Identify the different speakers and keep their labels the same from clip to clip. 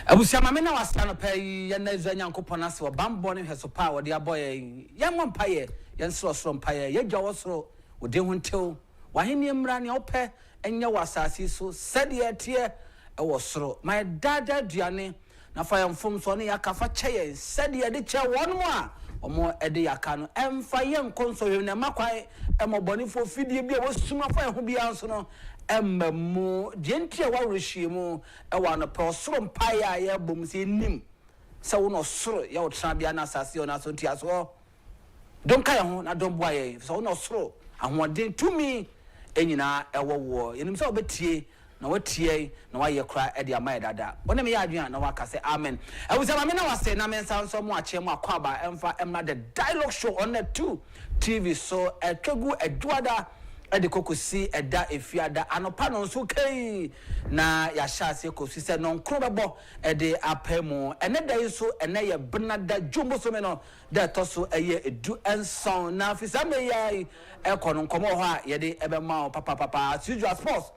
Speaker 1: Abusia mame na wasano pay ya na ezo nyankopon ase wo bambo ne hweso pa wo de aboye ye mo mpaye ye nsoro mpaye ye gwa wosoro wo de huntew wa hene mra ne opɛ enye wasase so sede etie e wosoro my dada duane na fa yemfom so ne yakafa kyeye sede de kye won mo a omo ede yaka no emfa ye nkonso hwe ne makwan emobonifo fidie bia wo suma fa ho bia nso no emamu gentie wa rehyiemu e wa no pe soro mpae a ye bom se nim se wo no soro ye wo tra bia na asase ona so ntiaso don ka ye ho na don boa ye so wo no soro ahoden tumi enyina ewowo yenim se obetie na watie na waye kra e de amaye dada wona me ya adwen na waka se amen e wo se ma me na wase na me nsa nso mo ache mo akwaba emfa emna the dialogue show on the 2 TV so etwegu adwada ede kokosi eda efiada anopa no nso kai na ya hyase kosi se no nkro bebo ede apemu ene dai so ene ye benada jumbo so me no da toso eye edu enson na afisa me yai ekono nkomo ho a ye de ebe ma papa usual sports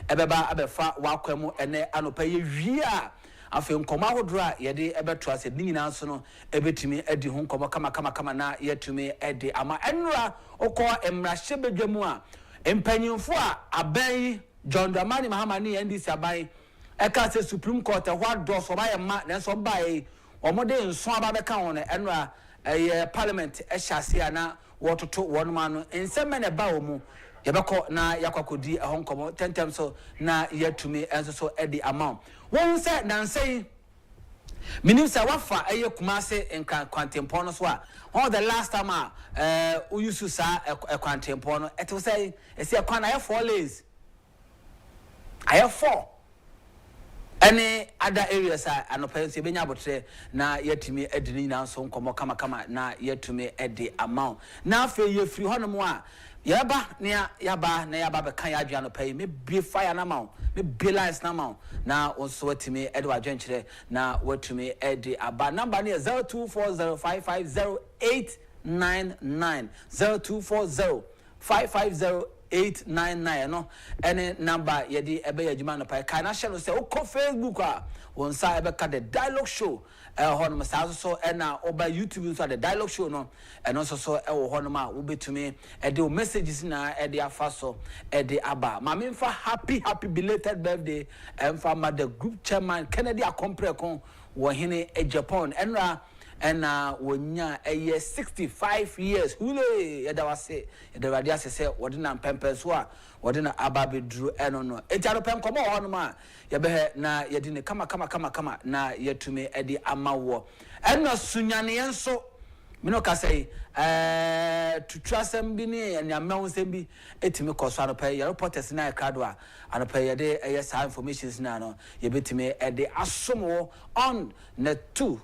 Speaker 1: ebeba abefa wakwemu ene anopa ye wia afi nkoma hodro a ye de ebeto ase nyina nso no ebetimi edi ho nkoma kama na yetumi edi ama enra okọ emrahye bedwamu a empanyimfo a aban John Dramani Mahama ni NDC aban eka se Supreme Court ho do so ba ye ma na so ba ye omode nso aba beka won enra parliament ehase ana wototo won ma no enseme ne ba omu yebeko na yakwakodi ehon komo tentem so na yatumi enso so edi amount won se nansei minim se wafa kumase enka kwantempo no so a all the last time we used to sa kwantempo no it was say esi kwan I 4 lanes I have 4 any other areas anopense benya botre na yatumi edini na so nkomo kama na yatumi edi amount na afa ye free hono a yaba na yaba be kan ya adwa no pay me be fire na maw me be lines na maw na onso watimi ede wa dwenkyere na watumi ede aba number ne 0240550899 0240550899 no any number yedi ebe yadwuma no pay kan na hye no se ukọ Facebook a wonsa ebe ka the dialogue show hono masazo so na oba YouTube so the dialogue show no and also so hono ma wo betumi the messages na the afaso the aba ma me mfa happy belated birthday mfa ma the group chairman Kennedy Akomprekon wo hene Agyapong enra wonya 65 years hule yeda wase yeda radia se wode na pempen so a wode na aba bedru eno no etiaro pem komo hono ma yebe na yedi ne kama na yetumi edi amawo eno sunyane yenso mino ka sei tutrasem bi ne nyamma nsem bi etimi koso anopa ye reporters na krado a anopa ye de sa informations na no yebetimi edi asomo on na 2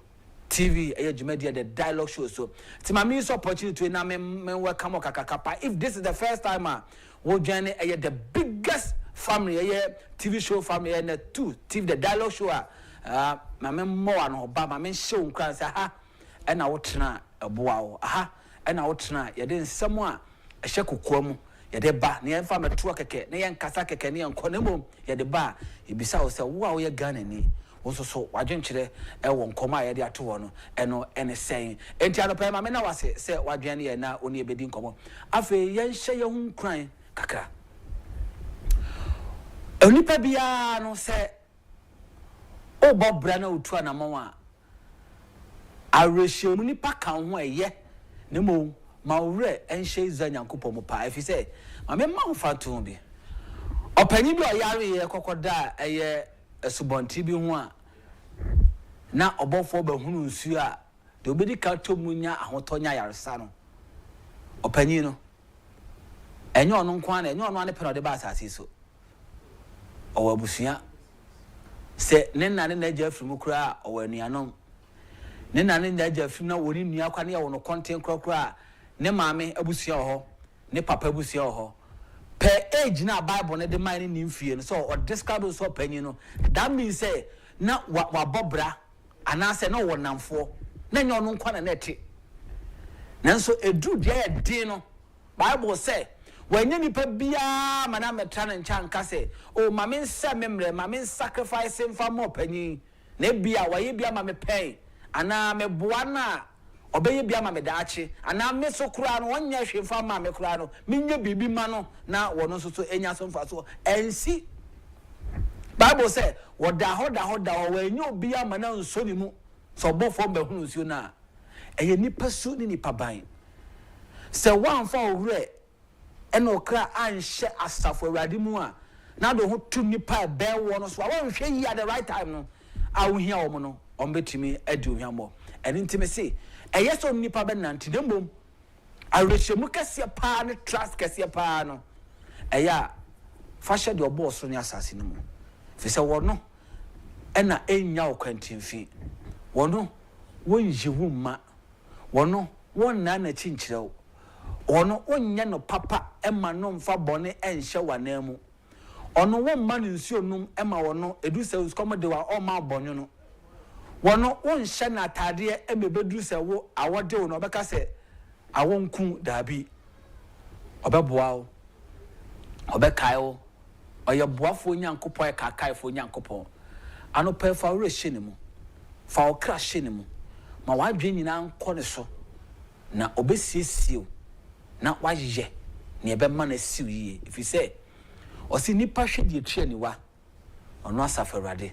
Speaker 1: TV Kencity Media the dialogue show so ti ma me so opportunity na me welcome kakakapa if this is the first time we join the biggest family TV show family and 2 TV the dialogue show ma me mo an oba ma me show nkran say ha e na wotena eboa wo ha e na wotena ye de nsem a ehye kokoa mu ye de ba na ye mfa meto keke na ye nkasa keke na ye nkonemo ye de ba ebisa wo say wo a wo ye Ghana ni so wadwenkyere wo nkoma ya de ato wo no eno ene sen enti anopa ma me na wase se wadwen ye na oni ebedi nkomo afi ye nhye ye hu kran kakra onipa bia no se o bobra na otu anamon a arehyiemu nipa kan ho eye ne mo ma wure enhye izanyankopɔ mo pa afi se ma me ma mfa to bi opanyi bi o yare ye kokoda eye esubonti bi ho a na obofo ba hunu nsu a de obedi ka tomunya ahotonya yaresa no opanyi no enye ono nkwa na enye ono ane pere de ba asase so owabusua se ne nane na agya afiri mu kura owanuanom ne nane na agya afiri na woni nua kwa na ye wono content kura ne maame abusua ho ne papa abusua ho per age na Bible na de man ni mfie no so or describe so panyi no that means say na wa bobra ana say no wonamfo na nya ono nkwa na neti nanso edu dia din no Bible say wanya nipa bia mana metra na ncha nka say o mame nsa memre mame sacrifice mfa mo panyi na bia waye bia ma me pɛn ana me boa na obeye bia ma me daache ana me so kura no wonya hwefa ma me kura no menye bibi ma no na wono so so enya so mfa so ensi Bible say woda hoda wanyo obi ama na nso ni mu so bofo be hunu nsuo na eye nipa su ni nipa ban se wanfa owure ena okra anhye asafo awurade mu a na do ho tu nipa be wo no so won hwe yi at the right time no awuhia wo no ombetimi adi ohwamo eni ntime se eye so nipa be nanti dembom awrehemu kase pa ne trust kase pa no eya fa hye de obo so ne asase no mu fisa wono ena enya okwantimfi wono wonjiwu ma wono wonna na chinchirew wono onnya no papa ema no mfa bone enhye wanamu ono womma no nsuo num ema wono edu se uskomode wa o ma bonyo no wono wonhye na atade emebedu se wo awode wo no obeka se awonku dabi obeboa wo obekai wo oyeboafo nyankopon e kakaifo nyankopon ano pefa wo rehye ne mu fa wo kra hye ne mu ma wadwe nyina nkɔ ne so na obesiesio na waje ne ebema na siw yie ifi se osi nipa hwe die tue ni wa ono asafarade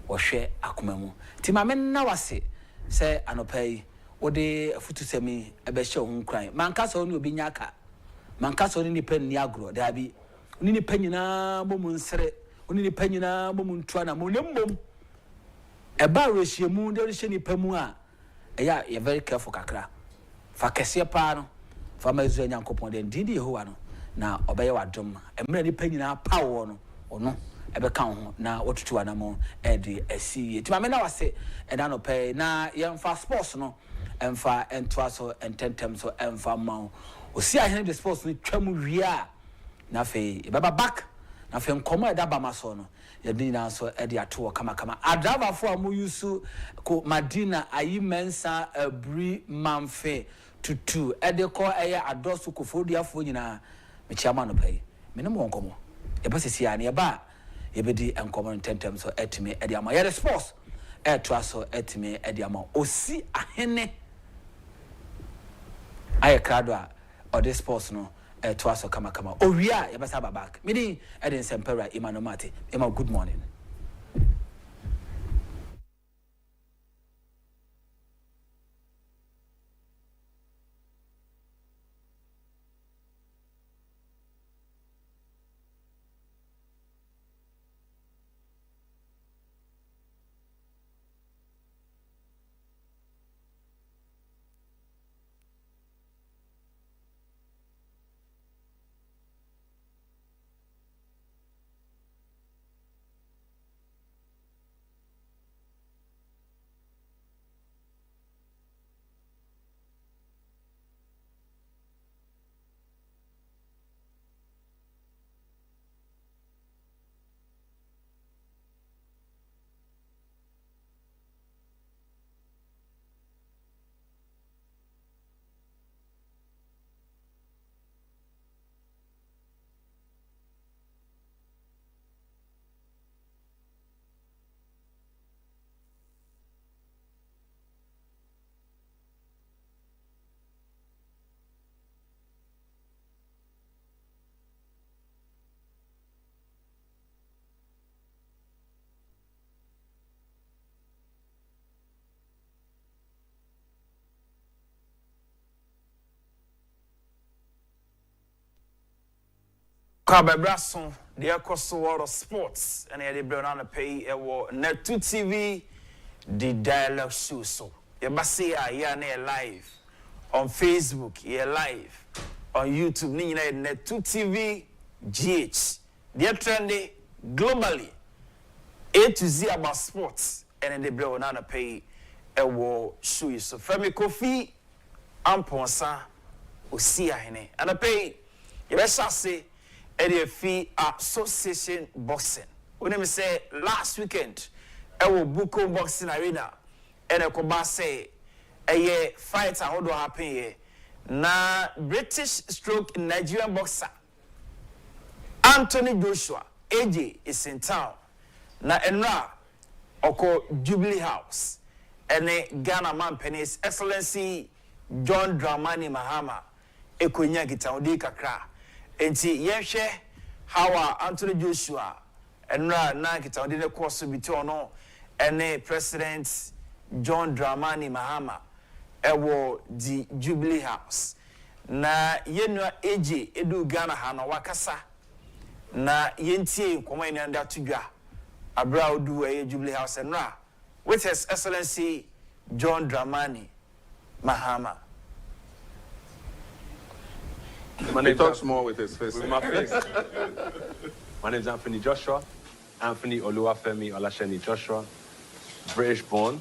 Speaker 1: wo hwe akoma mu ti ma me na wase se anopai wode afutusemi ebe hye ho nkran manka so ni obi nyaka manka so ni nipa ni agro dabi ni nipa nyina momu nsere ni nipa nyina momu ntua na mo nemmom eba rehyiemu de rehye nipa mu a eya you very careful kakra fa kese pa no fa mazu nyankopon de ndidi Yehowa no na obeye wadom emre nipa nyina pa wo no ono ebe kan ho na wotutu anamo e de asiye ti ma me na wase eda no pay na yemfa sports no emfa entwa so ententem so emfa ma osi ahene de sports no twam wia na fe baba back na fe nkomo eda ba maso no yedi na so e de ato kama adrava fo amu yusu ko Madina ayi mensa abri manfe tutu e de ko eye adosu ko fodiafo nyina me chiama no pay me ne mo nkomo e ba sisi ani e ba e be di nkomo ntentem so etime e de ama ye sports e to aso etime e de ama osi ahene aye krado a o de sports no to aso kama owia ye basa babak mini eden sempera imanomati ema good morning
Speaker 2: Kabebrason, the across the world of sports, and the Brown pay a war net 2 TV, the dialogue show. So, you must say, you're live on Facebook, you're live on YouTube, net 2 TV, GH. They're trending globally, A to Z about sports, and the Brown pay a war show. So, Femi Kofi, Amponsa, Osia, and I pay, you best say. EDF Association Boxing. When me say last weekend, I Buko Boxing Arena, and I could say a fight how do happen here. Na British stroke Nigerian boxer Anthony Joshua AJ is in town. Na enra oko Jubilee House ene Ghana man His Excellency John Dramani Mahama ekonya gitaudi kakra enti yehwe how Anthony Joshua enra na gitaudi ne course biti ono ene President John Dramani Mahama ewo di Jubilee House na yenua eje edu Ghana ha no wakasa na yentie nkoma ina nda tudwa abra odu Jubilee House enra with His Excellency John Dramani Mahama.
Speaker 3: He talks more with his face.
Speaker 4: With my face. My name's Anthony Joshua. Anthony Oluwafemi Olasheni Joshua. British born.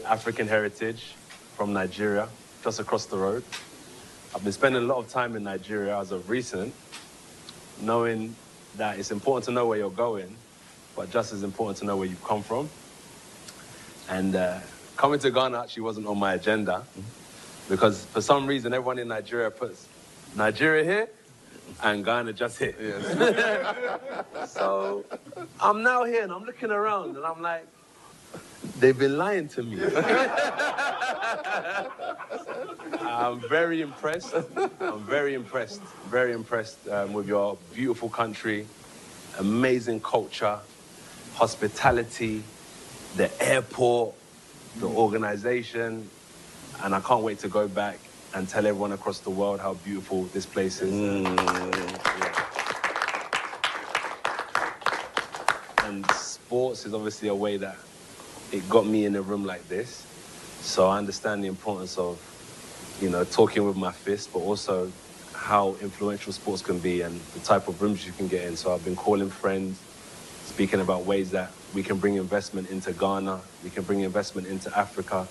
Speaker 4: African heritage from Nigeria, just across the road. I've been spending a lot of time in Nigeria as of recent, knowing that it's important to know where you're going, but just as important to know where you've come from. And coming to Ghana actually wasn't on my agenda because for some reason everyone in Nigeria puts Nigeria here and Ghana just here. Yes. So I'm now here and I'm looking around and I'm like, they've been lying to me. I'm very impressed. I'm very impressed with your beautiful country, amazing culture, hospitality, the airport, the organization, and I can't wait to go back and tell everyone across the world how beautiful this place is. And sports is obviously a way that it got me in a room like this. So I understand the importance of, talking with my fist, but also how influential sports can be and the type of rooms you can get in. So I've been calling friends, speaking about ways that we can bring investment into Ghana, we can bring investment into Africa,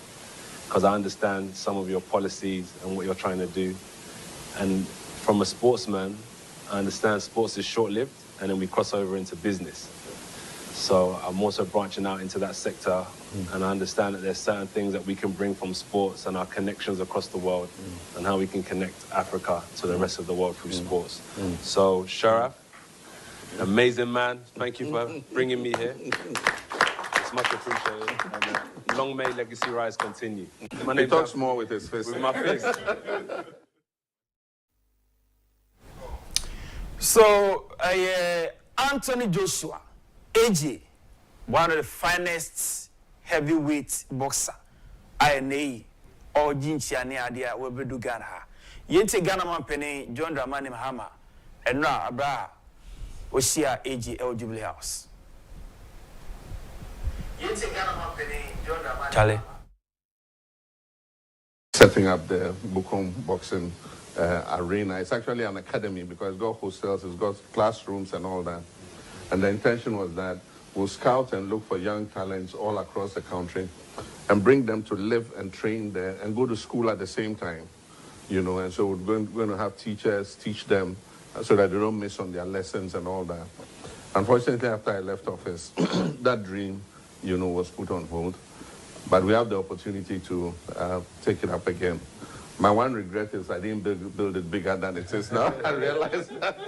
Speaker 4: because I understand some of your policies and what you're trying to do. And from a sportsman, I understand sports is short-lived, and then we cross over into business. So I'm also branching out into that sector, and I understand that there's certain things that we can bring from sports and our connections across the world, and how we can connect Africa to the rest of the world through sports. So Sharaf, amazing man, thank you for bringing me here. It's much appreciated. And, long may Legacy Rise continue.
Speaker 3: He talks more with his face.
Speaker 4: With my face.
Speaker 2: So, Anthony Joshua, AJ, one of the finest heavyweight boxer, INA, or Jinchiani Adia, Webedu Ghana. Yente Ghana man penny, John Dramani Mahama, and now Abra, Oshia AJ, El Jubilee House. Yente Ghana man penny, John Dramani. Charlie.
Speaker 3: Setting up the Bukom boxing arena. It's actually an academy because it's got hostels, it's got classrooms and all that. And the intention was that we'll scout and look for young talents all across the country and bring them to live and train there and go to school at the same time, and so we're going to have teachers teach them so that they don't miss on their lessons and all that. Unfortunately, after I left office, that dream, was put on hold. But we have the opportunity to take it up again. My one regret is I didn't build it bigger than it is now. I realized that.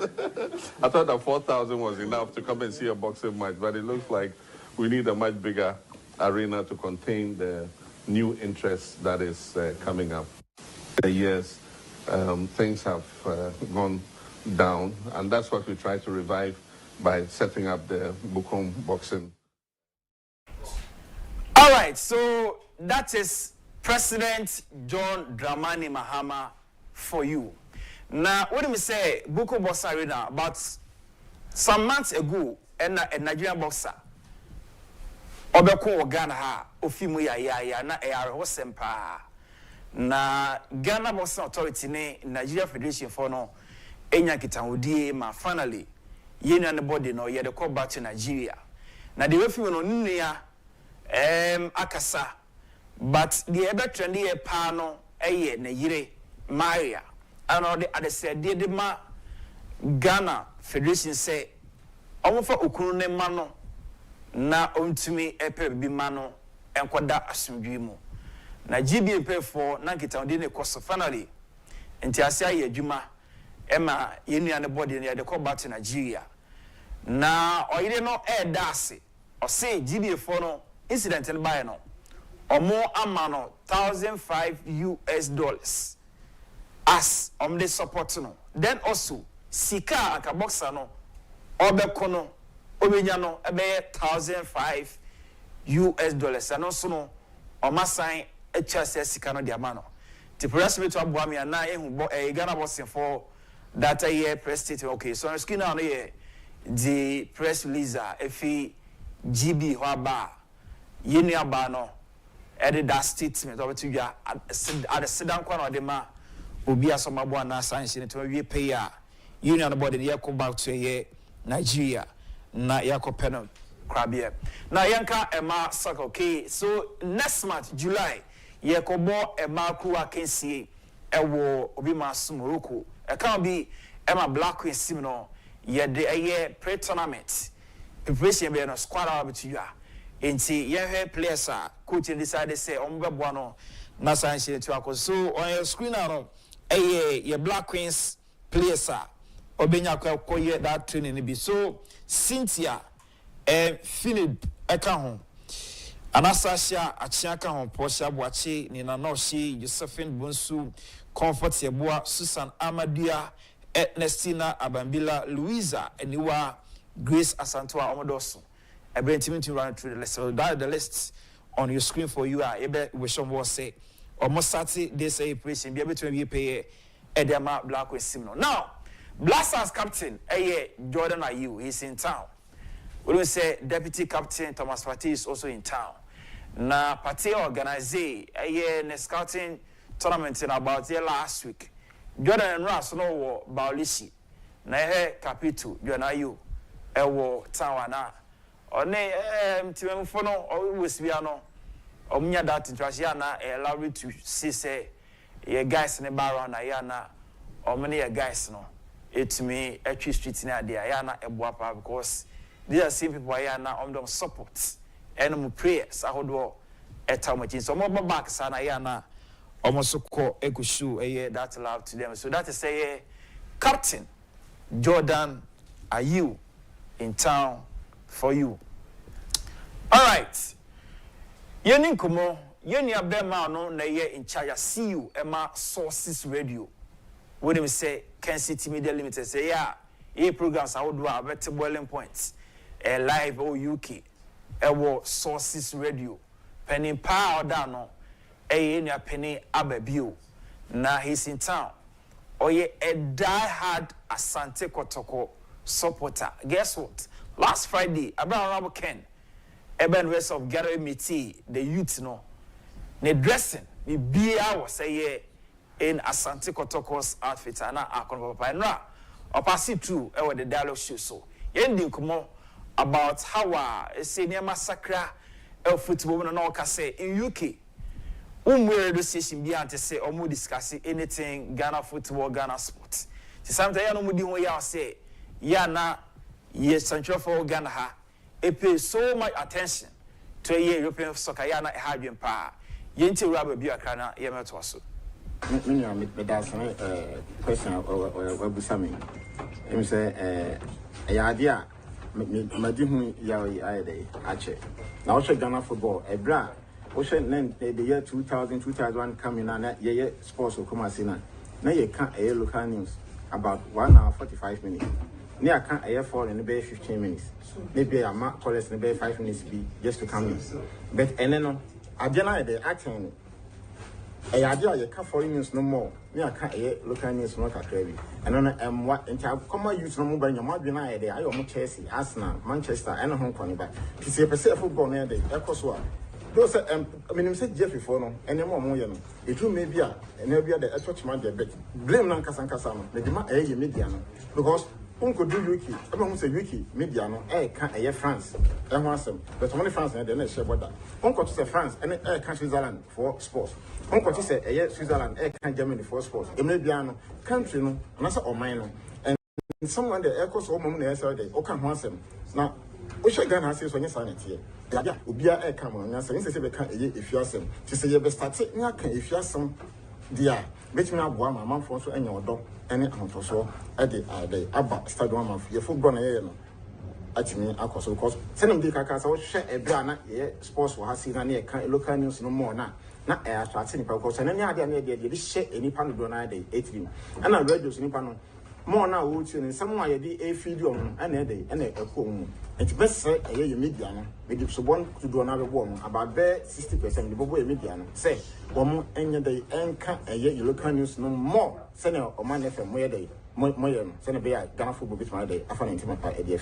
Speaker 3: I thought that 4,000 was enough to come and see a boxing match, but it looks like we need a much bigger arena to contain the new interest that is coming up. In the years, things have gone down, and that's what we try to revive by setting up the Bukom boxing.
Speaker 2: All right, so that is President John Dramani Mahama for you. Now, what do we say, Bukom Boxing Arena, about some months ago, a Nigerian boxer, Obeko Ghana ha, Ofimu ya na Hosempa. Na Ghana Boxing Authority ne Nigeria Federation for no, Enya Kitangudie ma finally, yeni and the body no, ye de call back to Nigeria. Na the Ofimu no Nunia, Akasa. But the other trendy pano, Nayire, Maria, and all the other said, the ma Ghana Federation say, Omofa Ukurune Mano, na untumi epe bimano, and Kwada Asumdimo. Na GB pay for Nankita Dine Cost finally, and Tiasia Juma, Emma, Yeni and the body near the call back to Nigeria. Na, or you know, Darcy, or say GBA for no incident and buy no or more amano $1,005 as the support no. Then also sika akaboxa no obekono obenyano ebe $1,005 and also no omasan HSS sika no diamano. The press me to abuami ana ehu Ghana bossing for that year press statement. Okay, so on screen now here the press release efi GB Hwaba yenu aba no edit that statement over to you at the sedan kwa no de ma obi asomabo ana sanction to we pay union body the come back to here Nigeria na yako penal crabia na yanka ema soccer. Okay, so next month July yekobo ema kuwa Kencity ewo obi masu Morocco e can be ema Black Queen sim no ye de pre tournament preparation be no squad out to you enti ye he players coach decide say ombebo no na sanction to akọ so on your screen now ye Black Queens players obenya kwa that training be so Cynthia Philip eka ho Anastasia Achiaka ho Portia Boache ni na no she Josephine Bonsu Comfort Yeboa Susan Amadia Ernestina Abambila Louisa Eniwa Grace Asantoa Omodoso Ebrentimi to run through the list. So that the list on your screen for you are ebe we show more say almost Saturday they say operation be able to pay Edema Black with Simon. Now Blasters captain Jordan Ayew, he's in town. We will say deputy captain Thomas Partey is also in town. Na Partey organize a scouting tournament in about here last week. Jordan and Ras no wo Baolisi. Na capital Jordan Ayew wo town na. One timemfono always be ano. Omunya that interaction na allow you to see say ye guys ne bar na ya na or many guys no. It's me actually streets in idea yana ebuapa because these are same people yana on them support and prayers ahodo etamachin so more back sana yana almost call ekushu that love to them. So that is say Captain Jordan Ayew in town for you. All right. Yeni kumo yeni abema no na ye in charge. See you Emma Sources Radio. When we say Kencity Media Limited, say yeah, programs I would do a better boiling points, a live or UK, a Sources Radio, penny power down, a penny ababu. Now he's in town. Or ye a die-hard Asante Kotoko supporter. Guess what? Last Friday, Abraham Ken, Eben West of Gary Miti, the youth no, ne dressing, the beer was say in Asante Kotoko's outfit and akon papa nra opasi true e the dialogue show so yending komo about how say near massacre football no na say in UK radio station bi ante say omo discuss anything Ghana football Ghana sports sometimes ya no mudi ho ya say ya na yes central for Ghana ha e pay so much attention to European soccer ya na hadwen pa yenti raba bi akra na ye meto so
Speaker 5: many are that's question or Busami. Him say a idea Madihu Yai Ache. Now Ghana football, a bra, Ocean the year 2001 coming on ye sports will come as in. Now you can't a local news about 1 hour 45 minutes. Near can't a fall in the 15 minutes. Maybe a mark call us in the 5 minutes be just to come in. But and then I deny the acting. A idea you can't follow news no more. Me I can't local news not a crazy. And on what entire common use no more. You might be an idea. I almost Chelsea, Arsenal, Manchester, and Hong Kong. But to see a percent football near the Ecoswa. Those I mean, said Jeffrey for no, and more more. It will maybe and maybe the church man bet. Blame Lancaster Casano, maybe my media because. Uncle do wiki. Everyone say wiki, Mediano, can't France. And once but only France and then share what that. Uncle to say France and can't Switzerland for sports. Uncle to say Switzerland, can't Germany for sports. It may be an country, no, and that's all mine. And someone the echoes all moment yesterday, or can once them. Now, we should get answers when you sign it here. Yeah, be a come on, and say if you ask them to say you best start if you ask some. Dia, bet me up one man for so any dog, any for so at the Abba start 1 month. Your football, atimi akoso because senem dey kaka so hwe ebra na ye sports wo hasi na ne ka local news no more na attract nipa because na ne ade na dey hye enipa no do na dey etrim ana radio nipa no more na wo tie ne some aye dey feed on ana dey ana ekọ mu enti best ye media no me dey so bon to do na be bo no about 60% the bobo media no say wo enye dey enka ye local news no more say na o man FM mo ye dey mo ye no say na be Ghana football bit ma dey afa na ntima pa e dey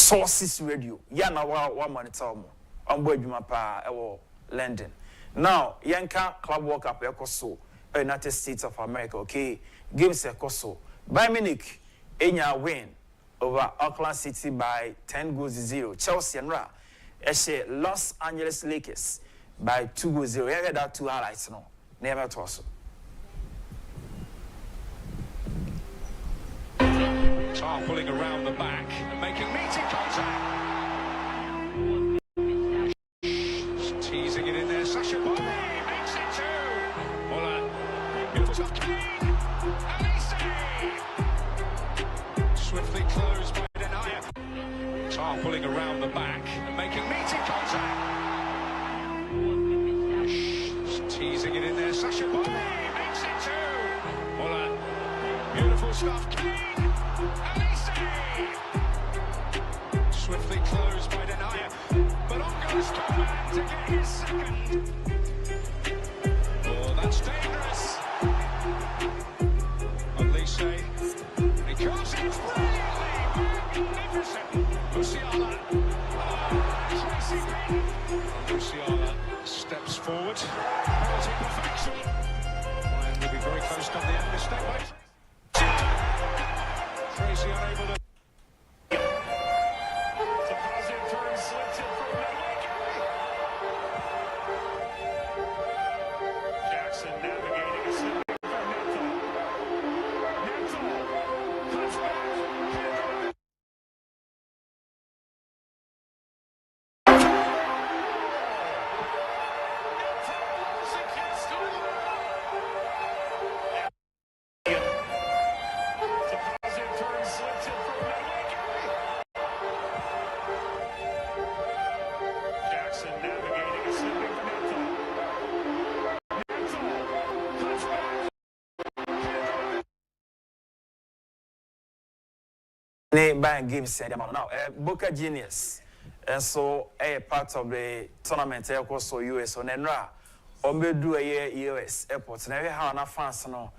Speaker 2: Sources Radio. Ya na wa monitor mo. Ambo adwuma pa ewo London. Now, Yanka Club World Cup ekoso United States of America, okay? Games ekoso. Bayern Munich enya win over Auckland City by 10-0. Chelsea and Los Angeles Lakers by 2-0. You heard that two highlights no. Never toss.
Speaker 6: Tar pulling around the back and making meaty contact. Teasing it in there. Sasha Boy makes it two. Muller. Beautiful stuff. Kane. Elise. Swiftly closed by Denier. Tar pulling around the back and making meaty contact. Teasing it in there. Sasha Boy makes it two. Muller. Beautiful stuff. Kane. Swiftly closed by Denier, but on goes Coman to get his second. Oh, that's dangerous. Elise, he comes in brilliantly, magnificent. Musiala, Tracy Green. Musiala steps forward. Penalty perfection. Ryan will be very close to the end of step by. Tracy unable to.
Speaker 2: Buying games now. Boca Genius, and so a part of the tournament. Also US on Enra, do a year US airports. And every how enough fans no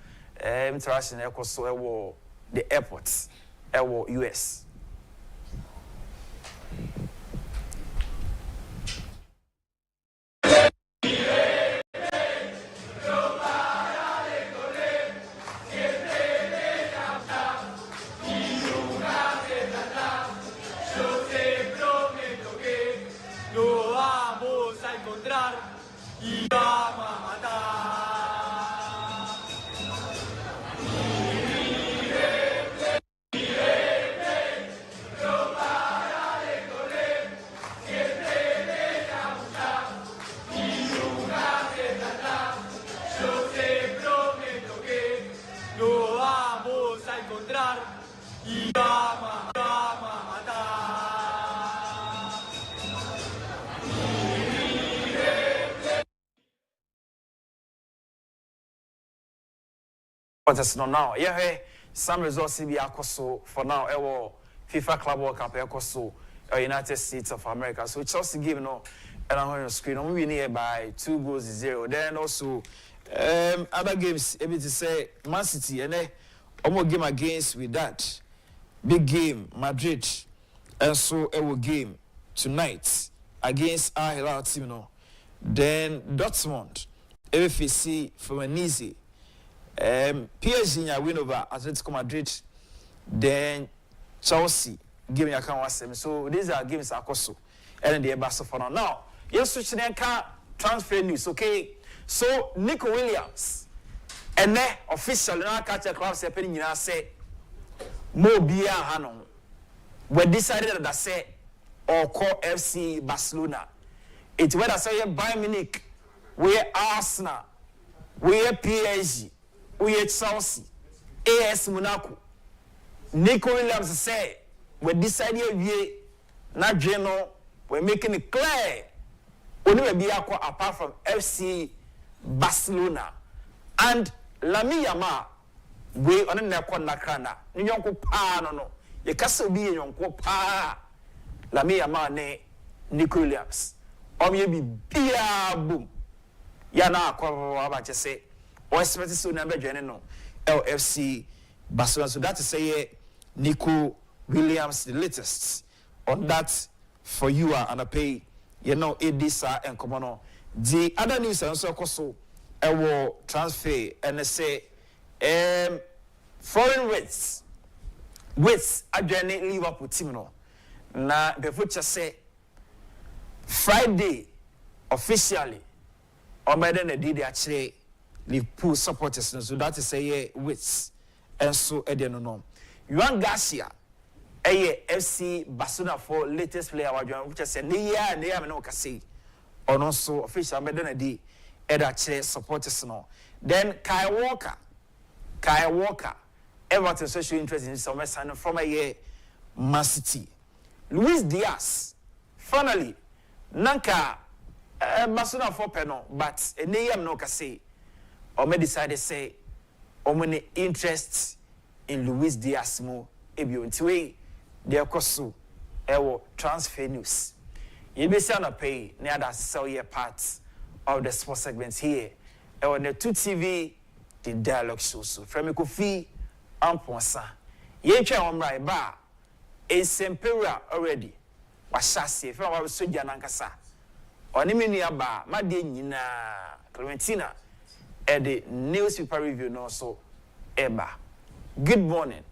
Speaker 2: interaction. Also the airports, US. No now, yeah, some results be akoso for now. FIFA Club World Cup akoso United States of America. So Chelsea game no, and on your screen, we near by 2-0. Then also other games, able to say Man City and one game against with that big game Madrid, and so a game tonight against Al Hilal team no. Then Dortmund, FFC from an easy. PSG win over Atletico Madrid, then Chelsea give me a count. So these are games akoso, and the best for now. Yes, switch the transfer news. Okay, so Nico Williams, and then official now catch a club happening in say Mo Bia Hanon. We decided that say or call FC Barcelona. It's whether say Bayern Munich, we Arsenal, we PSG. We at Chelsea, AS Monaco Nico Williams say we decided we na Geno we're making it clear only be apart from FC Barcelona and Lami Yama we on the nakrana nyonko pa no ye kasa bi nyonko pa Lami Yama ne Nico Williams ye bi bia boom ya na akwa ba che say o expect so na be dwene no LFC Barcelona. So that is say Nico Williams the latest on that for you and a pay Edisa and Komono. The other news also so transfer and say foreign rates adjoining Liverpool team no na the future say Friday officially or better than did actually Liverpool supporters, so that is a wits and so no. Juan Garcia, FC Barcelona for latest player, which I said, near no say, or also official Medina actually supporters no. Then Kyle Walker, Everton social interest in some sign from a year Man City. Luis Diaz, finally, Nanka Barcelona for penal, but a name no say. Or may decide to say, or many interests in Luis Diaz mo ebio ntiwe de koso ewo transfer news. You be say na pay near that sell your parts of the sports segments here. Ewo the 2TV the dialogue show so from Kofi Amponsa. Ye twa omrai ba Esempera already. Washase from our soja nankasa. Oni menu aba ma de nyina Clementina at the newspaper review no so eba. Good morning.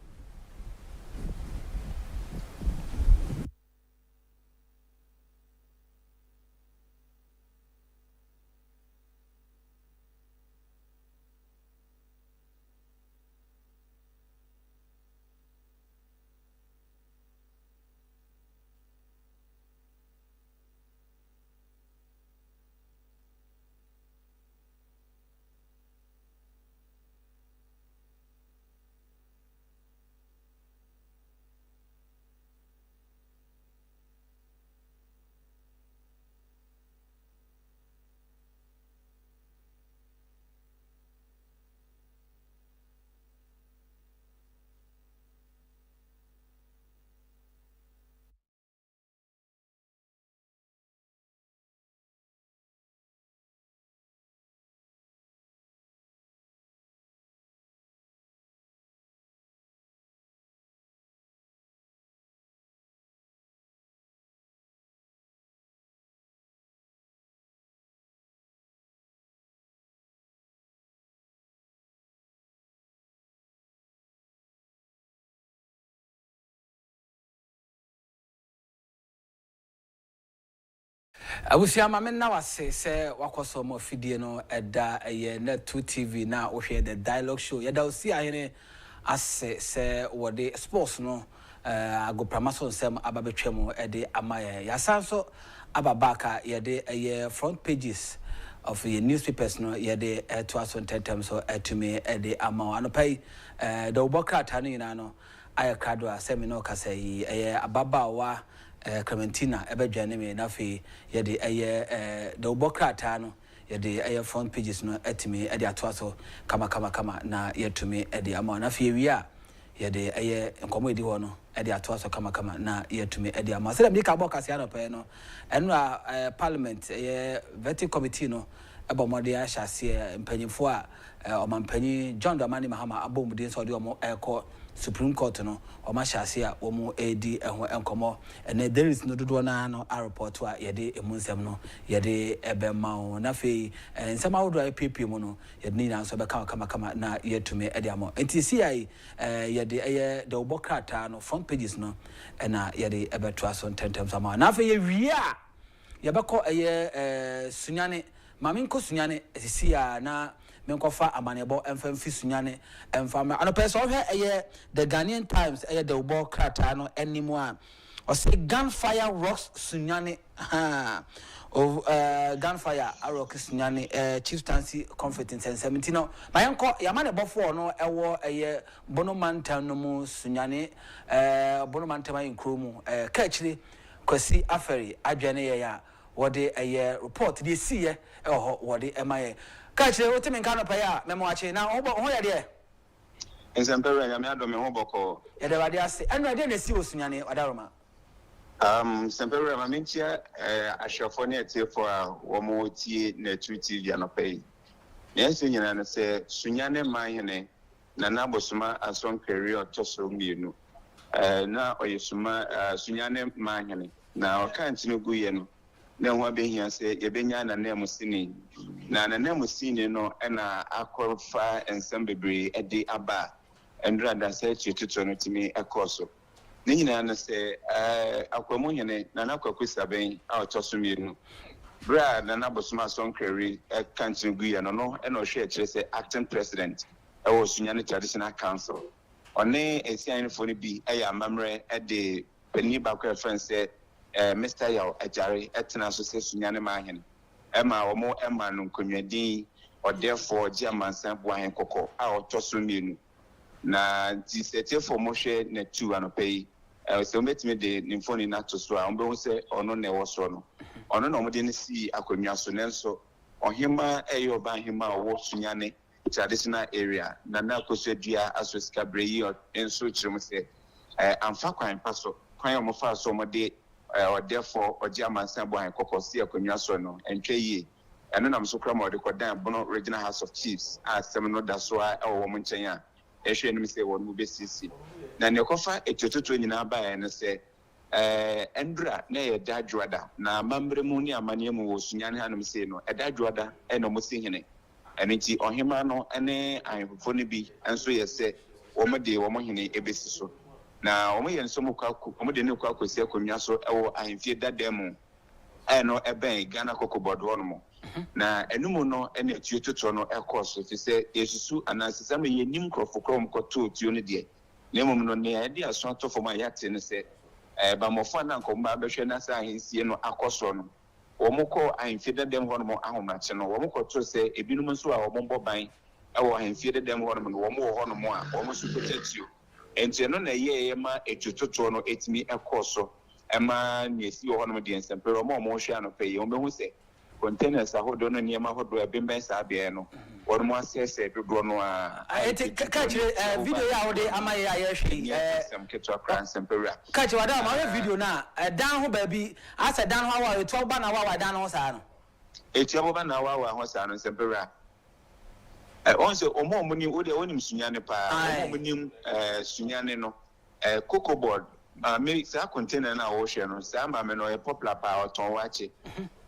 Speaker 1: Abusia ma me na wase se wakoso mo fidie no eda ye na 2TV na wo hwe the dialogue show ye da osi ahene ase se wo de sports no agopramaso nsem ababetwem ede amaye yasanso ababaka ye de ye front pages of the newspapers no ye de to aso tentem so to me ede amawa no pay the obokra tanu ina no ayakado asemi no kasa yi ababawa Clementina ebedwane me na fe ye de the obokrata no ye de front pages no etime e de atoaso kama na ye to me e de ama na fe wi a ye de nkomo edi ho no e de atoaso kama na ye to me e de ama se dem ka bokase ya no pe no eno parliament vetting committee no ebomode a hyase mpanyimfo a omampanyi John Dramani Mahama abomudin so de omo eko Supreme Court no oma hyase a omo edi eho enkomo and there is no dodo na no a report wa ye de emunsem no ye de ebema o na fe nsem awodo a PP mu no ye de na so be kama na ye to me e de amo enti CI ye de the obokrata no front pages no na ye de ebeto aso tentem sama na fe ye wi a ye beko sunyane maminko sunyane sisi a na menkofa amanebo emfamfi sunyane emfama ano person hwe the Ghanaian Times the ubo krata no enimo a or say gunfire rocks Sunyani of gunfire rock Sunyani chieftaincy confidence and 17. My uncle Yamane before no a Bonomanta no mu Sunyani Bonomantama in Krumu Catchley Kwesi Aferi Adjane what they a report they see what they MIA. Catchley what in Canopaya Memoache now over there.
Speaker 7: In Sempere, I made me hoboko.
Speaker 1: Yadawadi say, and I didn't see Sunyani Adaroma.
Speaker 7: Sempere, I mean, I shall for near for one more tea, netuti, Janopay. Yes, and say, Sunyane Mayane, Nanabosuma, a song career to so you now or Yusuma, Sunyane Mayane. Now, can't you go in? Then what be here say, Yabenian and Nemusini. Now, the Nemusini no, and I qualify and some baby at the Abba. And rather said you to turn to me a course. Nina say, Aquamunian, Nanako Quisabe, out of Sumino. Brad, Nanabosma Son Kerry, a country Guyano, and no share say acting president. I was United Traditional Council. On a sign for be a memory at the Peniba friend said, Mr. Yao, a Jarry, at an association Yanamahan. Emma or more Emma no Kunyadi, or therefore German Samboy and Coco, out of Sumino. Na disete for Moshe ne tu anope so met me de nimfoni na to so ambe say ono ne wo so no ono no mo de si akonwa so nenso ohima eyo ba hima wo sunyane traditional area na na kosodua asosika breyi enso chirim say amfa kwan paso kwan mo fa so mo de or therefore ojiamansan bo han kokosi akonwa so no entwe yi eno nam so kra mo de kodan bono regional house of chiefs asem no da so a wo mo nchen a ehwe no say won mu besisi na ne kofa etututu nyina ba ya no say endra na ye dadwada na mambre mu ni amane mu wo sunyane hanum say no dadwada e no mo sihene eniti ohima no ene ahefofo ne bi enso ye say wo mo de wo mo hene ebesi so na wo mo ye nso mo kwaku wo mo de ne kwakosi akonwa so e wo ahemfie dadam e no eben Ghana kokobodo no mo na enumu no ene tututu no ekoso fi say yesusu anasesa me yenim krofokrom koto tuo ne de na mum no ne ade aso atofo ma yate ne say ba mofo na nkomba behwe na sa ahensie no akoso no wo mokọ ahemfie dadam ho no mo ahomache no wo mokọ to say ebinum nso a wo mbọ ban e wo ahemfie dadam ho no wo mo ho no mo a wo mo su protect you enti no na ye ma etututu no etimi ekoso ema ne esi ho no de ensempere wo mo hwe anope ye wo behu say containers ahodo no niema hodo ebemben sa bia no won mo asese dodo no a
Speaker 1: catch video ya wode amaye ayehwe
Speaker 7: some keto akran sempera
Speaker 1: catch wada ma video na dan ho ba bi asa dan ho awa to ba na wa dan ho sa no
Speaker 7: etiabo ba na wa ho sa no sempera onse omo ni wode onim sunyane pa omo nim sunyane no cocoa board me sa container na wo hwe no sa ma me no e popular pa oton wache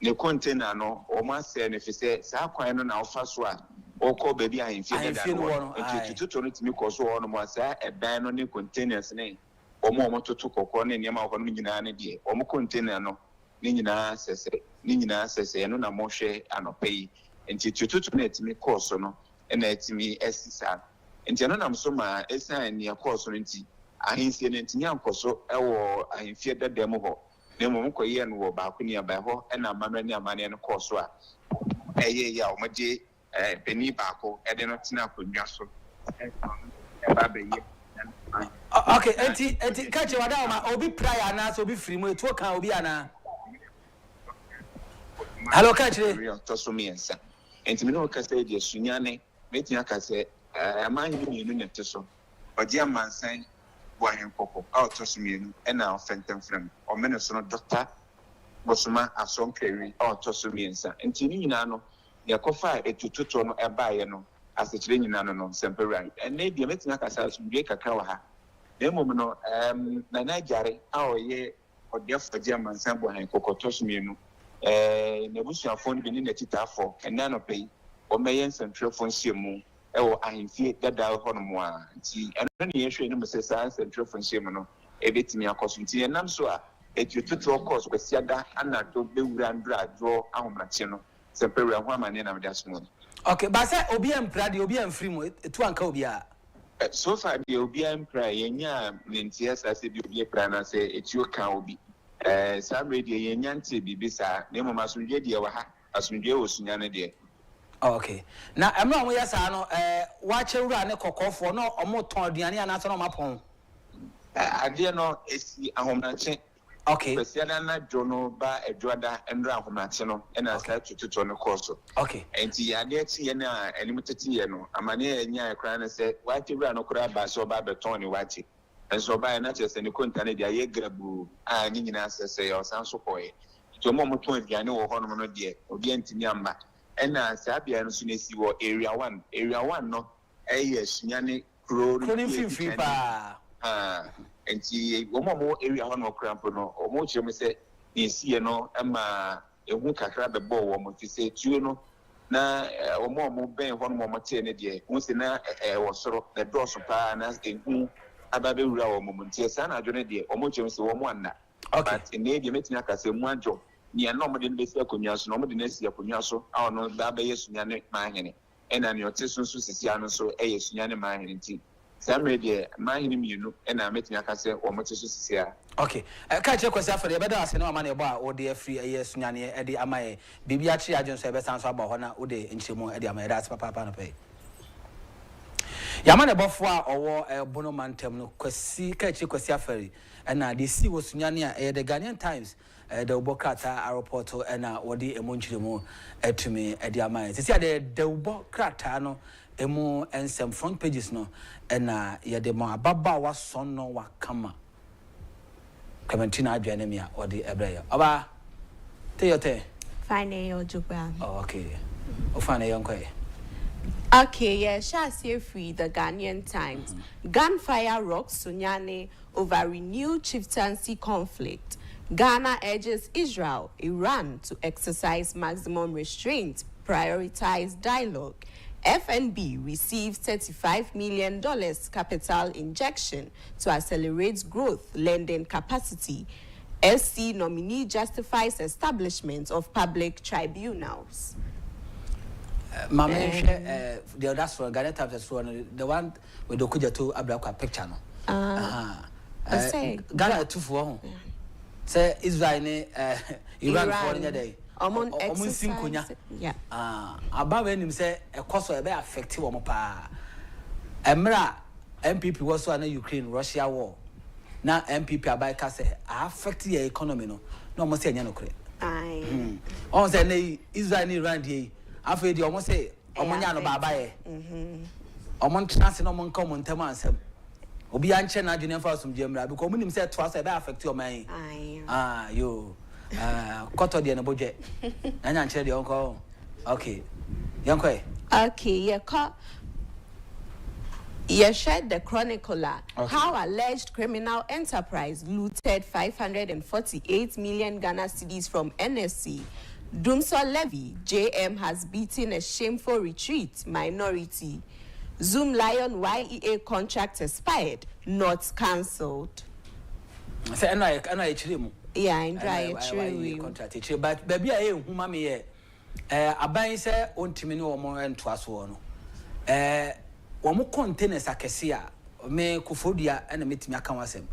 Speaker 7: ne container no o ma se ne fi se sa kwan no na ofa so a o ko ba bi ahemfie da no tututu no timi ko so no mo sa edan no ne containers ne o mo tutu kokko ne ne ma ho no nyina ne de o mo container no ne nyina sese no na mo hwe anopai enti tututu ne timi ko so no na etimi esisa enti no na so ma esan ne ko so nti ahensie ne ntimi ankoso ewo ahemfie dadam ho na mo ko ye no wo ba ko ne ba ho na amamre ne amane no koso a eye ya o mode peni ba ko e de no tina konwa so e ba be ye
Speaker 1: okay enti catch wada ma obi prior na so obi free mo etu kan obi ana hello catch
Speaker 7: to so me ensa enti me no ka say de sunyane metia ka say aman ni no net so odia mansan Wahin Coco, out of me, and now Fenton Frem, or Minister Doctor Bosuma, a song carry, out of me, and Tinino, Yakofa, a tutor, a bayano, as a training no, Semperan, and maybe a meeting like ourselves, Jake a Kawaha. Then, woman, Nanajari, our ye, or deaf the German Sambo and Coco Tosmino, Nebusia phone beneath the Tita for, and none of pay, or Mayens and Trofon Simu. Ahemfie dada ho no mo a nti eno ne yehwe no mesesa central function no ebetimi akoso nti enam so a etututu course kwesiada anado bewura ndra adro ahomache no sepere ho amane na medaso no
Speaker 1: okay ba say obi empra de obi amfiri mo etu anka obi a
Speaker 7: So far, the OBM cry, Yenya, Nintias, I said, you plan, say, it's your cow be. Some radio, Yanti, Bibisa, Nemo Masundia, Asundia, Sunyana, dear.
Speaker 1: Okay. Now, I'm not where Sano, watch a run a cocoa for no or more Tordiani and National Mapon.
Speaker 7: I dare not see a home check.
Speaker 1: Okay.
Speaker 7: Siana Jono ba a Joada and Rahomatino, and I start to turn the course.
Speaker 1: Okay.
Speaker 7: And I get Siena, and limited Tiano, a mania and ya crying and said, why to run a crab by so by Tony Watty. And so by natures and you couldn't tell the Yegrabu, I need an answer say or sound so boy. To moment point, I know Honomo dear, or the Antiniamba. And Sabia and Sunisi were area 1, no, yes, Yanni,
Speaker 1: Couldn't feel
Speaker 7: and see more area 1 or crampono, or more you may say, you know, Emma, a wonka crab a ball, or to say, you know, na or more bang 1 more maternity, once in a was sort of the doors of and asking who about the real moment, yes, and I don't know, or more you say, one. But in the age, meeting a say one job. Near nobody in this Yakunyaso, nobody next Yakunyaso, our no Babayas Yane Mahani, and an your Tesson Susiano, so a Yane Mahani. Some radio, Mahim, you know, and I'm meeting a say or Motusia. Okay, I can't check myself for the better as no money about or dear free a year Sunyani, Eddie Amae, Bibiachi, I just have a sound about Hona Ude in Chimo, Eddie Amae, that's Papa pay. Yamane Bofwa or a Bonomantem, no, Quasi, Kachi Quasiaferi, and the sea was Sunyania, the Ghanaian Times. The Ubokata aeroport and Wadi Emunchimo to me at the Amai. See, the Ubokata no emo and some front pages no and Yadema Baba was son no wakama. Clementina Janemia or the Ebrea. Oba Teote.
Speaker 8: Fine, or Juba.
Speaker 1: Oh, okay. Oh, fine, young quay.
Speaker 8: Okay, yeah, shall say free the Ghanaian Times. Gunfire rocks Sunyane over renewed chieftaincy conflict. Ghana urges Israel, Iran to exercise maximum restraint, prioritize dialogue. FNB receives $35 million capital injection to accelerate growth, lending capacity. SC nominee justifies establishment of public tribunals.
Speaker 1: Mama, the other one, Ghana Times, the one with the Kujato Abraka picture. Ghana 2 for say Israel Iran for the day.
Speaker 8: Yeah.
Speaker 1: About when him say a cost of effective on pa. Emra MPP was on the Ukraine Russia war. Now MPP about say affect the economy no almost say no credit.
Speaker 8: Aye.
Speaker 1: On say Israel Iran dey after the almost say omonya no baba e. Omon chance no mon come on tem ansem. Obi anche na adwene fa som jemra because munim say to say be affect your man.
Speaker 8: Aye.
Speaker 1: Yo. Koto de na bodwe. Na nya nche de onko. Okay. Yankwe.
Speaker 8: Okay, you shared the chronicler. Okay. How alleged criminal enterprise looted 548 million Ghana cedis from NSC. Dumso levy, JM has beaten a shameful retreat, minority. Zoom Lion YEA contract expired, not cancelled.
Speaker 1: Say I chirimu.
Speaker 8: Yeah, I dry
Speaker 1: contract. But baby I huma me aban say ontimi ne omo entoaso no. Omo containers akese a me kufodua na metimi aka wasem.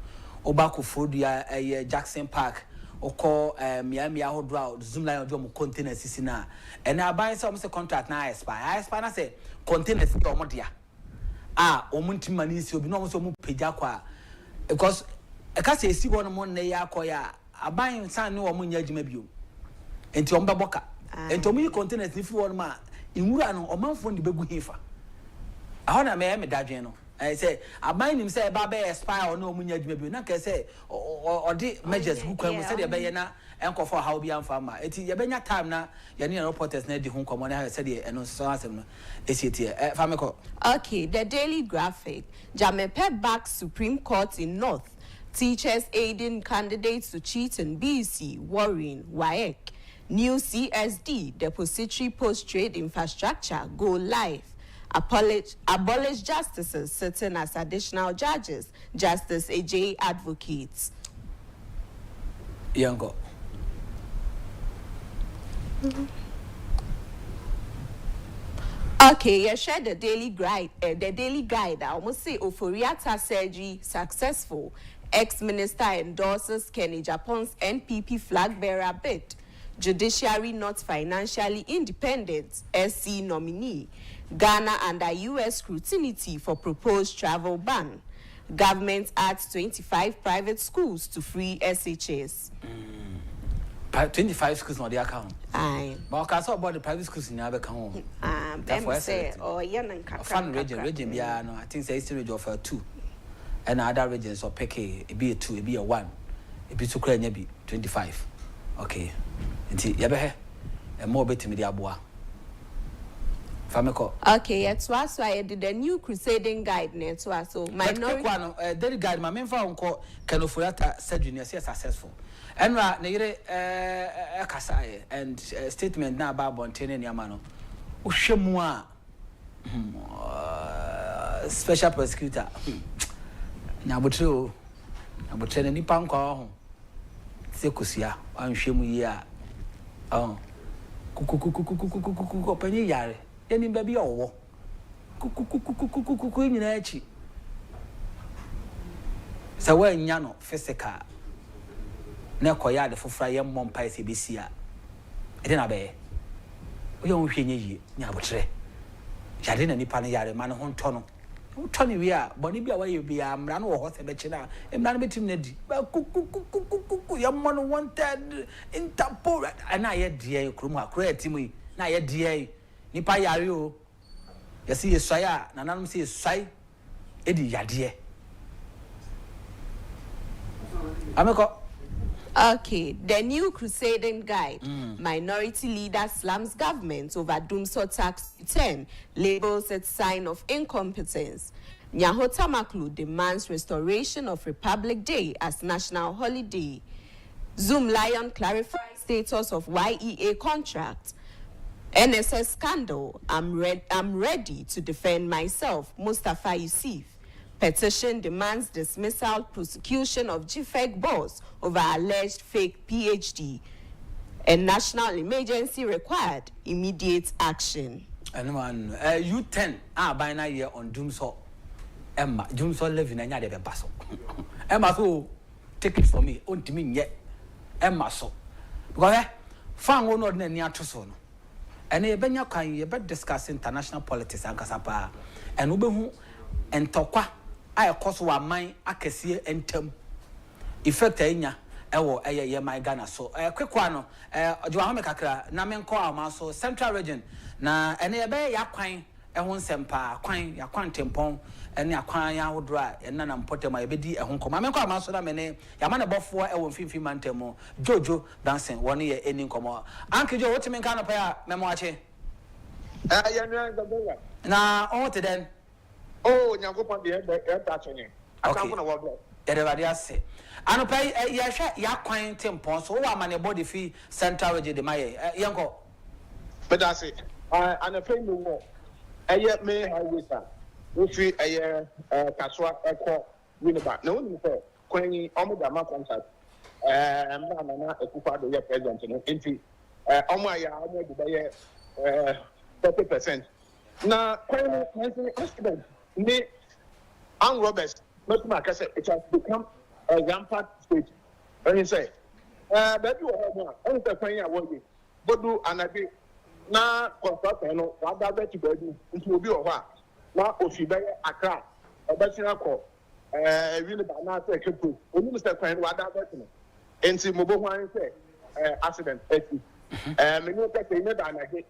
Speaker 1: Oba kufodua Jackson Park oko Miami ahodro Zoom Lion do omo containers sisi na. And aban say omo say contract na expire. Expire na say containers ke omo dia. Omuntu mani si obi no omo so omo pagya kwa because eka say esi ho no mo na ya akoya aban san ne omo nya adwuma bio. Enti omo beboka. Enti omo yi containers ni fi ho no ma inwura no omanfo ndi begu hifa. Ahona me dadwen no. Say aban nim say ba be expire no omo nya adwuma bio na ka say odi measures gu kwa mo say de be ye na enkofo how bi amfa ma. Enti ye benya time na ye ne reporters na di ho nkomo na say de eno so asem no esietie. Fameko.
Speaker 8: Okay, the Daily Graphic. Jamepe backs Supreme Court in North. Teachers aiding candidates to cheat in BC, worrying WAEC. New CSD, depository post-trade infrastructure, go live. Abolish justices sitting as additional judges. Justice AJ advocates.
Speaker 1: Yango.
Speaker 8: Okay, you share the daily guide. I almost say Oforiata surgery successful. Ex-minister endorses Agyapong's NPP flag bearer bid. Judiciary not financially independent. SC nominee. Ghana under U.S. scrutiny for proposed travel ban. Government adds 25 private schools to free SHS.
Speaker 1: 25 schools on the account.
Speaker 8: Aye.
Speaker 1: But I saw about the private schools in the account.
Speaker 8: Them say, oh, yeah,
Speaker 1: Fan region, yeah, no, I think the Eastern region of 2. And other regions of Peke, it be a 2, it be a 1. It be 2 be 25. Okay. Until Yabe, and more better media bois. Famiko.
Speaker 8: Okay, that's why I did a new crusading guide net. So my
Speaker 1: daily guide, my main phone called Kenofurata surgery successful. And Kasai and statement now about Bontain and Yamano. Ushemua special prosecutor. Nabutru Nabutren and Nipanko Sekusia, I'm Shemuya. Oh, Kuku Penny Yare. Any baby or kuku in echi. So when Yano physical Nekoya the Fufra young mom pies BCA. I didn't obey. We don't hear ye, Nabutre. Jardin and Nipani Yare, man on Tono. Tony, we are, Bonnie, away you be a man or horse and betchina, and man between Neddy. But cuckoo, young man wanted in Tapo, and I had dear Kruma, create me, now yet dear. Nipa yario. You see a saya, Nanam see a sai, Eddie Yadie. Ameko.
Speaker 8: Okay, the new crusading guide. Minority leader slams government over Dumso tax return, labels it sign of incompetence. Nyahota Maklu demands restoration of Republic Day as national holiday. Zoom Lion clarifies status of YEA contract. NSS scandal, I'm ready to defend myself, Mustafa Yusuf. Petition demands dismissal, prosecution of GFEC boss over alleged fake PhD. And national emergency required, immediate action.
Speaker 1: And one, U10, by now year on Doomsaw. Emma, Doomsaw living and Yada Basso. Emma, so take it from me, on to me yet. Emma, so. Because found one ordinary near Tucson. And a benya can you better discuss international politics and Casapa and Ubehu and Tokwa. I cost one mine, I can see and term. Effect a my Ghana. So a quick one, Johamekakra, Namen Koama, so Central Region. Na and a bay yaquine, a one sempa, quine, yaquan tempon, and yaquine yaw dry, and none am put my bedi, a home command. I'm so many, Yaman above 4 and 50 mantemo, Jojo dancing 1 year ending come. Uncle Joe, what you mean kind of pair, Memoache? Now, on to then.
Speaker 5: Oh, Yanko the air touching it.
Speaker 1: Okay. Everybody else say. I don't pay yaquine tempon, so I'm on a body fee, Central Region de Maye, Yanko.
Speaker 5: But that's it. And a friend more. A yet may I wish that. We feel a year, Kaswa, Echo, Winneba. No one for Queen Omega contract. And akufo-addo yɛ president no nti ɔmo ayɛ ɔmo de bɛyɛ 30%. Na Queen president ne Ann Roberts mɛtuma akasɛ it has become a rampant state. Ɛni sɛ baabi wɔ hɔ mo a ɔmo sɛ Queen a wɔyɛ bodu anade na contractor no wada bɛti baabi nti obi wɔ hɔ a na ofi bɛyɛ Accra ɔbɛsina kɔ Winneba na sɛ Cape onim sɛ Queen wada bɛti no nti mo bo ho an sɛ accident eti me no pɛ sɛ ne da anade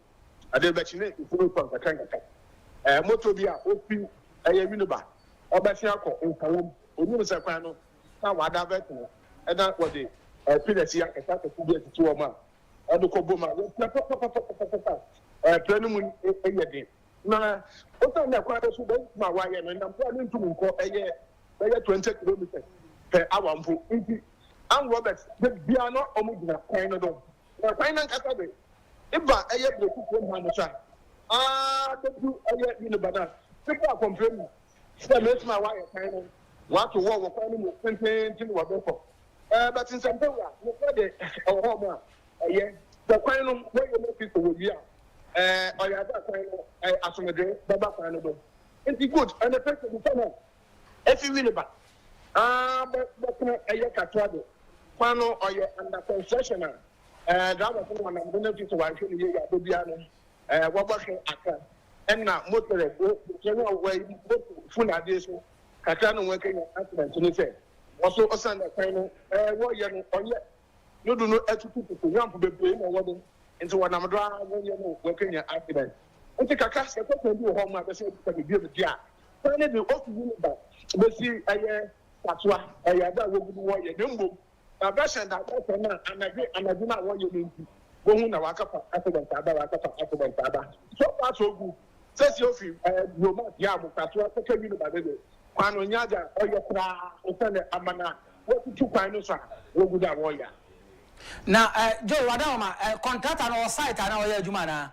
Speaker 5: ade bɛti ne ifuru kɔ kakra moto bi a ofi Winneba ɔbɛsina kɔ nkawom onim sɛ Queen no na wada bɛti no ɛna wɔde pinesi akɛta kɛse bi eti wɔ ma ɔde kɔ boma plano mu ɛyɛ den na ɔsan na Queen so bɛ ma wayɛ no nam so ne ntum nkɔ ɛyɛ 20 kilometers per hour mpo nti Ann Roberts the biano omugina Queen no do na Queen nan kasa be iba ɛyɛ breku from hanusa the do ɛyɛ Winneba na people are complaining say let my wayɛ Queen no what to war Queen no tenten wa before but in some way no for the home ɛyɛ the Queen no wey you make it to we
Speaker 9: Oyada kwan asomedwe baba kwan no do. It's good and the person who come if you win back. But eye katwade. Kwano oye under concession that was one I'm going to watch you ya do bia no. What was aka. And na motor go way full ade so. Kaka no working accident ni say. Also osan that kwan wo ye no oye no do no etutu to ramp be no wo into one I'm driving working accident. Nti kaka se ko ko bi ho ma be se ko bi bi dia so ne bi o ku ba be si aye patwa aye da wo gudu wo ye dembo na be se da ko na anabi na wo ye nti go hu na wakafa accident aba so far so good se si ofi roma dia mo patwa ko ka bi ba be kwano nyaja o ye kra o se ne amana wo tu kwan no so wo gudu wo ya
Speaker 1: na Joe wadama contractor no site na o ye adwuma na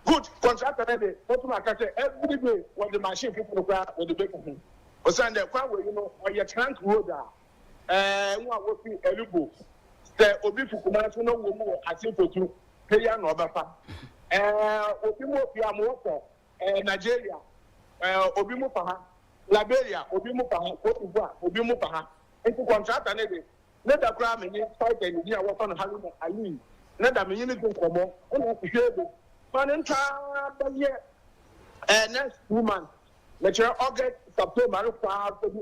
Speaker 9: good contractor dey what my catch every day when the machine people go with the baking o send the kwa we or your tank road nwa wo fi elubo the obi fukuma so no wo mu asefotu peya na obafa obi mo fi amoko Nigeria obi mo fa ha Liberia obi mo fa ha Cote d'Ivoire obi mo fa ha into contractor dey let the crowd me fight and you work on Haruna Ali let them you need to come on hwe Manenta next 2 months. Let's August, September,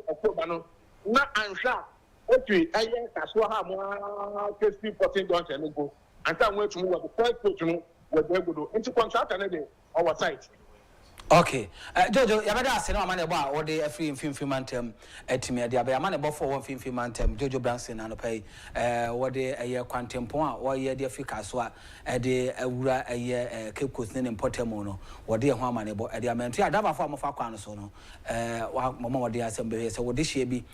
Speaker 9: October. No, not answer. Okay, I yes, that's what I'm 50% don't tell me go. And I'm going to move the first person with they go into contract and our site.
Speaker 1: Okay. Jojo, you better say no man about or the free film mantem etime dia be man about for one film mantem Jojo Branson and pay what the a year quantum point or year the Africa so de awura a year Cape Coast in Portemo no what the ho man about the amount ya da form of akwan so no mama what the assembly so what this year be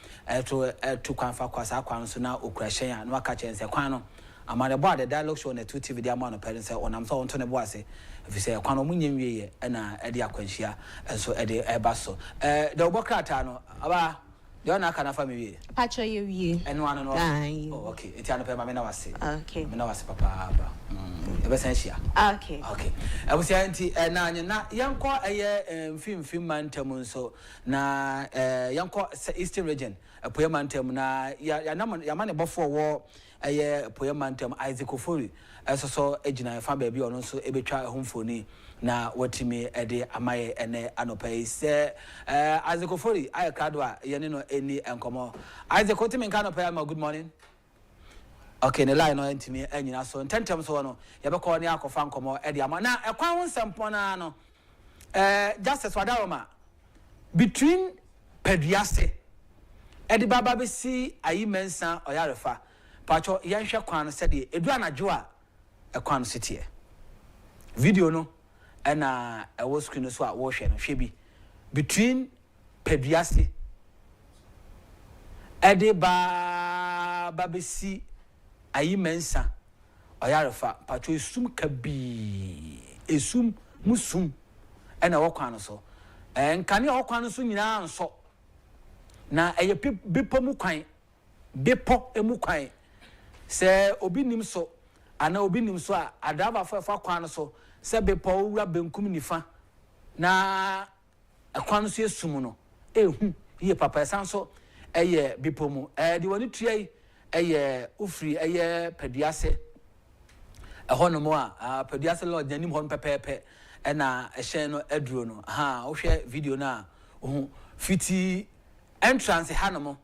Speaker 1: to kwan fa kwasa akwan so na okurahyen no aka chense kwan no amane board the dialogue show na 2TV the amount of parents on so on to ne bo ase if say kwano munye wiye na e de akwanhia enso e de eba so the obokrata no aba de ona aka na fa me wiye
Speaker 8: pacho ye wiye
Speaker 1: eno ano no oh okay enti ano pe ma me na wase
Speaker 8: okay
Speaker 1: me na wase papa aba e be san hia
Speaker 8: okay
Speaker 1: okay abusia enti na anye na yanko eye mfimfim mantam nso na yanko Eastern region apoya mantam na ya ma ne bofo wo eye poya mantam Isaac Ofori so ejina fa ba bi ono so ebetwa homfoni na watimi ede amaye ene anopai se Isaac Ofori aye kado a ye ne no eni enkomo Isaac otimi nka anopai ma good morning okay ne line no entimi anyina so tentem so no ye be ko ne akofa nkomo ede ama na ekwan wonsempo na no justice wadawoma between Pediase ede baba be si ayi mensa oyarefa pacho yanhwe kwan se de edu anajo a ekwan sitie video no na ewo screen so a wo hwe no hwe bi between Pediase ede baba be si ayi mensa oyarefa pacho esum kabi esum musum na wo kwan so nkane wo kwan so nyina nso na eye bipo mu kwan bipo emu kwan se obi nim so ana obi nim so a adaba fa kwan so se bipo wura benkum nifa na kwan so esum no ehu ye papa san so eye bipo mu de woni tuai eye ufri eye Pediase ehono mo a Pediase lo janim hon pepepe na ehyen no aduro no ha wo hwe video na ohu fiti entrance hanomo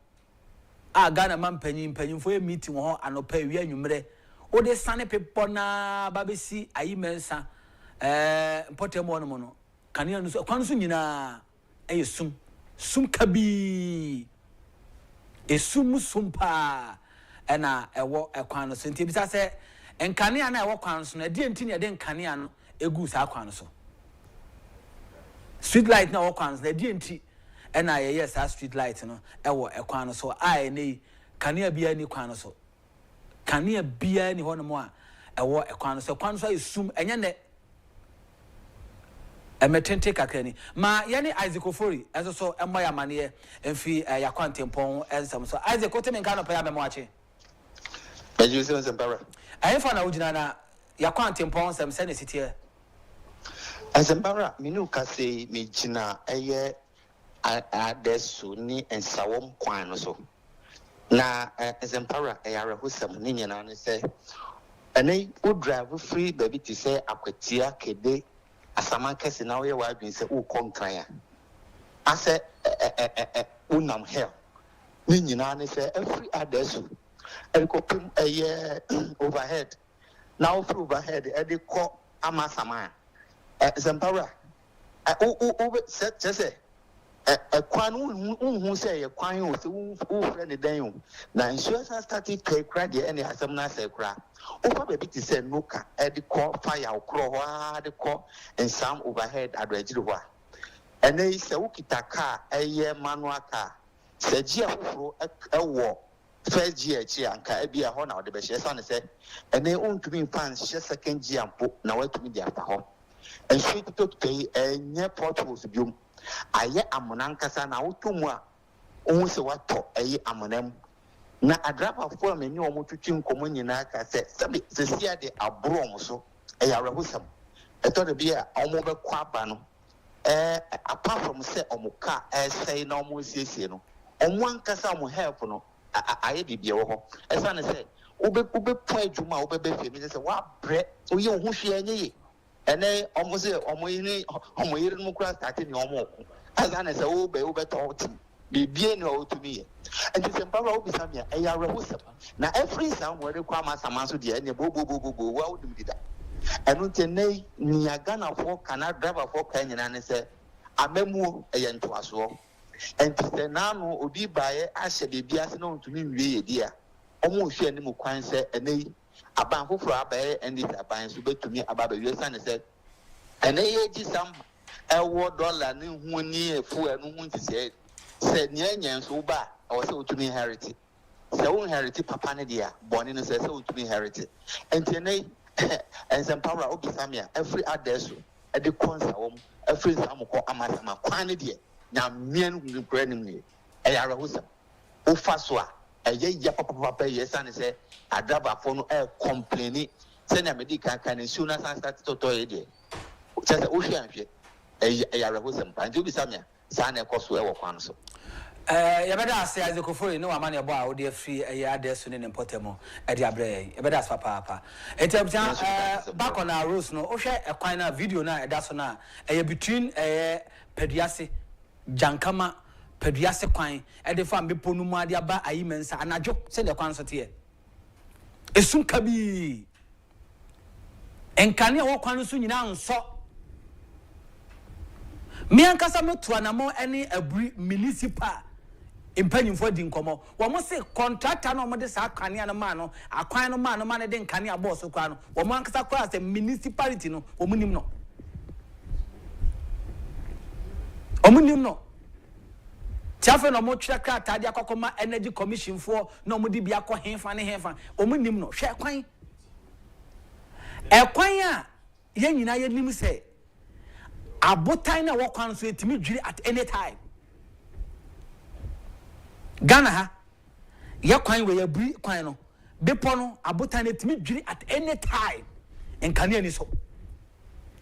Speaker 1: a Ghana man panyin fo meeting ho anopa wi anwumre o de sane pepo na babesi ayi mensa potemo no mo no kane anu so kwan so nyina sum kabi esum sumpa na ewo ekwan no so nti bisa se enkane ana ewo kwan so na de enti ne de nkane ano egu sa kwan so street light na ewo kwan so na de enti ena ye sa street light no ewo ekwan no so ai nei kanea bia ni kwan no so kanea bia ni hono mo a ewo ekwan no so kwan so esum enye ne emetente kakani ma ye ni Isaac Ofori eso so emmo ya mane emfi yakwantempon ensam so Isaac otemi nka no pa ya memo ache
Speaker 7: eju se nsempara
Speaker 1: ayi fa na ujina na yakwantempon ensam se ne sitie
Speaker 10: Azembara minu kase me jina eye adesu ni ensawom kwan no so. Na Azembara eyare husam ni nyina ne se ene wo drive free baby ti se akwatia kede asama kese na wo ye wa adwin se wo konkran a ase unam hell ni nyina ne se every adesu elikopim eye overhead now through overhead e ko amasama Zampara say kwan unhu say ye kwan o se wo friend den o na insurance started pay credit any asem na say kra o fa baby ti say no ka e de ko fire okro ho a de ko ensam overhead adwagiri ho a ene se wo kitaka eye manual car se ji afoforo ewo first gear chi anka e bia ho na de be hye sa ne se ene untumi fan hye second gear mpo na watumi dia fa ho and she took pay a near portals bium. Aye amonankasa na utumu a ohun se wato aye amonem na adrapa for me ni omo twitwi nkomo nyina ka se se sia de abro omo so e ya rehusam e to de bia omo be kwa aba no apart from say omo ka say na omo siesie no omo ankasa omo help no aye bibia wo ho e sa ne se ube po adwuma ube be fe mi se wa bre oye ohun hwe enye and then almost almost no class starting your more. As I say, oh, be talk to be bien or to me. And it's empower will be some year. I are now every sound where the Kwama Samasu, the end, boo, well, do that. And until nay, Niagana for cannot drive a 4 penny and say, I memo a yen to us all. And to say, now, will be by I shall be as known to me, dear. Almost share any more coin say, and they. About who for abe and this about so to me about the US and said, and they some $1 new near fool and who said Nyan so bad or so to me heritage. So heritage papa nedia born in a so to me heritage. And today and some power of Samia every address at the concert every some call Amasama quantity now men will brand me a Yarahusa Ufaswa. Aye papa yes and say I drive a phone complaining send a medical can soon as I start to toy day. Just ocean a Yarahusam and you be some sign a cost to our council.
Speaker 1: You better say as a coffee, no money about dear free a yard there soon in Potemo at Yabre. You better ask papa. It back on our rules, no, Osha a quina video now, that's on a between a pediasi Jankama. Pediase kwan e de fa mepo no mu ade aba ayimensa anajo se de kwan so te esun kabi enkane wo kwan so nyina nso me ankasa meto anamo ene abri municipal impanyimfo di nkomo wo mo se contractor no mo de sa kwane an ma no akwan no ma no ma ne de nkane abo so kwa no wo mo ankasa kwa se municipality no wo munim no omunim no Chafe no mo twa krata de akokoma energy commission for no mo di bia ko henfa ne henfa omunim no hwe kwan a ye nyina ye nim se abotan na wo kwan so etimi dwiri at any time Ghana ha ye kwan we ya buri kwan no bepo no abotan etimi dwiri at any time enkane ani so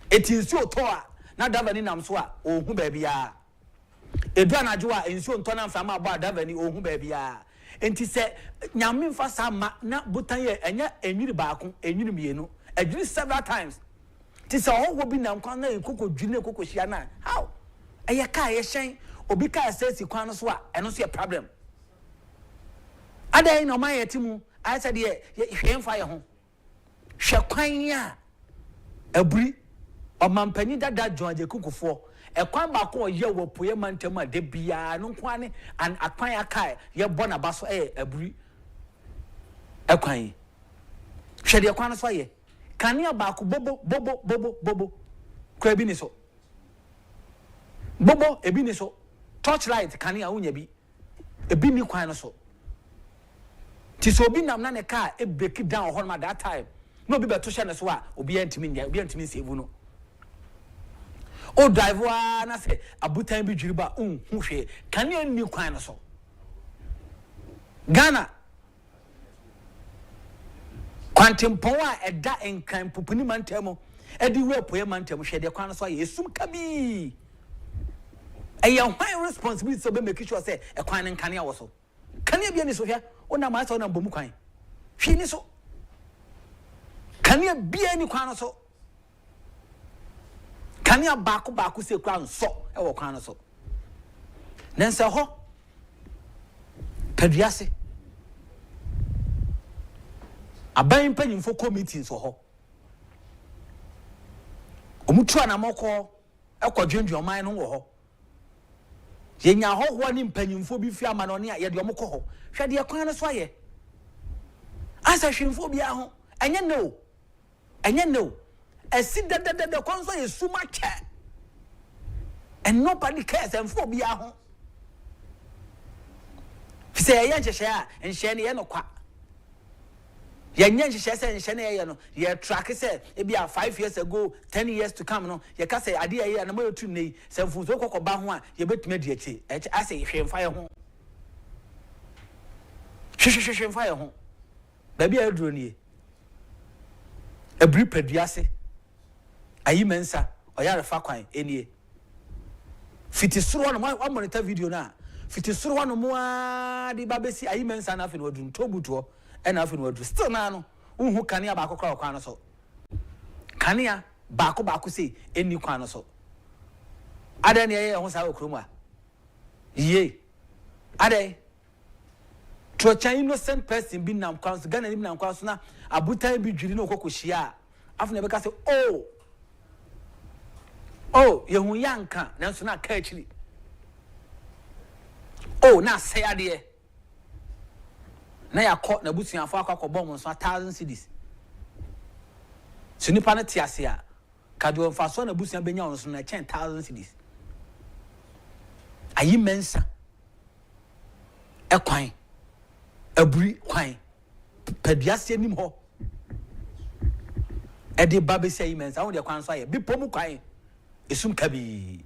Speaker 1: etinsi oto a na dava ni nam so a ohu ba bia edu anajoa ensuo ntona mfama abo adavani ohu ba bia enti se nyame mfa sama na botan ye enya enwiri baako enwiri mienu adwiri several times ti se owo bi na nkwan na ekoko dwiri na ekoko hia na how eye ka ye hyen obi ka sesi kwan no so a eno so ye problem adai no man yetimu I said ye hwemfa ye ho hwe kwan ya aburi omampani dada John Agyapong ekwan ba ko ye wo poye mantem a de bia no kwane an akwan akai ye bona ba so aburi ekwan hwede ekwan so ye kania ba ko bobo kwa bi ni so bobo ebi ni so torchlight kania unya bi ebi ni kwan no so ti so bi nam na ne car e break down hon ma that time no bi beto hye ne so a obi antimi save no o driver na say abutan bi dwiri ba hu hwe kania ni kwan no so Ghana kwantimpon a eda enkran popuni mantemo edi we poe mantem hwe de kwan so ye sum kabi e ye hwan responsibility so be make sure say e kwan nkane a wo so kane bia ni so hwe ona ma sa ona bomu kwan hwe ni so kane bia ni kwan so kane baako se kwan so e wo kwan so nense ho paduase aban panyimfo committee so ho omutu anamoko ekwadwendwe oman no wo ho yenya hoho ni mpanyimfo bi fi amanone a ye de omko ho hwede ye kwan no so aye asa hwemfo bia ho enye no esi de kwan so ye suma che and nobody cares emfo bia ho fi say ye nhehye a nhye ne ye no kwa ye nhehye say nhye ne ye no ye track say e bia 5 years ago 10 years to come no ye ka say ade ye na mayotu nei say mfunzo kokoba ho a ye betuma di achi ase hwemfa ye ho hwemfa ye ho ba bia aduro nie ebri paduase ayi mensa oyare fa kwan enie fitisuro no wa monitor video na fitisuro no mo a di babesi ayi mensa na afi no wadun tobuto e na afi no wadu still na no unhu kanea ba kokora kwan no so kanea baako sei eni kwan no so ada ne ye ho sa okromu a ye ada trocha innocent person bi nam kwan so Ghana ni nam kwan so na abutan bi dwiri no kokohia afi na be ka say oh yehu yanka nanso na ka achiri na say ade na yakọ na busuafo akọkọ mo nso 1000 cedis sunipa na tiase a kado mfaso na busuan benya nso na 10,000 cedis ayi mensa ekwan aburi kwan pediase nim ho ede babesi ayi mensa wo de kwan so aye bi pomu kwan esum kabi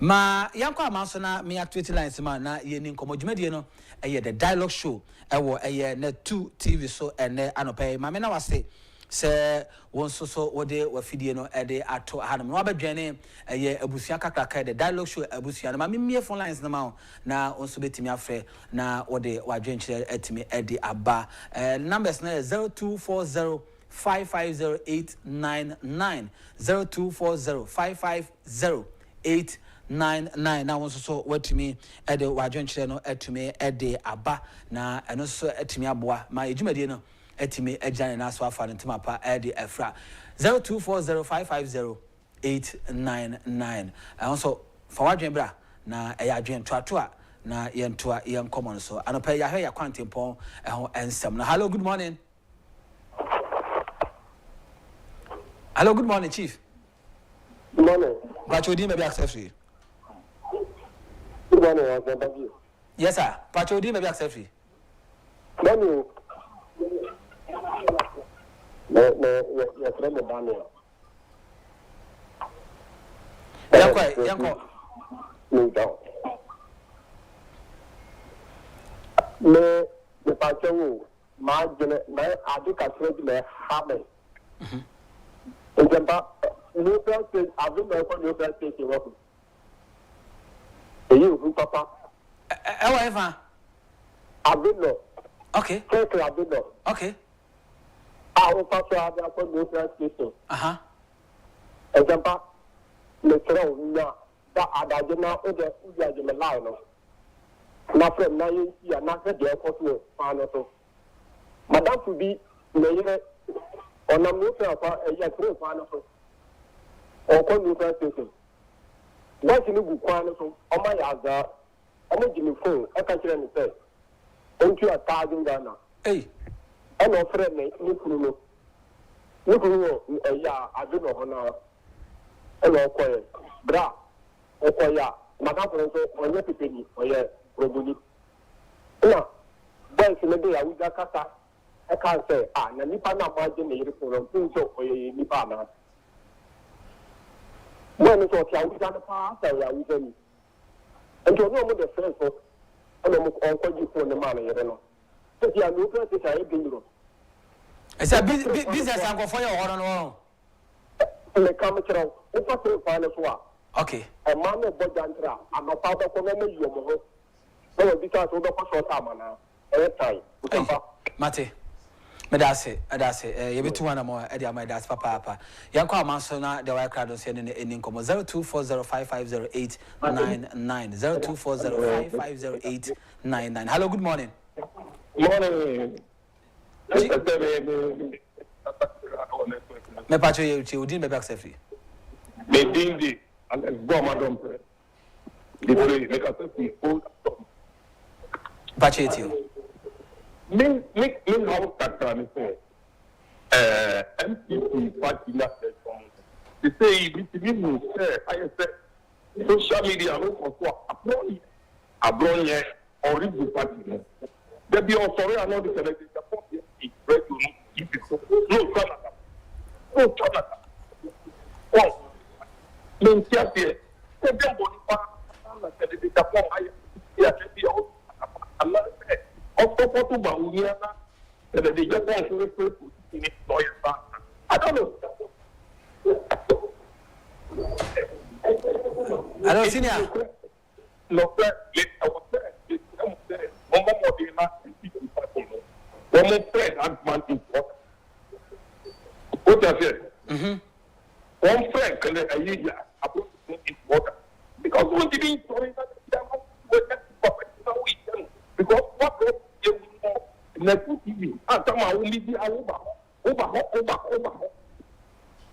Speaker 1: ma yanko amanso na me activity lines ma na ye ni nkomo dwumadie no eye the dialogue show ewo eye na 2 TV so ene anopai ma me na wase se won so wode wafidie no ede ato hanum no abadwane eye abusua kakraka the dialogue show abusua na ma me mie phone lines na ma na onso betimi afre na wode wadwenkyere etimi ede aba numbers na 0240 550899 0240550899 na wonso so watumi ede wadwenkyere no etumi ede aba na eno so etumi aboa ma edwumadie no etimi agyan na so afa ntema pa ede afra 0240550899 also for wadwen bra na eya adwen toato a na yentoa yenkomo no so anopa ya hwe ya kwantempon eho ensem na hello good morning. Hello, good morning, Chief.
Speaker 9: Good morning.
Speaker 1: Pachodi may be accepted.
Speaker 9: Good morning, thank you.
Speaker 1: Yes, sir. Pachodi may be accepted.
Speaker 9: Morning. No, your friend Daniel.
Speaker 1: Yanko.
Speaker 9: No doubt. Me, the Pacho, my education, me habit. Example, neutral state, I've been there for neutral state in work. You, Papa?
Speaker 1: However,
Speaker 9: I've been there.
Speaker 1: Okay.
Speaker 9: I've been there.
Speaker 1: Okay.
Speaker 9: I will pass out there for neutral station. Example, the throne, that I did not order the line. Not from 9 years, not the air for final. Madame to be mayor. On a neutral neutral station. What's in the book? On my other, I'm a phone. I can't hear anything. Into 1,000 Ghana.
Speaker 1: Hey,
Speaker 9: I'm not friendly. Look, I don't know. Hello, quiet. Bra. Okay, yeah. Madame, on your penny, or your probably. No, boys in the day, I will get a I can't say, na nipa na margin the reform, so or nipa na. When it's okay, I was on the path, I was in. And you know, the first of all, you for the money, you know. I said, business, I'm going for your order. le kamchira o fa so fa le so a
Speaker 1: okay
Speaker 9: e ma no bo jantra ama pa ba ko no me yo mo ho no bi ta so do ko so ta ma na e tai
Speaker 1: mate medase ye betu wana mo e dia medase papa yanko amanso na de wa crowd so ne eni nkomo 0240550899 0240550899 hello good morning me pacho ye uti udin bebe accept
Speaker 9: me dindi Alex Bomadom the play make us see old
Speaker 1: pacho etio
Speaker 9: me how tatra me say MPP party na they say we no say I say social media no for abroad here original party they be sorry I know the selected the party right to keep it no Canada oh me just here they be body pa na selected the party ya be Allah of to ba unia na the Japan so in it lawyer I don't know
Speaker 1: hello senior
Speaker 9: no let our one friend man important what I said one friend can I important because we didn't sorry because what you know Netu TV atama only be over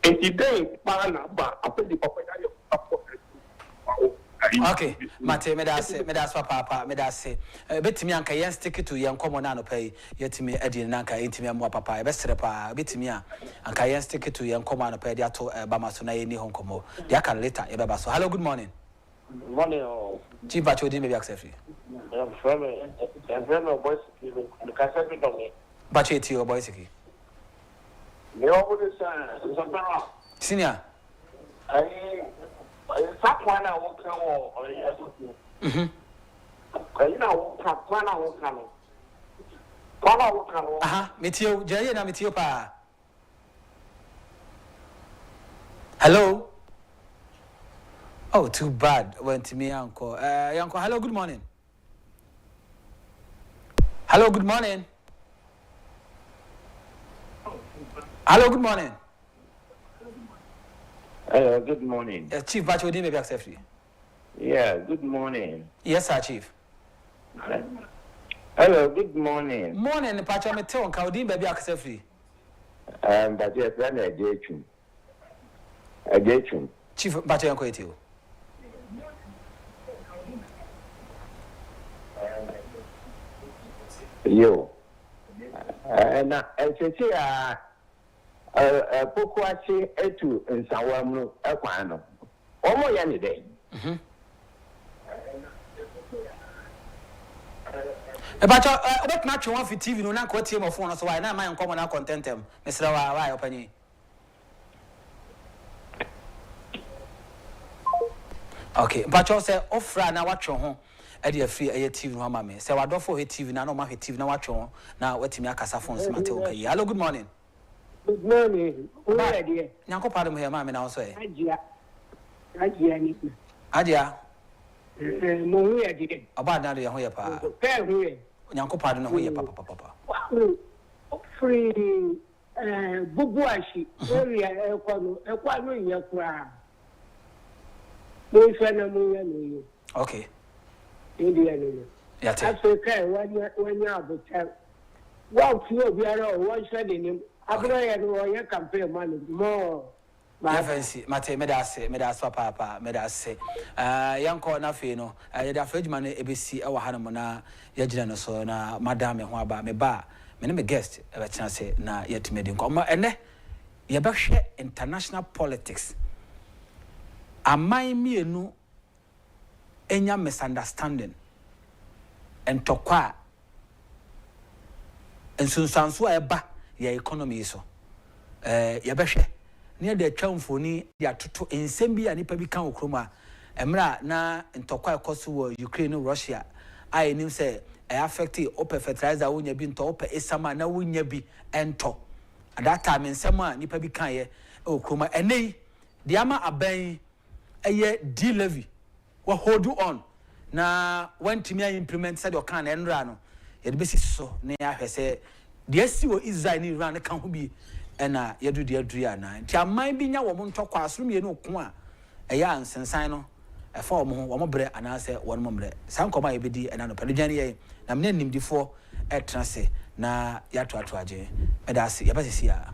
Speaker 9: and today pana ba after the papa
Speaker 1: okay mate medase papa medase betimi anka yen stick to yen komo na no pay yetimi edi na anka yetimi mo papa e besere pa betimi anka yen stick to yen komo na pay dia to bama so na yeni honkomo dia kan later e beba so hello good morning chief bacho di me be accept
Speaker 9: I'm from boys the cassette to me
Speaker 1: bacho eti your boys ki
Speaker 9: me over this something
Speaker 1: senior
Speaker 9: I Sapwana won't come or you know, Sapwana won't come. Pana won't come.
Speaker 1: Metio, Jay na metio pa. Hello. Oh, too bad. Went to me, uncle. Uncle, hello, good morning. Hello, good morning. Hello, good morning.
Speaker 11: Hello, good morning.
Speaker 1: Chief Bacho, did maybe accept you?
Speaker 11: Yeah, good morning.
Speaker 1: Yes, sir, Chief.
Speaker 11: Hello, good morning.
Speaker 1: Morning, Pacho, me tell you, did maybe accept you?
Speaker 11: But yes, I'm a Agyapong.
Speaker 1: Chief Bacho, I'm quite you.
Speaker 11: Yo. Now, I say, Pokwachi etu nsawamu ekwano. Omo ya ni dey.
Speaker 1: Bacho, what match you want for TV no na ko tie mo phone so why na man come na content em. Mesra why opani. Okay, Bacho say ofra na watcho ho e dey free e TV no ma me. Say wadofo he TV na no ma he TV na watcho ho na watimi akasa phone se mate okay. Hello, good morning.
Speaker 12: Good morning. Who are you?
Speaker 1: Nyanko pardon me ma me na so e.
Speaker 12: Ajia ni.
Speaker 1: Ajia.
Speaker 12: Mo hu ya di.
Speaker 1: Oba na do ye ho ye pa.
Speaker 12: Pe hu ye.
Speaker 1: Nyanko pardon ho ye papa.
Speaker 12: Free bubu ashi. Area ekwano ye kura. Mo fe na mo ya no.
Speaker 1: Okay.
Speaker 12: India no.
Speaker 1: Ya te.
Speaker 12: Africa wanya abuta. Wa fi obi ara o wa hwe de nim. Abro ya no ye campaign man more.
Speaker 1: Fancy, Mate, Medas, Papa, Medas, Yanko Nafi, no, the Frenchman, ABC, our Hanamona, Yajana, so na Madame Waba, me ba, me name a guest, a chance, na yet made in comma, and Yabashe international politics. Amai me no any misunderstanding and tokwa and soon sounds why ba your economy so. Yabashe. Near the chamfoni, they are to ensembia and Ipabi Kan Kroma, Emra na ntokwa kosu Ukraine, Russia. I knew say, I affected open fertilizer when you been to open a summer now when you be ento. At that time in summer, Nipabi Kanye, oh, Kroma, and they the ama aban eye D levy we hold on na when timia implement said your can enra no ye de besi so na ya hwese de asi wo Israel ni Iran ka ho bi na ye do de adua na nti aman bi nya wo ntokwa asoro mienu ko a eya ansensan no efa wo ho wo bre anase wo no mbre san koma ye bedi na no pedugane ye na mne nimdifo etrase na ya to atoaje medase ye basisi ya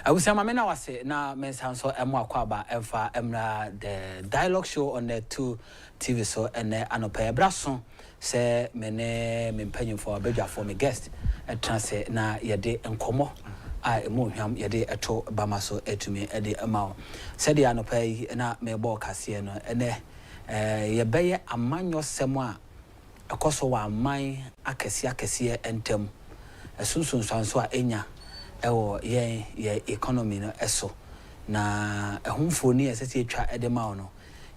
Speaker 1: I will say, Mamma was say, now, Miss Hanso, Emma Quaba, Emfa, Emra, the dialogue show on the 2 TV so, and Anope Brasson, say, Mene, Mimpenny for a bedja for me guest, and translate na yade and como. I Moham yade a to Bamaso to me, Eddie Amau. Said the Anope, and I may walk Cassiano, and ye bay a man your semwa, a coso wa mine, Acacia, and Tem, a soon so enya. Ewo ye economy no eso na ehumfo ni esese etwa edema no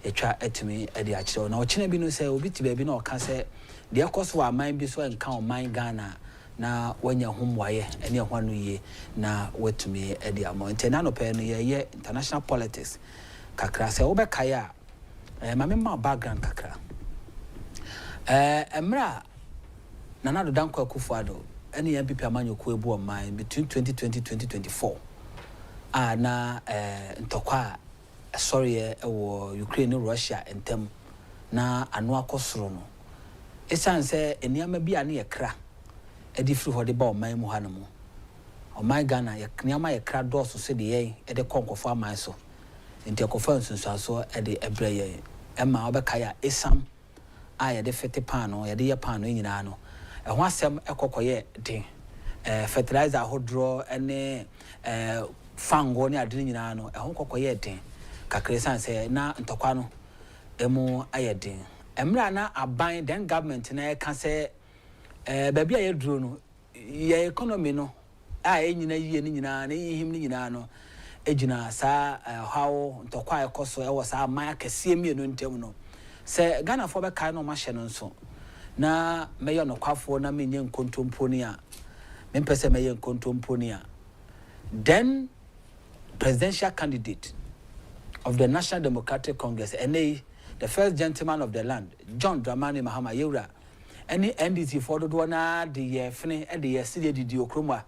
Speaker 1: etwa etimi ede akire na ochine bi no se obi ti baabi na oka se de ekoso aman bi so enka oman Ghana na wanya humwaye ene ehwanu ye na wetumi ede amo ntena no pe no ye international politics kakra se obekaya mame ma background kakra emra Nana Danko akufo-addo any MPP amanyoku ebu omai between 2020 2024 na ntokwa sorry Ukraine and Russia entem na anu akosoro no esan se eniama bi ane yekra edi free hode ba omai mu hanamu omai Ghana eniama yekra doso se de yen ede konkofo amai so enti akofa nsunsuaso ede ebre yen ema obekaya esam yede fete pano yede ye pano nyina no ho asem ekokoye den fertilizer hodro ene fango ne adini nyina no ho kokoye den kakresan se na ntokwa no emu ayeden emra na aban den government na ka se baabi aye duro no ye economy no enyina yiye ni nyina na yihim ni nyina no ejina sa how ntokwa ekoso ewo sa aman akese mienu ntem no se Ghana for be kai no ma hye no nso na meyo no kwafo na menye nkontomponi a mempese meye nkontomponi a then presidential candidate of the National Democratic Congress NA the first gentleman of the land John Dramani Mahama Yewura any NDC for do na de ye fene e de ye sede didi okromwa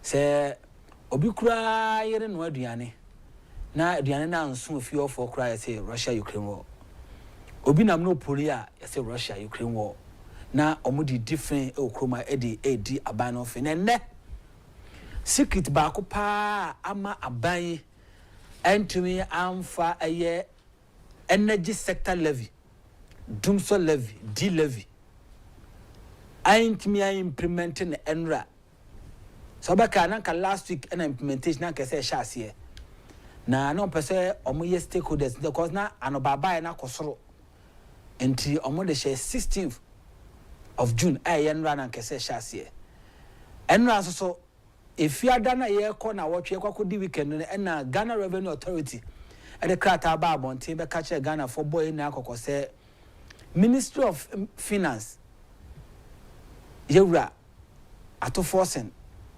Speaker 1: se obi kura yere no aduane na aduane na nso fi ofo kura say Russia Ukraine war obi nam no poli a say Russia Ukraine war na omudi different okroma edi aban no fe ne secret ba ko pa ama aban entumi amfa aye energy sector levy dumso levy d levy entumi implementing enra so baka nanka last week an implementation nanka say shase na no pese omoye stakeholders because na anobaba na kosoro enti omo de share 16th of June enra nanka say shase enra so if you are done a year corner watch your could weekend and Ghana Revenue Authority at the Krata Barbon Timber catcher Ghana for boy in Akoko say Ministry of Finance Yewura ato forcing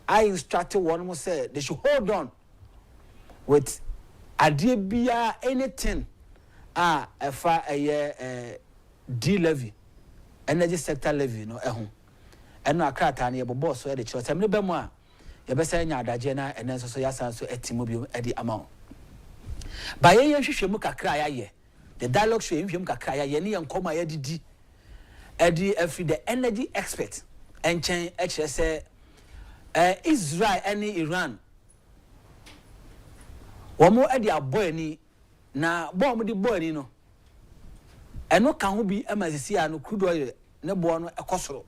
Speaker 1: I instructed one more say they should hold on with adebia anything far a year D levy energy sector levy no and no Krata near boss so the church I'm yebesa nya adaje na enen so yasan so etimobium edi amount ba ye hwehwemu kakra ya ye the dialogue show hwehwemu kakra ya ye ne yankoma ya didi edi every the energy expert enchen ekire se Israel and Iran womo edi aboy ni na bom di boy ni no eno kan ho bi amazisi a no crude oil ne bo no ekosoro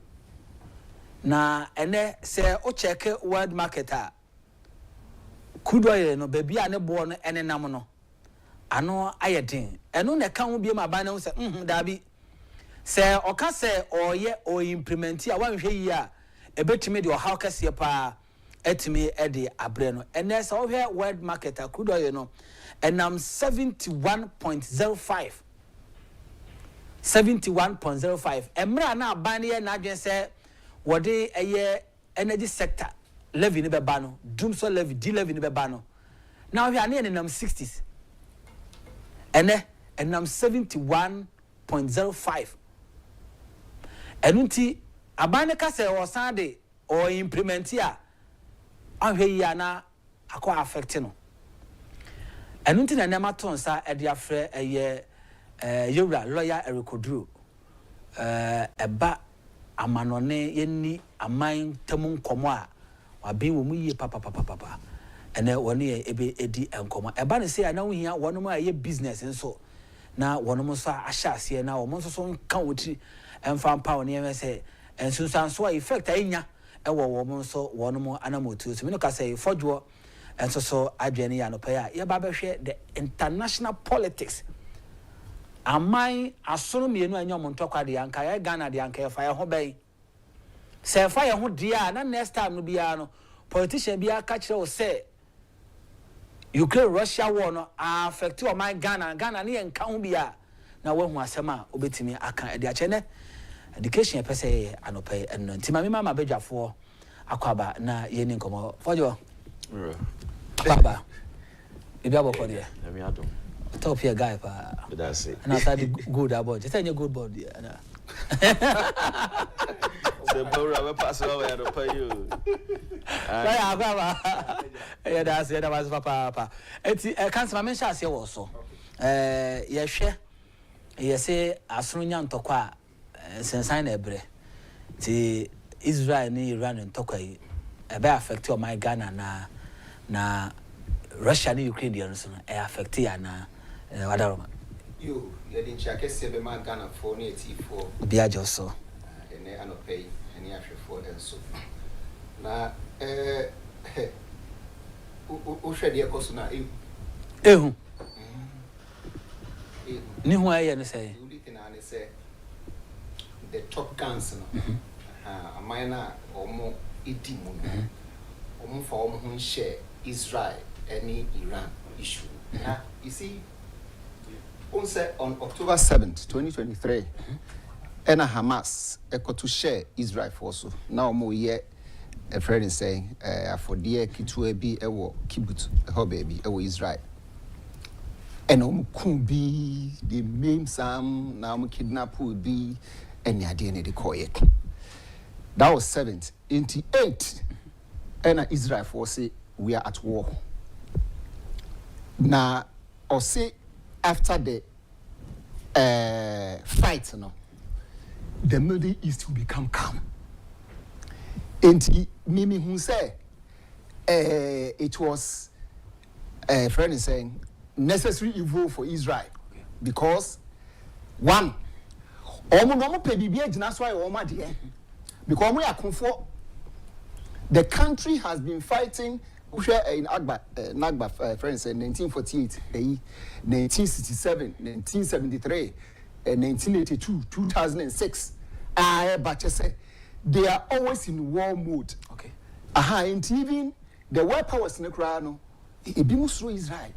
Speaker 1: na ene se o check world market a crude oil no baby a ne bo no ene nam no ano ayedin eno ne ka ho bi ma ba na se dabi se o ka se oye o implement a wan hwe yi a ebetime de o how kase pa etime e de abre no ene se o hwe world market a crude oil no enam 71.05 emra na aban ye na adwen se wode eye energy sector levy ni beba no dumso levy d levy ni beba no now we are near nam 60s ene enam 71.05 enunti abane ka se o sande o implement ya ahwe ya na akwa affect no enunti na nema tonsa e dia frɛ eye Yewura lawyer Erikoduro eba amanone yenni aman temu nkomo a abi wo mu yie papa ene woni ebe edi enkomo eba ne say na wo hia wono a ye business nso na wono mo so ahya ase na wo mo nso so nka woti emfa mpa woni em say ensunsanso effect anya ewo wo mo nso wono mo anamotu so me no ka say fodwo enso so adwene ya no pa ya ye ba behwe the international politics amai asono mienu anya mo ntokwa de anka ya Ghana de anka ya fa ya ho ben se fa ya ho dia na next time no bia no politician bia ka kire wo say Ukraine Russia war no affect o my Ghana ne enka ho bia na wahu asem a obetimi aka de ache ne education pese anope enno ntima me mama bedwafo akwaba na ye ni nkomo fojo baba ibi aboko de
Speaker 13: me adom
Speaker 1: top here guy pa
Speaker 13: that's it
Speaker 1: and I said good about just any good body na
Speaker 13: the bora we pass over to pay you
Speaker 1: yeah baba yeah that's it that was papa eti can't mention ase wo so ye hwe ye say asronya ntokwa sensan na ebre ti Israel ni Iran ntokwa yi ebe affect o my Ghana na Russia ni Ukraine dey so affect ya na wadaroma
Speaker 14: you didn't check sebe man Ghana for ne T4
Speaker 1: bia joso
Speaker 14: ene anopay ene ahwefo enso na o hwede ekoso na
Speaker 1: ehu ni hu aye ne say
Speaker 14: the top guns no amana omo edimu no omo fa omo ho share Israel any Iran issue na you see on October 7th 2023 and Hamas to share Israel for so now mo ye a friend saying for dear kitu bi ewo kibbutz ho baby ewo Israel and could be the main sam now kidnap would be any idea they call it. That was 7th. Into 8th, and Israel for say we are at war. Now, or say after the fight, no, the Middle East will become calm. And Mimi who say it was a friend is saying necessary evil for Israel because one, normal baby that's why because we are comfort. The country has been fighting in Nagba, friends, in 1948, 1967, 1973, 1982, 2006. But you say they are always in war mode.
Speaker 1: Okay.
Speaker 14: And even the world powers in the Quran, it be through Israel.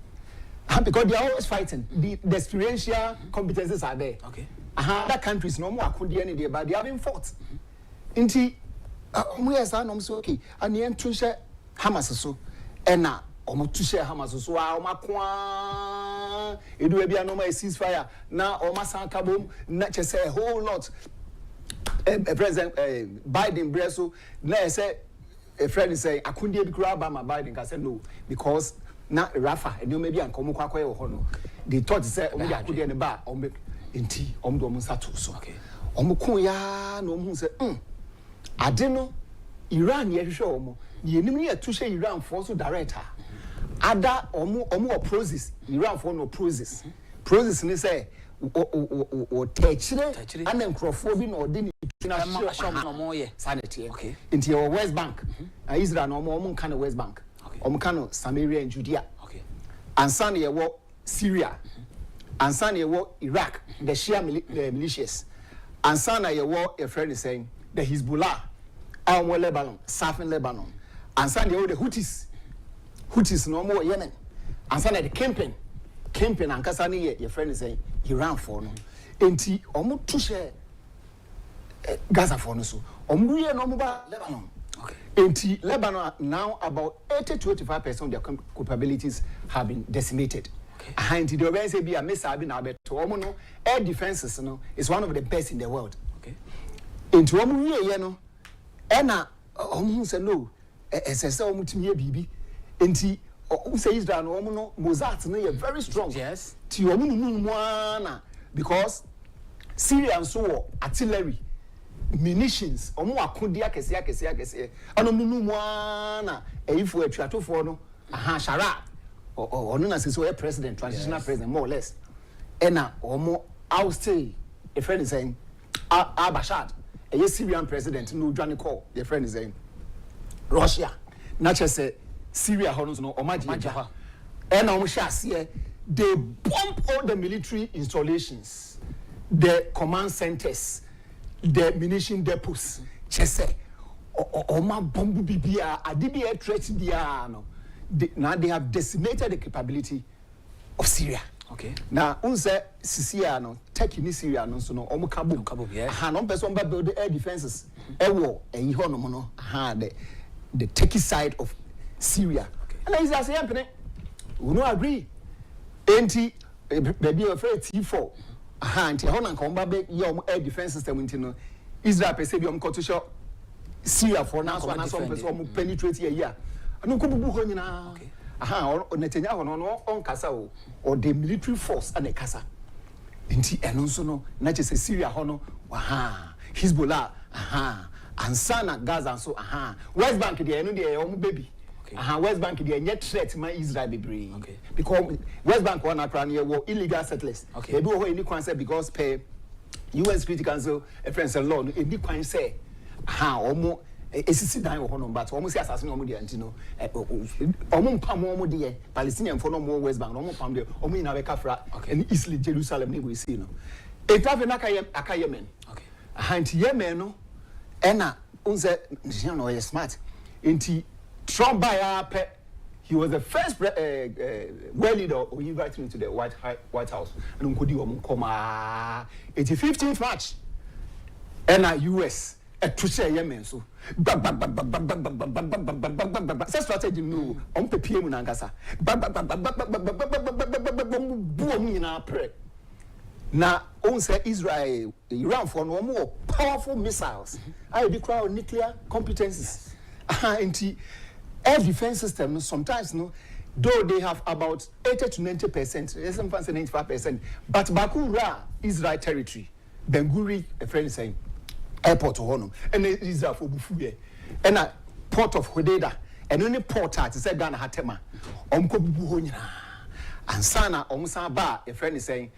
Speaker 14: Because they are always fighting. The experiential competences are there.
Speaker 1: Okay.
Speaker 14: Other countries no more could do any but they have been fought. Inti we as an so okay. And the end to share Hamas so and now to share Hamas so it will be a normal ceasefire. Now Omasan Kabum, not just a whole lot. President Biden Breso, now say a friend is saying I couldn't be grab by my Biden. I said no, because now Rafa and you may be uncommon quack or hono. They thought to say, oh, I could be in the bar or make in tea, Omdomusatu. So, okay. Omukuya, no moon said, I didn't know Iran yet show mo. You need to say Iran for so director. Ada omu process, Iran for no process. Process, and they say, or technically, and then Crawford or didn't no more sanity. Okay. Into your West Bank, Israel no more kind of West Bank. Omkano, Samaria and Judea.
Speaker 1: Okay.
Speaker 14: And Sunday war Syria. And Sunday war Iraq, the Shia militias. And Sunday war a friend is saying the Hezbollah, our Lebanon, Southern Lebanon. And Sunday war the Houthis no more Yemen. And Sunday the camping and Kasani, your friend is saying Iran for no. Enti omu touche Gaza for no so. Omu no more Lebanon.
Speaker 1: Okay.
Speaker 14: In Lebanon, now about 80 to 85% of their capabilities have been decimated. And the OBS be a missile to air defenses is one of the best in the world.
Speaker 1: Okay.
Speaker 14: Into Omu, Anna Omu said no, as I said, Omutimia Bibi, into says that Omuno Mozart, very strong.
Speaker 1: Yes.
Speaker 14: To Omu, because Syria and so artillery. munitions omo akodi akese ano nunu mu ana eyifo atuatofo no shara ono na sisi o president transitional president more or less ena omo oustay a friend is saying Abashad a Syrian president no dwane call the friend is saying Russia na say Syria honos no omaji ena omo sha se they bomb all the military installations, the command centers, the munition depots. Chese, oma bombu bibia, adibia threat dia no. Now they have decimated the capability of Syria.
Speaker 1: Okay.
Speaker 14: Now, unse Syria no, take in Syria no, so no, omo kabum.
Speaker 1: Yeah.
Speaker 14: Ha, no person build the air defenses. Ewo, iho no mono. Ha, the Turkey side of Syria.
Speaker 1: Okay.
Speaker 14: And I say, "Yampene, we no agree." Enti baby afraid T4 anti hona nkomba be your air defense system ntino Israel per se bi kotisho Syria for now so na so person penetrate here anu ko bubu ho nyina Netanyahu no on kasa o the military force and kasa enti eno so no na che Syria ho no Hezbollah ansana Gaza so West Bank dey eno dey o baby West Bank they are threat my Israel be because West Bank one akran were illegal settlers. They do any concept because pay UN Security Council a friends and law any kwan say omo esisi dan ho no but omo say assassin omo dey antino omo pam omo dey Palestinian for no more West Bank omo pam dey omo ina be kafra and easily Jerusalem we see no e travel na aka Yemen anti Yemen no ena unse no smart enti Trump by he was the first world leader who invited me to the White House. And Unkodi Omukoma 15th March. And US a Trisha Yemen so that's strategy no on PM Nangasa. Now, on say Israel, Iran for no more powerful missiles. I declare nuclear competencies. Air defense system sometimes no, though they have about 80 to 90%, sometimes 95%, but Bakura Israel territory, Benguri a friend is saying airport to Honum, and Israel for Bufuye, and a port of Hodeda, and only port at said Ghana Hatema, Omko Buhunya, and Sana Omsa Ba, a friend is saying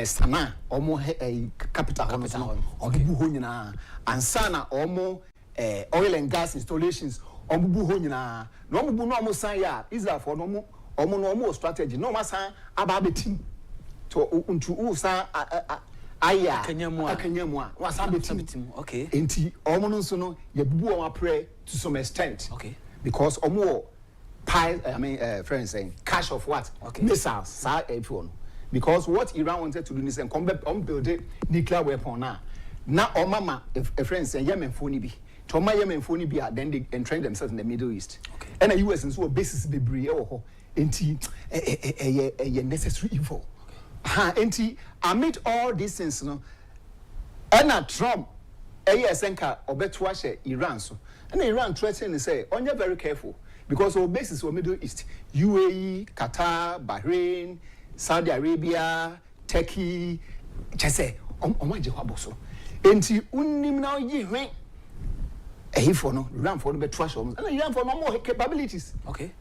Speaker 14: Sana, Omo a capital Buhunya, and Sana Omo oil and gas installations. Omubu ho nyina no omubu no omusan ya Israel for no omo strategy no masan aba betim to untu usan aya akanyemu a wasan betim
Speaker 1: okay
Speaker 14: enti omo no so no ye bubu o apre to some extent
Speaker 1: okay
Speaker 14: because omo friends saying cash of what missiles sa everyone because what Iran wanted to do is come build a nuclear weapon na omama a friend saying Yemen phone bi Toma Yemen phone be then they entrench themselves in the Middle East. Okay. And the US and so basis be brave enti a necessary evil. Enti amid all these things no. And Trump senka obetwa Iran so. And Iran threatening say, "On you very careful because our bases were Middle East, UAE, Qatar, Bahrain, Saudi Arabia, Turkey, just say on so. Enti unim now ye for no Iran for no trash and Iran for no more capabilities.
Speaker 1: Okay.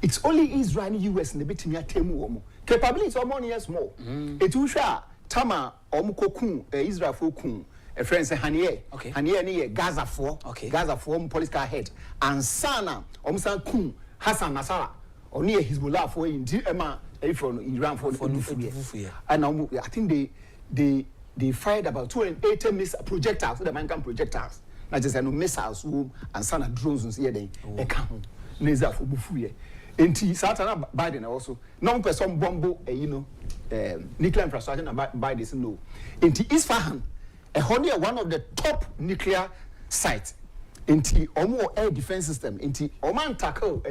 Speaker 14: It's only Israel and US in the bit me atemu capabilities or money yes more. It will show Tama Omukokun Israel for kun a friend say Haniye.
Speaker 1: Okay.
Speaker 14: Haniye ni Gaza for Gaza for police car head and Sana Omsan kun Hassan Nasara or near Hezbollah for in Emma for Iran for and I think they fired about 280 missile projectiles, the man can projectiles. Not just missiles, and sana drones and see they come. Neza for bufuye. Enti Satana Biden also. No person bombo nuclear infrastructure by this no. Enti Isfahan, one of the top nuclear sites. Enti Omo air defense system. Enti Oman tackle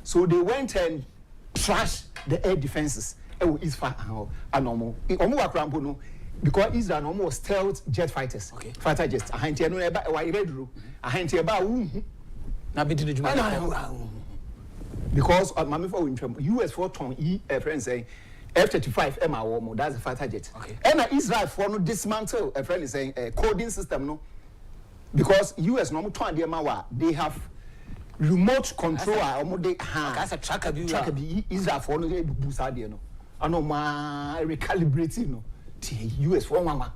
Speaker 14: so they went and trashed the air defenses. Isfahan anomo. Omo wakrampo no. Because Israel almost stealth jet fighters, fighter jets. I ain't no eba wa iredru. I ain't eba
Speaker 1: na be did
Speaker 14: because mama for US for ton friend saying F-35 that's a fighter jet. And Israel for no dismantle a friend is saying coding system no because US no to and they have remote control
Speaker 1: that's a tracker
Speaker 14: be Israel for no boost idea no ano ma recalibrating no US for mama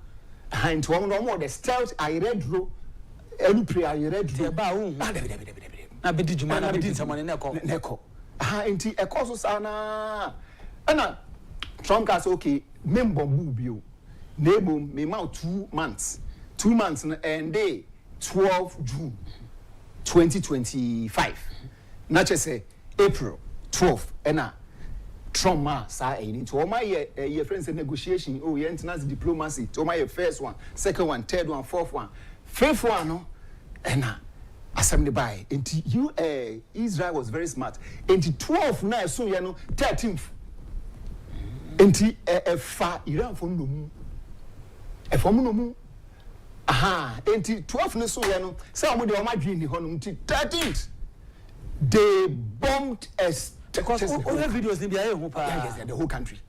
Speaker 14: and one more the stealth I read ro any prayer I read ro
Speaker 1: na be di juma na be di someone
Speaker 14: neko enti e course sana ana Trump has okay member bio name me ma 2 months and day 12 June 2025 na say April 12 ena Trump ma sa into all my your friends negotiation international diplomacy to my first one, second one, third one, fourth one, fifth one no ena assembly by into you Israel was very smart into 12 na so you know 13th into fa Iran for no mu e for no mu into 12 na so you know say we dey o ma dwen ni honum 13th they bombed us
Speaker 1: because all the videos in
Speaker 14: the whole country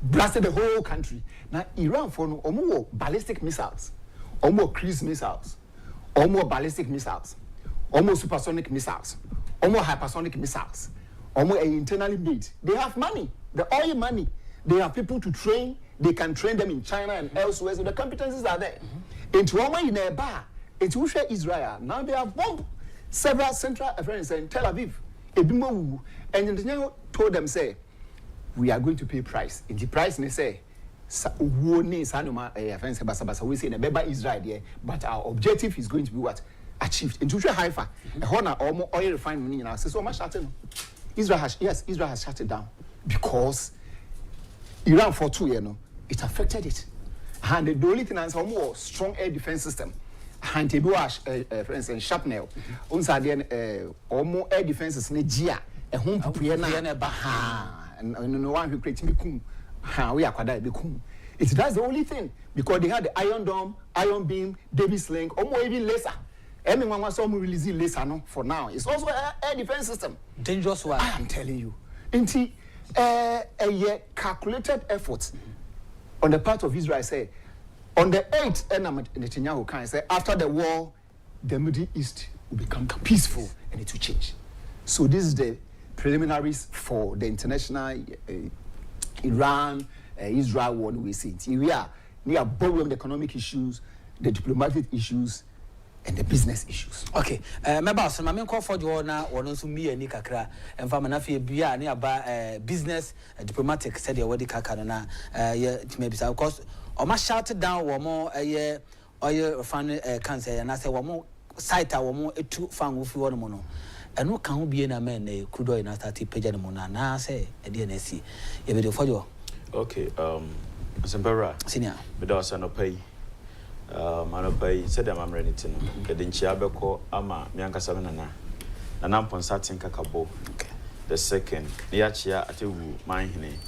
Speaker 14: blasted the whole country. Now Iran for no omo ballistic missiles, omo cruise missiles, omo ballistic missiles, omo supersonic missiles, omo hypersonic missiles, omo internally made. They have money, the oil money. They have people to train. They can train them in China and elsewhere. So the competencies are there. Into omo in a bar, into Israel. Now they have bombed several central affairs in Tel Aviv. And Netanyahu told them, say, we are going to pay price. In the price, they say, we say in the Israel there, but our objective is going to be what? Achieved. In Joshua Haifa, a honor or oil refinery now. So much Israel has shut it down because Iran for 2 years, it affected it. And the only thing is more strong air defense system. And for instance, shrapnel. Unsa then more air defenses ne gia. Home na and no one who creates me kum. We are kwada be kum. It's that's the only thing because they had the Iron Dome, Iron Beam, Davis Sling, or more even laser. Anyone wants some release laser no for now. It's also air defense system.
Speaker 1: Dangerous one.
Speaker 14: I am telling you. Inti a calculated effort on the part of Israel say on the 8th Netanyahu can say after the war the Middle East will become peaceful and it will change. So this is the preliminaries for the international Iran Israel war we see. We are near both the economic issues, the diplomatic issues and the business issues.
Speaker 1: Okay. Member so ma me call for you na wono so mi ani kakra emfa na fe bia na aba business diplomatic said the word kakra na maybe because o ma shout down wo mo oil fan cancer na say wo mo site wo mo etu fan wo fi wo no no eno kan ho bie na men na crude oil na start page no na say e de na si e be do for you.
Speaker 13: Okay, Sembera
Speaker 1: senior
Speaker 13: me do say no pay manopai said I'm ready to know the Chiabeko ama Miankasa Nana Ponsatin Kakabo. The second, Niachia Atewu, mine,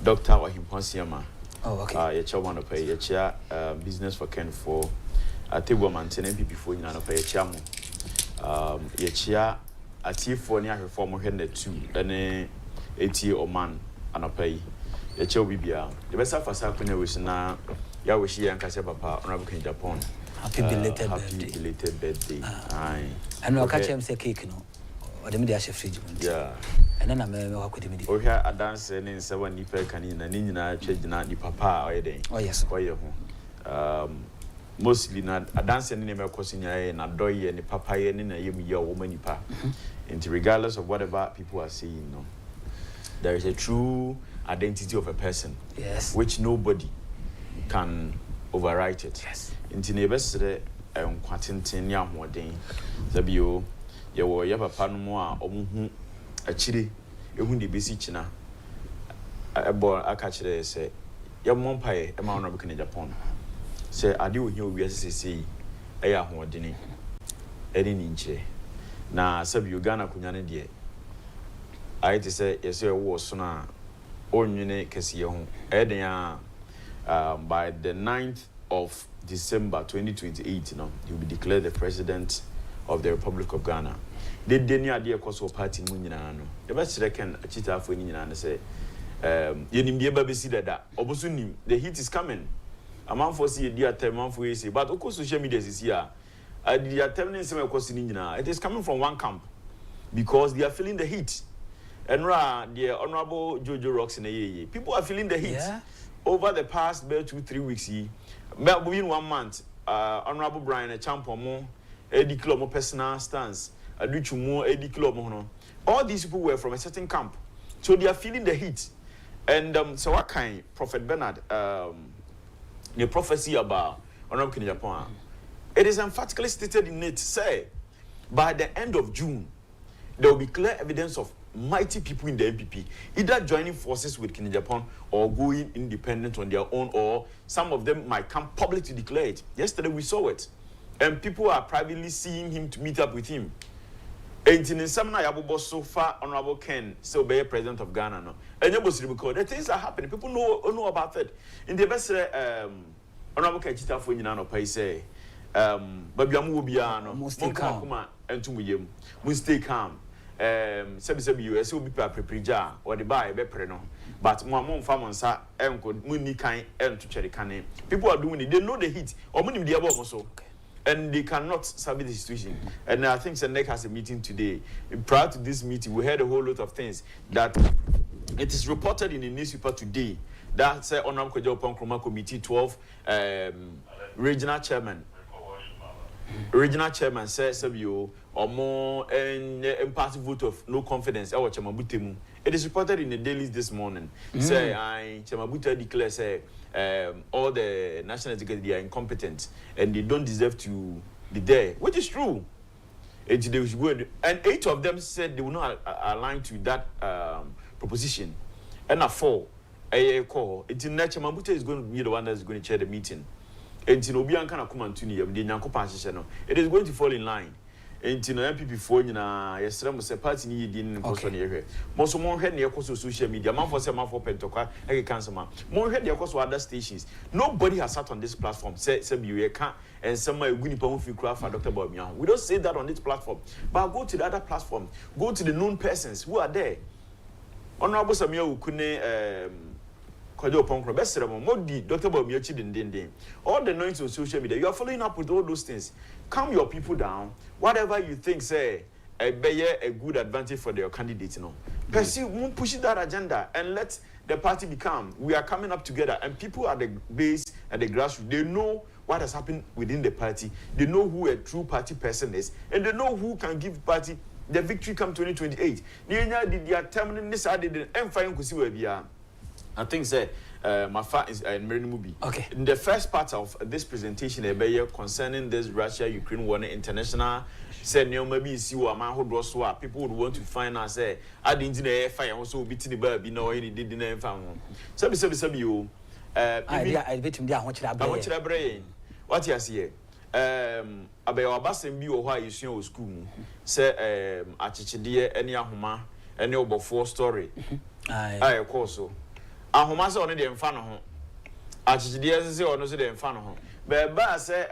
Speaker 13: Doctor or Himponsiama.
Speaker 1: Oh, okay.
Speaker 13: Your child want to pay your chair business for Ken for Atewu Mountain before you know pay a chamu. Your chair a tea for near her former head 2 and 80 or man and a pay. Your child Bibia. The best of us happening was now. Ya wish you and Kasa Papa honorable Agyapong.
Speaker 1: Happy belated
Speaker 13: birthday. Aye.
Speaker 1: And no catch him say cake no. Or the media fridge.
Speaker 13: Yeah.
Speaker 1: And then I'm work with the media.
Speaker 13: We hear a dance in 7 nipa canine and Nina change na di papa or day.
Speaker 1: Oh yes.
Speaker 13: Why you mostly not a dance in name of Cosinia and a doy and the papa and in a year woman nipa. And regardless of whatever people are saying, no. There is a true identity of a person.
Speaker 1: Yes.
Speaker 13: Which nobody can overwrite it.
Speaker 1: Yes.
Speaker 13: Into nebesere kwatintin ya hoden. Zabio ye wo ye papa no mo a omuhu akire ehun de besi china. Ebo aka kire se ye mompae e ma no be Agyapong. Se ade ohia owi asese e ya hoden eri ni nche. Na sabio Ghana kunya ne de ayete se ye se wo so na onwene kese ye ho. Eden a by the 9th of December 2028, he will be declared the president of the Republic of Ghana. They didn't idea cause of party muninano. The best reckon a cheetah for Nina say, you need be able to see that Obosunim, the heat is coming. A man for see a dear 10 months for easy, but of course social media is here. they are telling them it is coming from one camp because they are feeling the heat. And the Honorable Jojo Rocks in a year. People are feeling the heat over the past 2-3 weeks. Within 1 month, Honorable Brian a champion, Eddie Club personal stance, a Duchumo, Eddie Club. All these people were from a certain camp, so they are feeling the heat. And so what kind, Prophet Bernard, the prophecy about Honorable Agyapong, it is emphatically stated in it, say, by the end of June, there will be clear evidence of mighty people in the MPP, either joining forces with Agyapong or going independent on their own, or some of them might come public to declare it. Yesterday we saw it, and people are privately seeing him to meet up with him. And in some Yabubo so far, Honorable Ken, so be president of Ghana, no, and the things are happening. People know about it. In the best, Honorable Kencity for Nano Pay say, but Yamubiano, Mostakuma, and Tumuyum, stay calm. Sebi US will be preprija or the buy be preno, but one farmers are muni kind and to cherry canning. People are doing it, they know the heat or money the above also, and they cannot survive the situation. And I think Senec has a meeting today. Prior to this meeting, we heard a whole lot of things that it is reported in the newspaper today that say Honorable Agyapong Nkrumah Committee 12 regional chairman. Regional chairman says you or more and party vote of no confidence. It is reported in the dailies this morning. Say I Chamabuta declares say all the national executives are incompetent and they don't deserve to be there, which is true. And 8 of them said they will not align to that proposition. And a 4 a call. It's in Chamabuta is going to be the one that is going to chair the meeting. And Tinobian can come on to the Yanko. It is going to fall in line. And Tino MPP for yesterday was a party needing in most more head near social media, man for some for Pentoka, a cancer man. More head near other stations. Nobody has sat on this platform, said you can't, and some Winnie Pomufi craft for Dr. Bob Young. We don't say that on this platform, but go to the other platform, go to the known persons who are there. Honorable Samuel Kune. Agyapong Nkrumah, best Modi, Dr. Bob Young, all the noise on social media. You are following up with all those things. Calm your people down. Whatever you think, say, a good advantage for their candidate. Pursue, push that agenda and let the party become. We are coming up together, and people at the base, at the grassroots, they know what has happened within the party. They know who a true party person is, and they know who can give party the victory come 2028. They are terminating this. I didn't find where we are. I think say my fact is movie. Okay. In the first part of this presentation, concerning this Russia-Ukraine war, international said maybe see what man who swap. People would want to find out say I didn't know fire also beating the baby no any did the found. Sabi you I bet him there what brain. What you see about Bassen be or why you see your school say achichidie any ahoma any about 4 story. I of course so. Ahoma se on the mfano ho achichide se on so the mfano ho be ba se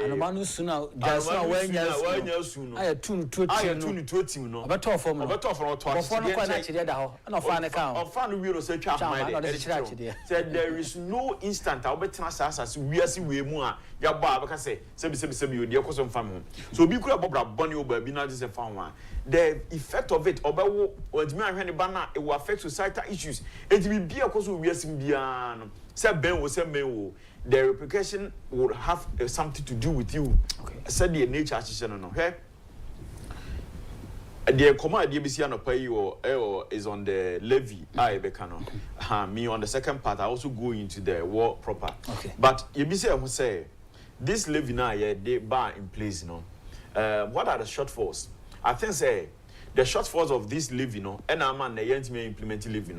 Speaker 13: anomanu suna jasuna wanya sunu aye tunu tim no obeto form no ofo no kwa na chide da ho na ofo an ka ofo no wiro se twa ahoma de said there is no instant a obetena asase wiase we mu a ya ba abeka se sebi odi ekoso mfam ho so obi kura bobra boni oba bi na just fa ho a the effect of it obewo wadimi ahwene ba na it will affect societal issues it will be ekoso wiase bia no se ben wo se men wo the repercussion would have something to do with you. Okay. Said the nature no. Hey, the command DBC no pay or is on the levy. I bekano. Me on the second part. I also go into the war proper. Okay. But you say this levy now they bar in place. What are the shortfalls? I think say the shortfalls of this levy and a man they implement levy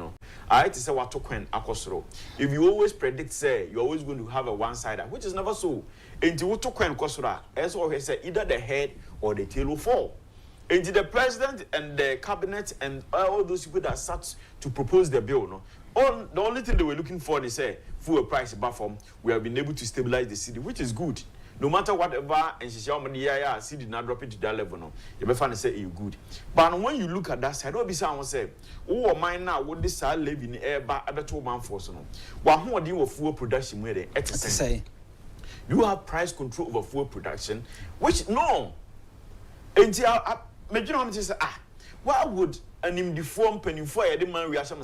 Speaker 13: I to say what to when akosro. If you always predict say you're always going to have a one-sider, which is never so. Into what to when kosra, as always say either the head or the tail will fall. Into the president and the cabinet and all those people that sat to propose the bill, the only thing they were looking for is say fuel price buffer. We have been able to stabilize the city, which is good. No matter whatever, and she said, see did not drop it to that level. You may find say you good. But when you look at that side, don't be someone say, oh, mine now, what this side live in the air, but other 2 man force. What who are you full production where they say? Do you have price control over fuel production? Which no. Until I say, why would an indiform penny for a demand reaction?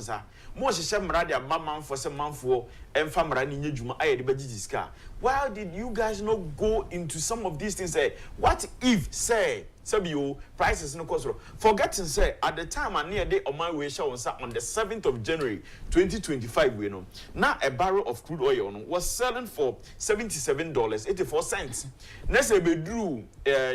Speaker 13: Most sham radio mamma for some month for and family in Juma. I had the car. Why did you guys not go into some of these things? Say, what if say you prices no cost? Forgetting say at the time I near day on my way show on the 7th of January 2025, we know now a barrel of crude oil was selling for $77.84. Next a bedrew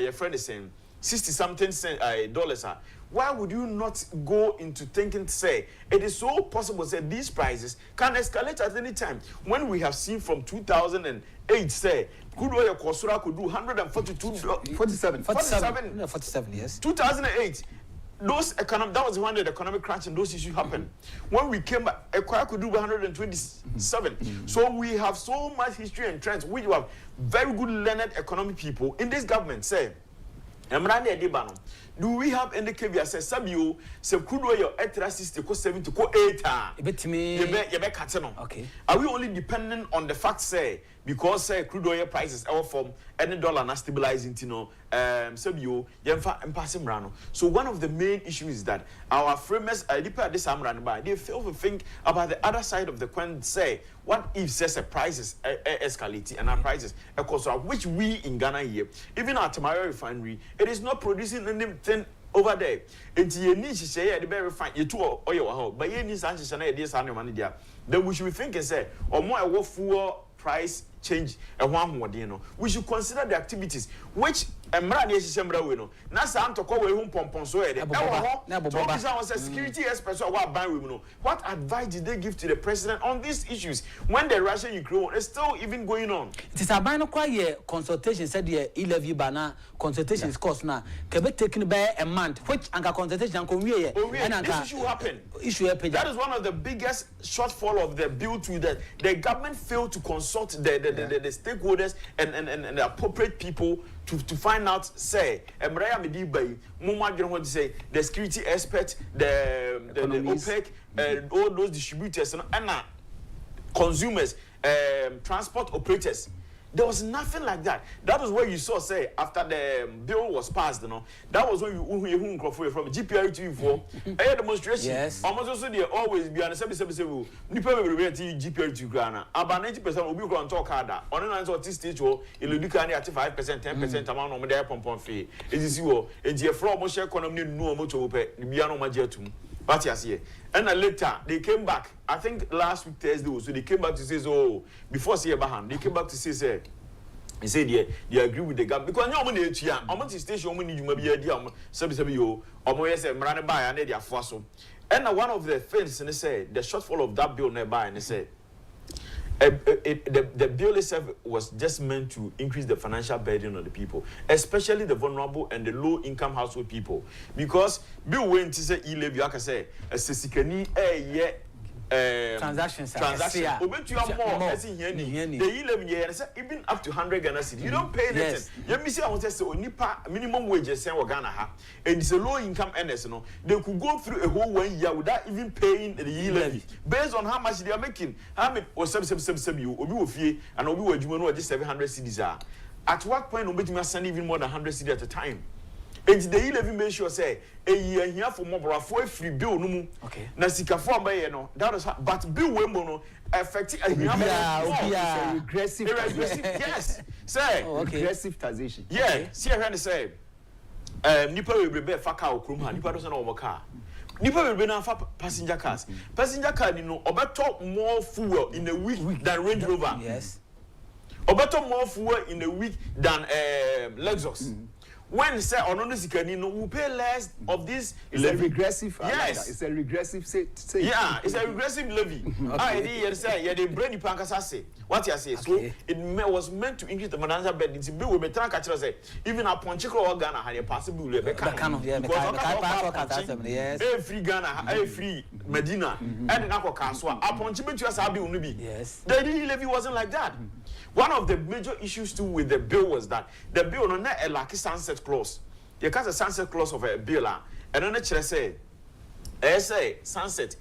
Speaker 13: your friend is saying 60-something dollars. Why would you not go into thinking, say, it is so possible, say, these prices can escalate at any time? When we have seen from 2008, say, crude oil could do
Speaker 1: 47, yes.
Speaker 13: 2008, those that was when the economic crunch and those issues happened. When we came back, a could do 127. So we have so much history and trends. We have very good learned economic people in this government, say, do we have any caveat? Say, Sabio, say, crude oil extra 60, 70, 80.
Speaker 1: Okay.
Speaker 13: Are we only dependent on the fact, say, because say crude oil prices our from any dollar not stabilizing, Sabio, Yemfa and passing rano. So one of the main issues is that our framers, this by they fail to think about the other side of the coin. Say, what if says a prices escalate and our prices, of course, which we in Ghana here, even our Tamara refinery, it is not producing anything over there. Until you need to say the very fine you two oil, but you need to money there. Then we should be thinking, say, or more a full price change and one more, we should consider the activities which Emrani Sembra we know. Nasa to call home pompon so security experts or what ban women. What advice did they give to the president on these issues when the Russian Ukraine is still even going on?
Speaker 1: It is a ban quite consultation said the e-levy banner consultations cost now can be taken by a month, which anchor consultation can be
Speaker 13: this issue happen. That is one of the biggest shortfall of the bill to that the government failed to consult the stakeholders and the appropriate people to find out, say, Emraya Medibai, Mumma want to say, the security expert, the OPEC, all those distributors and consumers, transport operators. There was nothing like that. That was where you saw, say, after the bill was passed, that was when you from GPR to for a demonstration.
Speaker 1: Yes.
Speaker 13: Almost also they always be on a GPR to Ghana. About 90% will be going to talk harder. On an answer to stage, you'll do kind of 5%, 10% amount of their pom fee. It is you, and your from share economy no motor pay, the Biano Majetum. But yes, and then later they came back. I think last week Thursday, so they came back to say, oh, before see Abraham, they came back to say, he said, they agree with the government because no money here. How much station money you may be a deal? Some you or more say, Marana by and they are fossil. And one of the things, and they said, the shortfall of that bill nearby, and they said, the bill itself was just meant to increase the financial burden on the people, especially the vulnerable and the low-income household people. Because bill went to say e-levy, like I say, a sesikani
Speaker 1: transactions.
Speaker 13: Obey to your more. The e-levy, even up to 100 Ghana cedis. You don't pay anything. You may say I want to say minimum wages in Ghana, and it's a low-income earners. They could go through a whole 1 year without even paying the e-levy based on how much they are making. How many or some you obi ofie and obi wajumo just 700 cedis are. At what point obi me send even more than 100 cedis at a time? And the e-levy make sure say a year here for more for free bill no mu.
Speaker 1: Okay.
Speaker 13: Na sika for by no. That is but bill we no affect a
Speaker 14: regressive.
Speaker 13: Yes. Say
Speaker 14: regressive taxation.
Speaker 13: Yeah. Okay. See I say nipa we be faka okrum ha nipa do say na o car. Nipa we be na fa passenger cars. Passenger car ni no obeto more fuel in a week than Range Rover.
Speaker 1: Yes.
Speaker 13: Obeto more fuel in a week than Lexus. When say on sikani no we pay less of this.
Speaker 14: It's a regressive.
Speaker 13: Yes,
Speaker 14: it's a regressive. Say.
Speaker 13: Yeah, it's a regressive levy. I say the brain pankasa say what you say. So it was meant to increase the financial burden. It's bill we be try catch say even a ponchiko Ghana had a possible we be can.
Speaker 1: Yes.
Speaker 13: Free Ghana, free Medina, and na ko kaswa. A ponchibe to us abi unu bi.
Speaker 1: Yes.
Speaker 13: The levy wasn't like that. One of the major issues too with the bill was that the bill no na a lucky sunset clause. You can't a sunset clause of a bill and then say sunset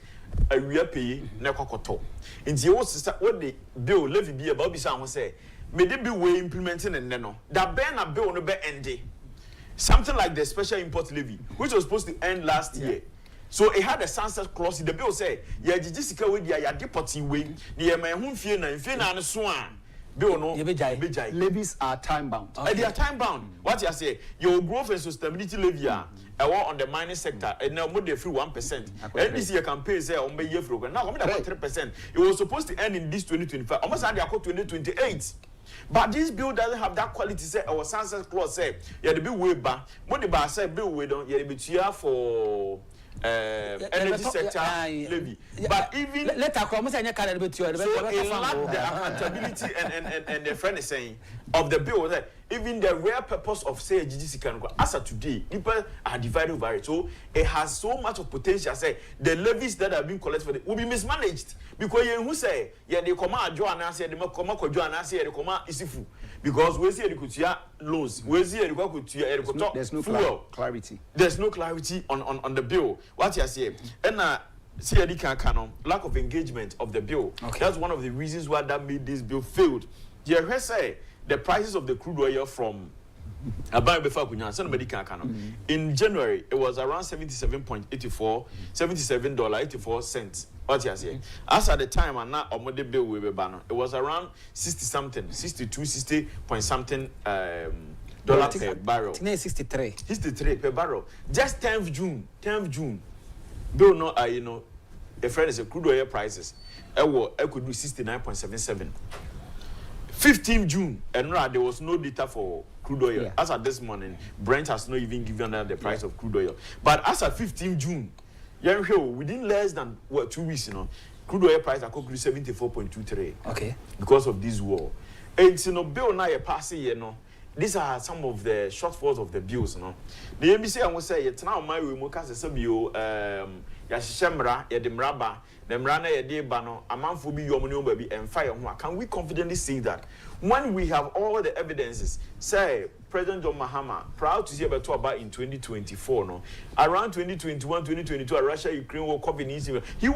Speaker 13: a real pay na kokoto. In the old sister what the bill levy be about be say may they be way implementing and no. That ban a bill no be ending. Something like the special import levy, which was supposed to end last year. So it had a sunset clause. The bill said, "Yeah, Jessica, we are deporting way. The my home fear and swan." Bill no,
Speaker 14: levies are time bound.
Speaker 13: They are time bound. What you say? Your growth and sustainability levy on the mining sector, and now more than 1%. And this year campaign say on year program. Now, 3%. It was supposed to end in this 2025. Almost at the 2028. But this bill doesn't have that quality. Say our sunset clause say, yeah, the bill way back. What the bar say bill we don't. Yeah, the for. Energy sector levy, but even
Speaker 1: let us come and so
Speaker 13: it lacked the accountability and the friend is saying of the bill that even the real purpose of say GGC as of today, people are divided over it. So it has so much of potential. Say the levies that are being collected for it will be mismanaged because you who say yeah they come out join us, they come out join us, they come out isifu because we see the kutia loans, we see the kutia.
Speaker 14: There's no clarity.
Speaker 13: There's no clarity on the bill. What you say? And see lack of engagement of the bill. Okay. That's one of the reasons why that made this bill failed. Yeah, say the prices of the crude oil from in January it was around $77.84. What you say? As at the time and now the bill we were banner, it was around 60 point something dollar per barrel.
Speaker 1: 63
Speaker 13: per barrel. Just 10th June. Bill no you know a friend is a crude oil prices. I could do 69.77. 15th June, and there was no data for crude oil. Yeah. As at this morning, Brent has not even given out the price of crude oil. But as at 15th June, within less than 2 weeks, crude oil price are 74.23.
Speaker 1: Okay.
Speaker 13: Because of this war. And bill now passing, these are some of the shortfalls of the bills, The NBC I will say it's now my remote Yashemra, Yadimraba, Nemrana Yadibano, a man for be your money baby and fire. Can we confidently say that when we have all the evidences, say President John Mahama, proud to see about in 2024, around 2021, 2022, Russia, Ukraine war COVID. He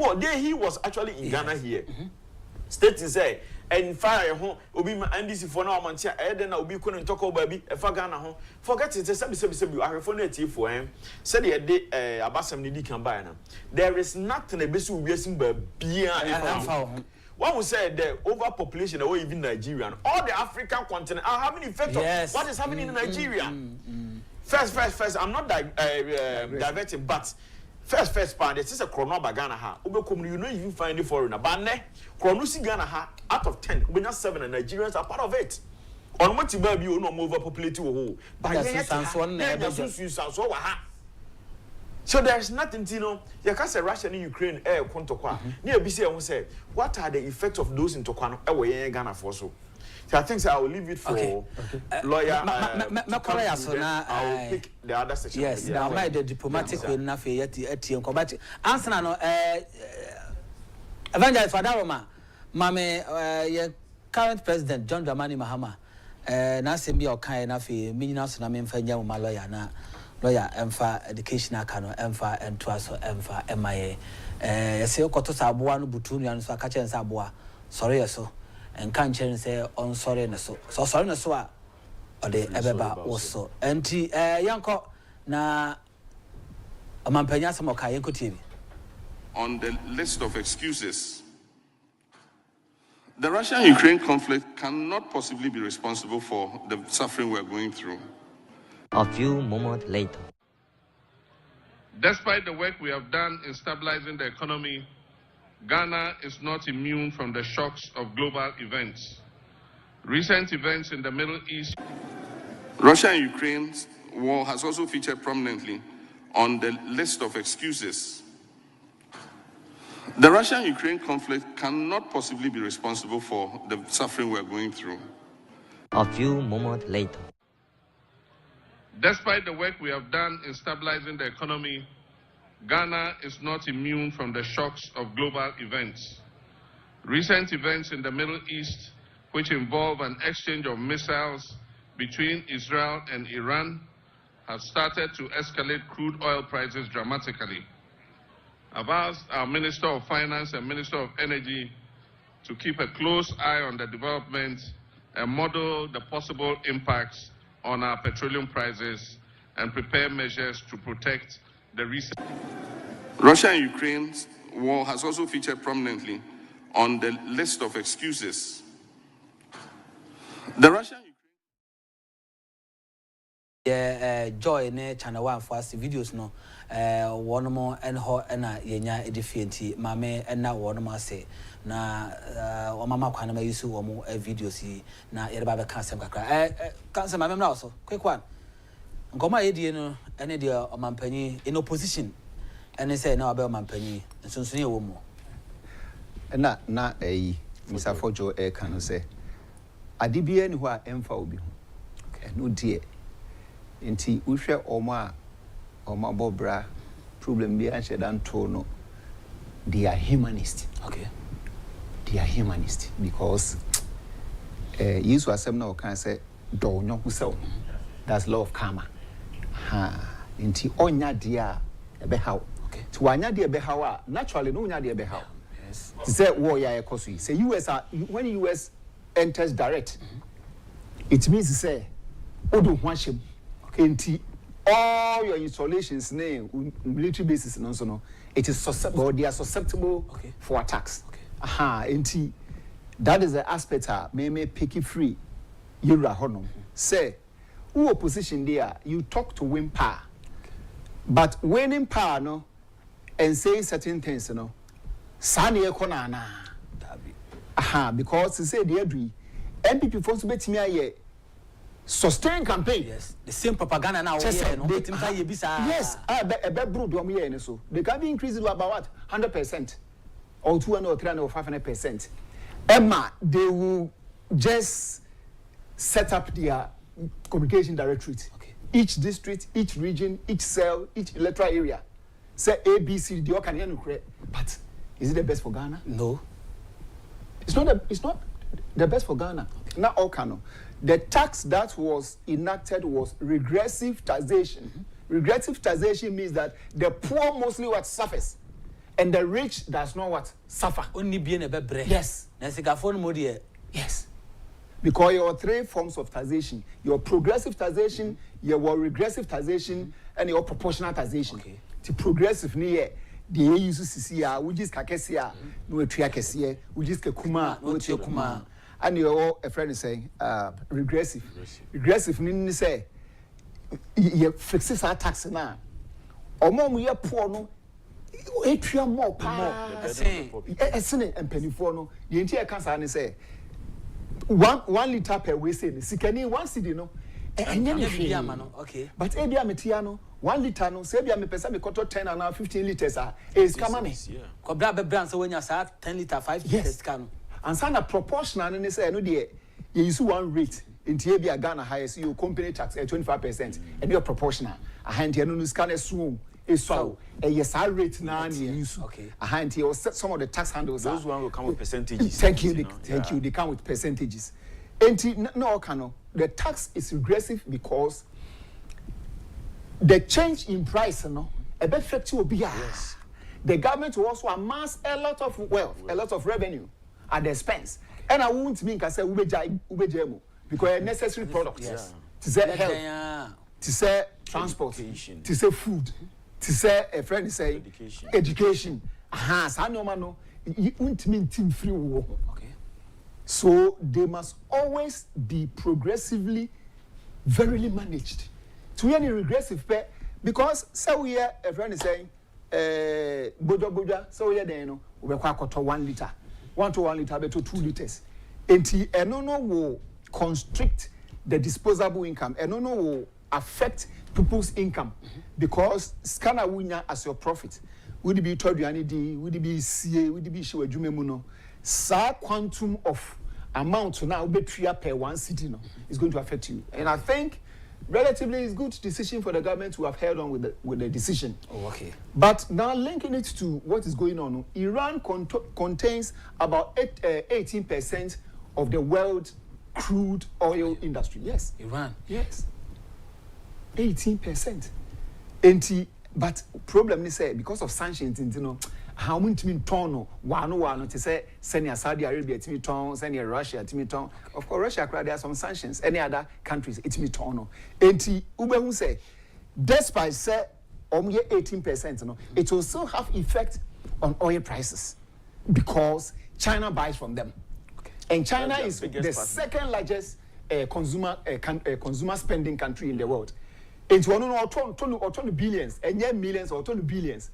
Speaker 13: was actually in Ghana here. State is say and fire home obi ma NDC for now man tia e den na obi kunu ntoko baby e fa Ghana ho forget it say be ahwefo na tie for say de abasam ni di kan ba na there is nothing e be so wiasim ba bia one will say the overpopulation away even Nigeria all the African continent are having effect of what is happening in Nigeria. First I'm not diverting but First part, this is a chrono bagana ha. You don't even find the foreigner. But ne, chrono si Ghana ha out of 10, we not 7 and Nigerians are part of it. On what you baby, you know, overpopulated whole. But so there's nothing, you can't say Russia and Ukraine air Kontokwa. Near BC, I will say, what are the effects of those in Tokwano away Ghana for so? So I think I will leave it for lawyer. I will pick the other section.
Speaker 1: Yes, now my the diplomatic way na fe yeti but answer no Evangelist Fadaroma mame your current president John Dramani Mahama na se bi o kan na fe minina so na me mfa nya mo lawyer na lawyer emfa education aka no emfa ento aso emfa emaye yese okoto saboa no butu nua no so aka chen saboa sorry yeso and can't change say on sorry na so sorry na so or the ebeba also enti yanko na amampanya samoka yanko TV
Speaker 3: on the list of excuses. The Russia-Ukraine conflict cannot possibly be responsible for the suffering we're going through.
Speaker 15: A few moments later,
Speaker 3: despite the work we have done in stabilizing the economy, Ghana is not immune from the shocks of global events. Recent events in the Middle East. Russia and Ukraine's war has also featured prominently on the list of excuses. The Russia-Ukraine conflict cannot possibly be responsible for the suffering we're going through.
Speaker 15: A few moments later,
Speaker 3: despite the work we have done in stabilizing the economy, Ghana is not immune from the shocks of global events. Recent events in the Middle East, which involve an exchange of missiles between Israel and Iran, have started to escalate crude oil prices dramatically. I've asked our Minister of Finance and Minister of Energy to keep a close eye on the developments and model the possible impacts on our petroleum prices and prepare measures to protect the recent. Russia and Ukraine's war has also featured prominently on the list of excuses. The Russian
Speaker 1: Joy ne channel 1 for us videos no one more and ho na yenya edifienti mame na one more say na o mama kwana ma yusu wo mo videos yi na yere ba be kan sem kakra kan sem mame na also quick one ngoma yedie no ene de o mampanyi in opposition ene say na oba mampanyi nsonso ye wo mo
Speaker 14: na Mr. Fojo kan say adibia ni ho a emfa obi ho no die nti uhwe oma bobra problem bi anche dan to no they are humanist.
Speaker 1: Okay,
Speaker 14: they are humanist because yesu asem na o kan say do nyoku sew, that's law of karma. Nti onya dia ebe haw.
Speaker 1: Okay,
Speaker 14: to anya dia ebe haw naturally no nya dia ebe haw.
Speaker 1: Yes,
Speaker 14: say war ya ekosu say US when US enters direct, it means say odo ho ahyem. Enti all your installations military bases no it is susceptible, they are susceptible for attacks. Enti that is the aspect may pick it free yura hono say who opposition there you talk to win power, but winning power no and saying certain things sani ekona na because he say the agree MPP force betimi aye sustain campaign.
Speaker 1: Yes, the same propaganda now.
Speaker 14: Yes, so they can be increased to about what 100% or 200 or 300 or 500%. Emma, they will just set up their communication directorate.
Speaker 1: Okay.
Speaker 14: Each district, each region, each cell, each electoral area. Say A, B, C, D. Can you create? But is it the best for Ghana?
Speaker 1: No.
Speaker 14: It's not the best for Ghana. Okay. Not all Kano. The tax that was enacted was regressive taxation. Regressive taxation means that the poor mostly what suffers, and the rich does not what suffer.
Speaker 1: Only being a bebre.
Speaker 14: Yes. Yes. Because you have 3 forms of taxation: your progressive taxation, your regressive taxation, and your proportional taxation.
Speaker 1: Okay.
Speaker 14: The progressive near the use CCA, which is kakesia, no triakesia, which is kekuma, no triakuma. And your a friend is saying regressive. Regressive means say you fixes our tax now. Or more we are poor no. Atria more and penny for no. The entire cancer and say 1 liter per way say sikani 1 cedi no.
Speaker 1: Okay.
Speaker 14: But ebia metiano 1 liter no say ebia me pesa me koto 10 and now 15 liters is come me.
Speaker 1: Kobra be brand so when you say 10 liter 5 liters can.
Speaker 14: And sana proportional and say no dey you use one rate into ebia Ghana highest you company tax at 25% and you proportional. A hand here no scan swum is so a yes rate na use.
Speaker 1: Okay.
Speaker 14: A hand here some of the tax handles
Speaker 13: those one will come with percentages.
Speaker 14: Thank you. They come with percentages. And no cano the tax is regressive because the change in price no a bit effective will be yes. The government will also amass a lot of wealth, a lot of revenue at the expense. And I won't mean I say ubejemo because a necessary product.
Speaker 1: Yes.
Speaker 14: To say health, to say transport, to say food, to say a friend is saying education. So no you won't mean team free war.
Speaker 1: Okay.
Speaker 14: So they must always be progressively verily managed. To any regressive pay because so we a friend is saying boja so we there no we kwa 1 liter. 1 to 1 liter to 2 liters. Enti enono will constrict the disposable income. Enono will affect people's income because scanner winya as your profit. Would it be told you any would it be CA, would it be show muno? Sa quantum of amount now per 1 city no is going to affect you. And I think relatively it's good decision for the government to have held on with the decision.
Speaker 1: Oh, okay.
Speaker 14: But now linking it to what is going on, Iran contains about 18% of the world crude oil industry. Yes.
Speaker 1: Iran.
Speaker 14: Yes. 18%. But problem is because of sanctions, how many ton one to say send Saudi Arabia to me ton, send Russia to me ton. Of course, Russia there are some sanctions. Any other countries it me ton. Enti ube who say despite say 18%, no, it will still have effect on oil prices because China buys from them. Okay. And China is the second largest consumer spending country in the world. It's 20 billions, and yet millions or 20 billions.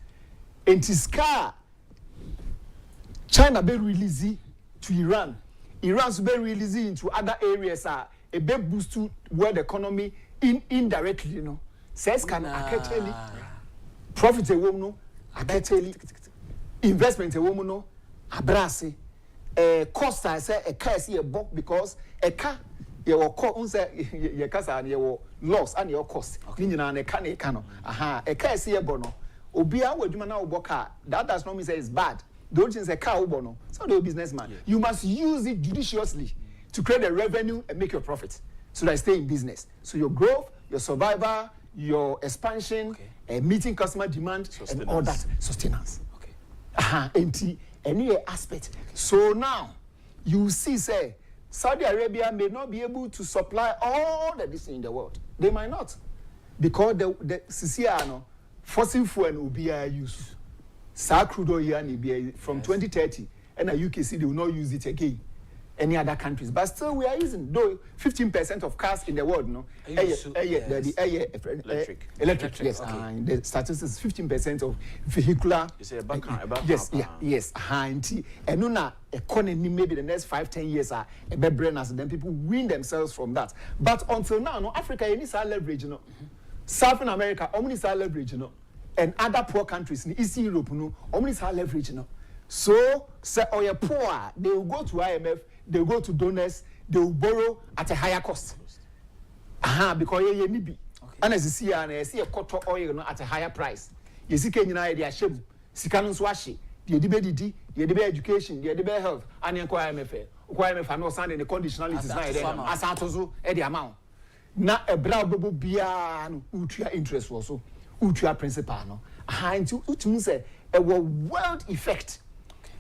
Speaker 14: And Tiska, China be released to Iran. Iran's be released into other areas. A big boost to world economy indirectly, you know. Says can aketeli profit a woman, aketeli investment a woman, no, abrasi. Cost I say a car is a book because a car your cost your casa and your loss and your cost. Meaning a can aha a car is a bono. Obia we do now boka. That does not mean say it's bad. Don't say a car bono. So the businessman. Yeah. You must use it judiciously to create a revenue and make your profit. So that I stay in business. So your growth, your survival, your expansion, meeting customer demand, and all that sustenance. Okay. Any aspect. So now you see, say Saudi Arabia may not be able to supply all the this in the world. They might not, because the Siciano fossil fuel will be used. Sa crude oil be from 2030, and the UKC they will not use it again. Any other countries, but still we are using though 15% of cars in the world, no. Electric. Yes. Okay. The statistics 15% of vehicular.
Speaker 13: You say about
Speaker 14: yes, yes. And no economy maybe the next 5-10 years are a better brain as then people win themselves from that. But until now, no Africa needs our leverage, you know. Southern America needs our leverage, you know, and other poor countries in East Europe, no, needs our leverage, you know. So say or you're poor, they will go to IMF. They will go to donors, they will borrow at a higher cost. Because you need be. And as you see, I see a quarter oil at a higher price. You see, Kenya, they are shame. Sikanun Swashi, the debate, the debate education, the debate health, and the IMF. IMF are not signing the conditionalities now. As Atozu, the amount. Now a bravo bian, utria interest also, utria principal. And to say a world effect.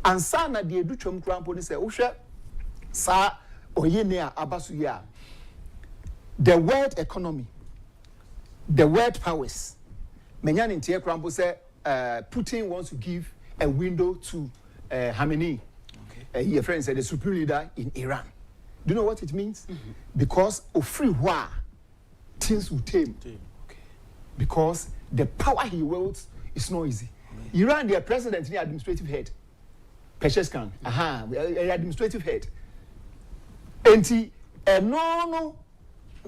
Speaker 14: And Sana, the Duchum Crampon say, Usha. Sa oyenia abasuya. The world economy, the world powers. Menyan in Tia Crampo say Putin wants to give a window to Khamenei. Okay. Your friend said the supreme leader in Iran. Do you know what it means? Mm-hmm. Because of free war, things will tame. Okay. Because the power he wields is not easy. Okay. Iran, their president, the administrative head. Pesheskan, administrative head. And no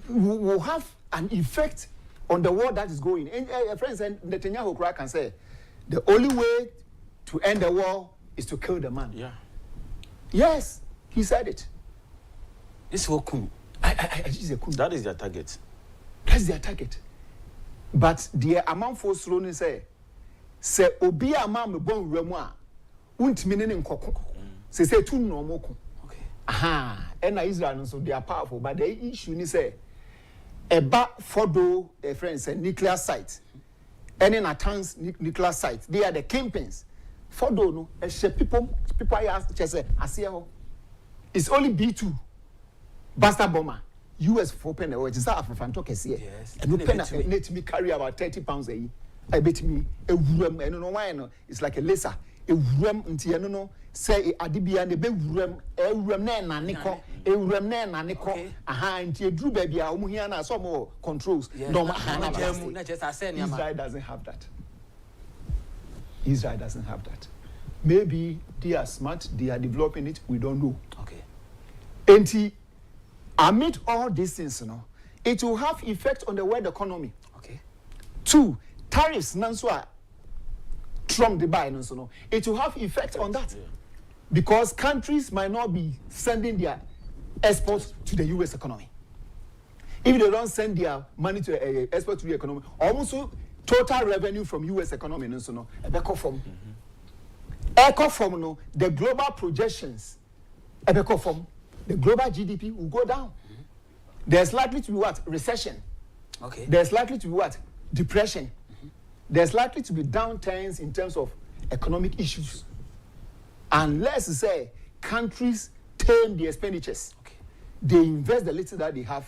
Speaker 14: will have an effect on the war that is going. And a friend said Netanyahu can say the only way to end the war is to kill the man. Yeah. Yes, he said it.
Speaker 1: This will come.
Speaker 13: That is their target.
Speaker 14: That's their target. But the amount for slowly say obi amount me bon remwa untimi ne nkoko. Say two normal. And Israel so they are powerful, but the issue is say about Fordo, a friend said nuclear sites, any attacks nuclear sites. They are the campaigns. Fordo no, people just say it's only B2 Buster bomber. US for penny or it's that for talk here. Yes. And no penny let me carry about 30 pounds a year. I bet me a room. I don't know why no. It's like a laser. A room until I know. Say adibia ne be wuram na na niko ewuram na niko nti edru babia omu hia na so mo controls no Israel doesn't have that. Israel doesn't have that. Maybe they are smart, they are developing it, we don't know. Okay. And amid all these things, you know, it will have effect on the world economy. Okay. 2, tariffs nanswa Trump the buy no so no. It will have effect on that. Yeah. Because countries might not be sending their exports to the US economy. If they don't send their money to export to the economy, also total revenue from US economy no so no. Echo from no, the global projections echo from the global GDP will go down. Mm-hmm. There's likely to be what? Recession. Okay. There's likely to be what? Depression. Mm-hmm. There's likely to be downturns in terms of economic issues. Unless say countries tame the expenditures, they invest the little that they have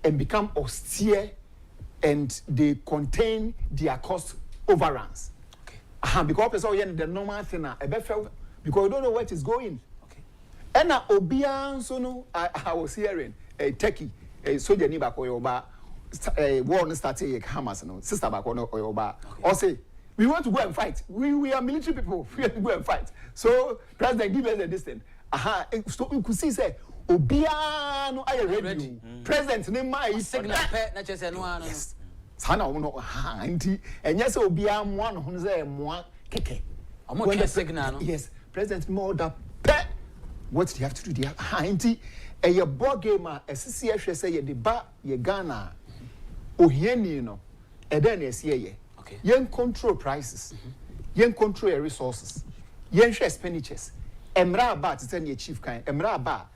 Speaker 14: and become austere, and they contain their cost overruns. Because the normal thing because you don't know where it is going. And Obian Sono, I was hearing a Turkey, a soldier neighbor Oyoba, war started Hamas, no sister back on Oyoba, or say, we want to go and fight. We are military people. We have to go and fight. So, President, give us the distance. So you could see, say, Obiano, I ready. President, name my
Speaker 1: signal pet, not just anyone.
Speaker 14: Yes. Sana, no, and yes, Obian one who's a moi keke.
Speaker 1: I'm going to signal.
Speaker 14: Yes, President, more that pet. What do you have to do there? Auntie, a board gamer, a CCF say, the bar, ye Ghana, Ohieni, no, and then yes, ye. Yen control prices, yen control your resources, yen share expenditures. Emra ba to send your chief kind. Emra ba,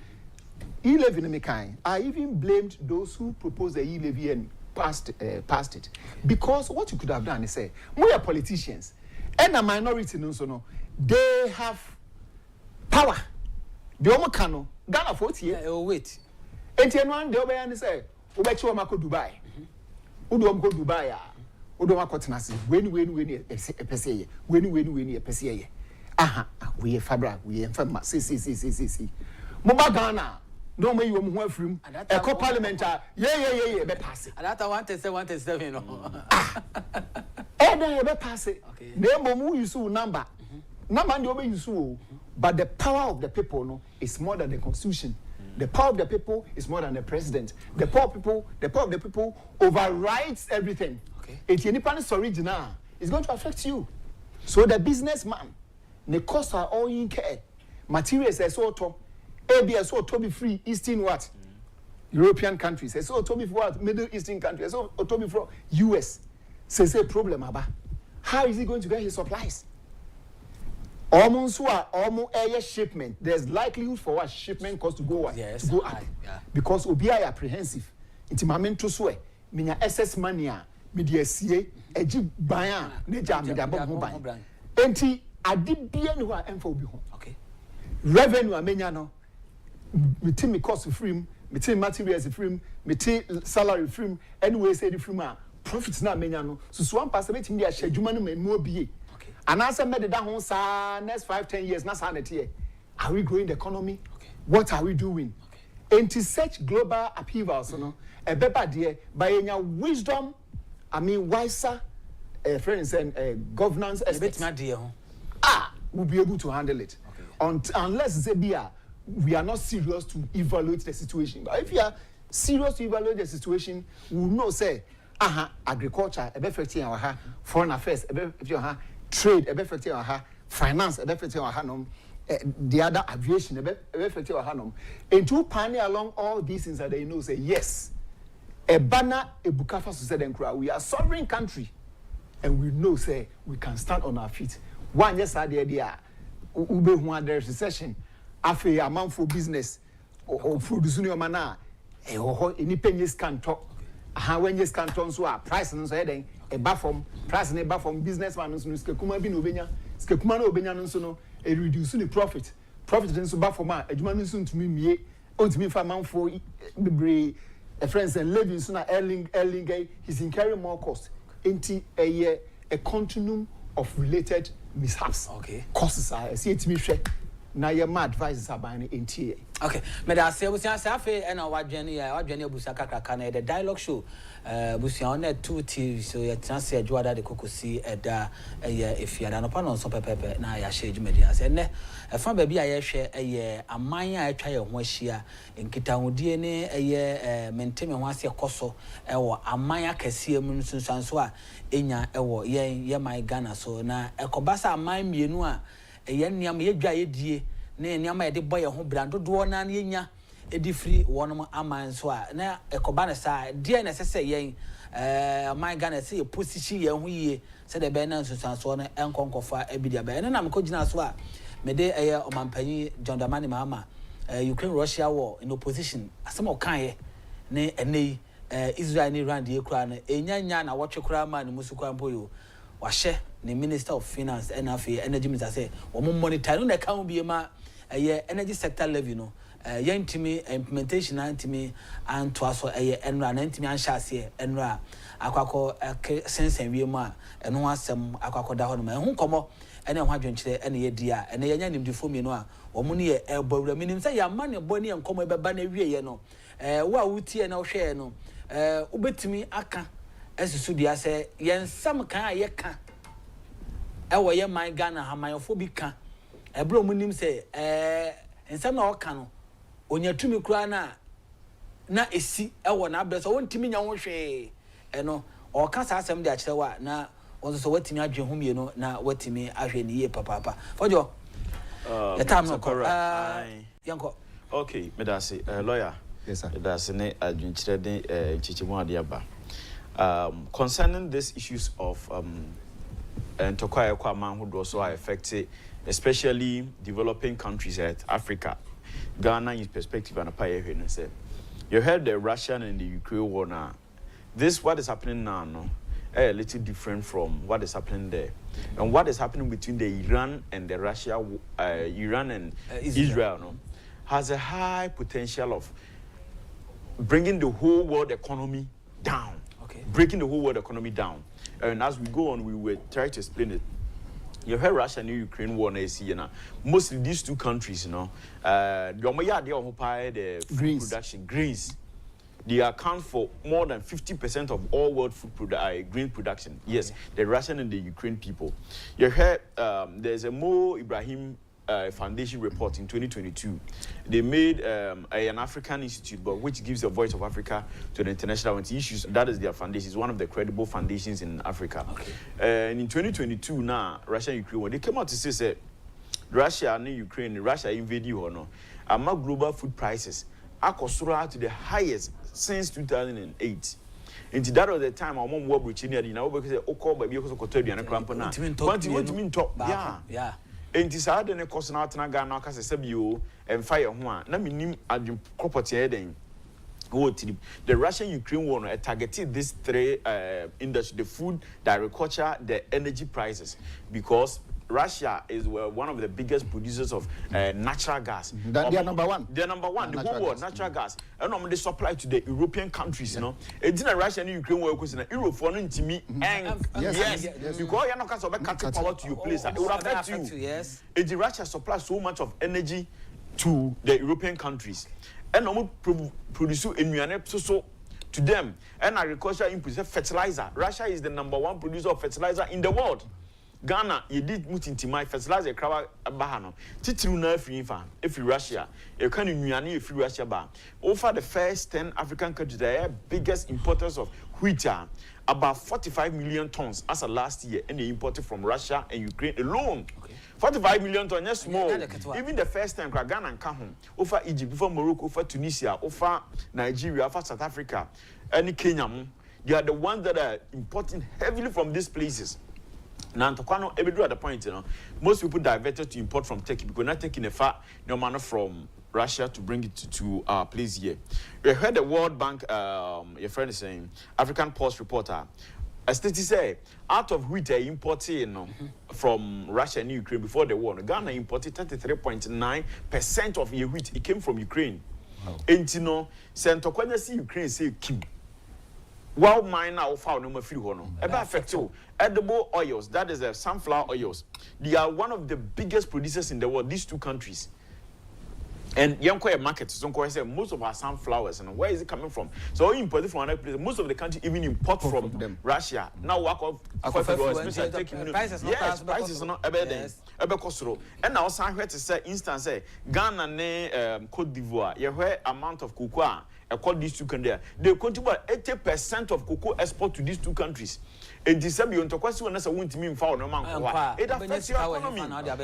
Speaker 14: e-levy me kind. I even blamed those who proposed the e-levy and passed it, because what you could have done is say, we are politicians, and a minority no, they have power. The Omokano, Ghana 40 years.
Speaker 1: Wait.
Speaker 14: And one the Obayan say, Ubechu Mako Dubai. Udom go Dubai. Udoma Kotanasi. When a PSA. When a PSA. Aha, we are Fabra, we are Fama. See. Moba Ghana. No may you move from a co parliamentar. Yeah, be pass it.
Speaker 1: And that I want to say, you know.
Speaker 14: And then be pass it. Name you saw number. Number you saw. But the power of the people is more than the constitution. The power of the people is more than the president. The power of the people overrides everything. It's original. It's going to affect you. So the businessman, the costs are all in care. Materials are so top. ABS so to be free. Eastern what? European countries. So to be for what? Middle Eastern countries. So to be for US. Say problem about. How is he going to get his supplies? Almost air shipment. There's likelihood for what shipment cost to go up.
Speaker 1: Yes,
Speaker 14: to go up.
Speaker 1: Yeah.
Speaker 14: Because OBI apprehensive. Inti mamento swe. Minya SS mania. Media CA. Eji bayan. Neja media bob bayan. Enti adibia ni wa emfa obi ho.
Speaker 1: Okay.
Speaker 14: Revenue amenya no. Meti me cost free. Meti materials free. Meti salary free. Anyway say the free ma. Profits na amenya no. So 1% meti me a adwuma no me obi. And as I made that home, next 5-10 years, not sanity. Are we growing the economy? Okay. What are we doing? Okay. And to such global upheavals, a better dear by your wisdom, wiser friends and governance aspects. We'll be able to handle it. Okay. Unless we are not serious to evaluate the situation. But if you are serious to evaluate the situation, we will know say, agriculture, foreign affairs, trade, finance, the other aviation, and to pioneer along all these things that they know say yes. A banner, a bukafa said, we are a sovereign country, and we know say we can stand on our feet. One yes, idea, ube one there's recession, after a month for business or producing your mana, any pennies can talk. How when you can turn so price and so heading. A buffer price and a buffer businessman and skekuma bin obenya skekuma no obenya no so no e reduce the profit den so buffer ma adwuma no so ntumi mie ontumi fa manfo bebre friends and living so na erling he's incurring more cost enti a continuum of related mishaps.
Speaker 1: Okay,
Speaker 14: costs are see it me hwe na your advice about enti.
Speaker 1: Okay, me da se busia se afi e na wadwene abusa kakaka na the dialogue show busia on 2 TV so ya transe adwada de kokosi eda efiada no pa no so pepepe na ya share media se ne fa ba bi a ye hwe aman a atwa ye ho ahia nkitahudie ne menteme ho ase koso wo aman akase mu nsunsanso a enya wo ye my Ghana so na ekobasa aman mienu a niam ye dwa ye die ne niam ye de boye ho brando do na yenya edi free wonom aman so a na ekoba ne sa die na sese yen my Ghana say position ye ho yie se de be na nsusanso no enkonkofa abidia be na me ko gina so a me de omampanyi John Dramani Mahama Ukraine Russia war in opposition asem o kan ye ne enei Israel ni Iran de kura na enya na wotwe kura ma ne musu kwa mpoyo wahye the Minister of Finance and Energy Minister say omo monitor no account be ma energy sector levy no yentimi implementation antimi and to aso enra na ntimi anhya ase enra akwakọ sensen wie mu a eno asem akwakọ da ho no ma hu komo ene ho adwenkyere ene ye dia ene yenya nimdifo mi no a omo ne ye ebawura minim say ya ma ne boni enkomo ebeba na wie ye no wo a wutie na wo hwe no ubetimi aka esusu dia say yensam kan a ye ka ewo ye man Ghana hamayofo bi ka ebro mu nim say ensam na oka no onya tumi kura na esi ewo na abreso wontimi nya wo hwe eno oka sa asem de a kire wa na wonso so watimi adwe ho mie no na watimi ahwe ne ye papa fojo the time no yanko
Speaker 13: okay medase lawyer
Speaker 14: yes sir
Speaker 13: medase ne adwenkyere den chichimu ade aba concerning these issues of and to quite a man who also affect especially developing countries at Africa. Ghana in perspective and a pie say you heard the Russian and the Ukraine war now. This what is happening now no a little different from what is happening there. And what is happening between the Iran and the Russia Iran and Israel no has a high potential of bringing the whole world economy down.
Speaker 1: Okay.
Speaker 13: Breaking the whole world economy down. And as we go on, we will try to explain it. You heard Russia and Ukraine war now. Mostly these two countries, you know, they occupy the food production, grains. They account for more than 50% of all world food grain production. Yes, okay. The Russian and the Ukraine people. You heard there's a Mo Ibrahim Foundation report in 2022. They made an African institute, but which gives the voice of Africa to the international issues. That is their foundation. It's one of the credible foundations in Africa. Okay. And in 2022, now Russia and Ukraine, they came out to say, Russia and Ukraine, Russia invaded or no, among global food prices, are to the highest since 2008. And that was the time our mom was reaching here. Now because okay, baby, because Kotobi and Krampana. Yeah. And this are the cost now to Ghana because SBO and fire one. Let me name a property heading. The Russian-Ukraine war targeted these three industries: the food, the agriculture, the energy prices, because Russia is one of the biggest producers of natural gas.
Speaker 14: They are number one.
Speaker 13: They are number one. The whole world, natural gas. And they supply to the European countries, you know. It's in a Russia and Ukraine war because in Europe for to me. Yes. Because you're not going to cut power to your place. It will affect you. Yes. It's Russia supplies so much of energy to the European countries. And produce so to them. And agriculture inputs, fertilizer. Russia is the number one producer of fertilizer in the world. Ghana, you did put into my fertilizer crab bahano. Titru na if Russia, you can if Russia ba. Over the first 10 African countries, they are biggest importers of wheat, about 45 million tons as of last year, and they imported from Russia and Ukraine alone. Okay. 45 million tons, yes, small. Even the first time, Ghana and Kahum, over Egypt, over Morocco, over Tunisia, over Nigeria, over South Africa, and Kenya, they are the ones that are importing heavily from these places. Now, every at the point, you know, most people diverted to import from Turkey because not taking a far no manner from Russia to bring it to our place here. We heard the World Bank, your friend is saying, African Post reporter, as they say, out of wheat they imported from Russia and Ukraine before the war, Ghana imported 33.9% of your wheat. It came from Ukraine. And you know, Santokwana see Ukraine say Kim. Well, mine now found no free hono. About effective edible oils, that is sunflower oils. They are one of the biggest producers in the world. These two countries. And Yanko market, so say most of our sunflowers and where is it coming from? So we import it from another place. Most of the country even import from them. Russia. Now work off prices are not about and now some to say instance say Ghana ne Cote d'Ivoire. You hear amount of cocoa across these two countries. They contribute 80% of cocoa export to these two countries. And December you talk when that's a win to me for no man. It affects your economy.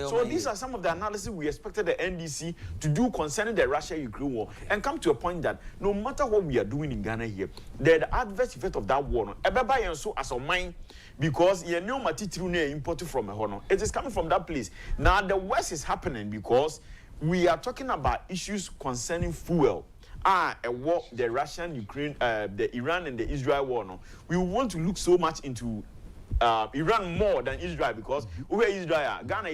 Speaker 13: So these are some of the analysis we expected the NDC to do concerning the Russia-Ukraine war, and come to a point that no matter what we are doing in Ghana here, the adverse effect of that war, and so as a mine, because you know material imported from a honor, it is coming from that place. Now the worst is happening because we are talking about issues concerning fuel. A war, the Russian, Ukraine, the Iran and the Israel war. No, we want to look so much into Iran more than Israel because where Israel, Ghana,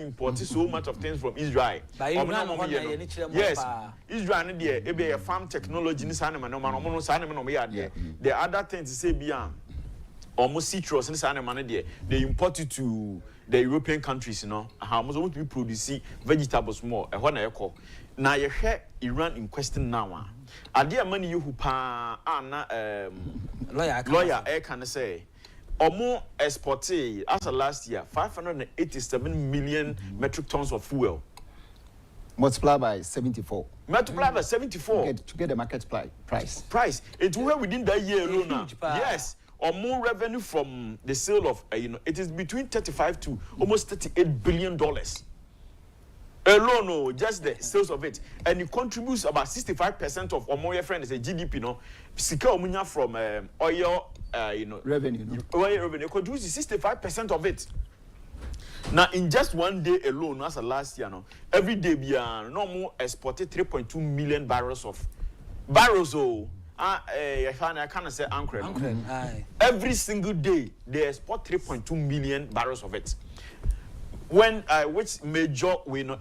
Speaker 13: imported so much of things from Israel. Yes, Israel need a farm technology. The other thing to say beyond almost citrus and they import it to the European countries, how much we produce vegetables more. Now you hear Iran in question now. Are there money you who lawyer can say? Or more exported as of last year, 587 million metric tons of fuel.
Speaker 14: Multiply by 74.
Speaker 13: Multiply by 74
Speaker 14: to get the market price.
Speaker 13: It's where within that year alone. Yes, or more revenue from the sale of it is between 35 to almost $38 billion. Alone, just the sales of it, and it contributes about 65% of Omoya friends a GDP. Sika omunya from oil,
Speaker 14: revenue.
Speaker 13: Oil revenue contributes 65% of it. Now, in just one day alone, as a last year, every day we are no more exported 3.2 million barrels of barrels. I can't say anchor. Every single day they export 3.2 million barrels of it. When which major way no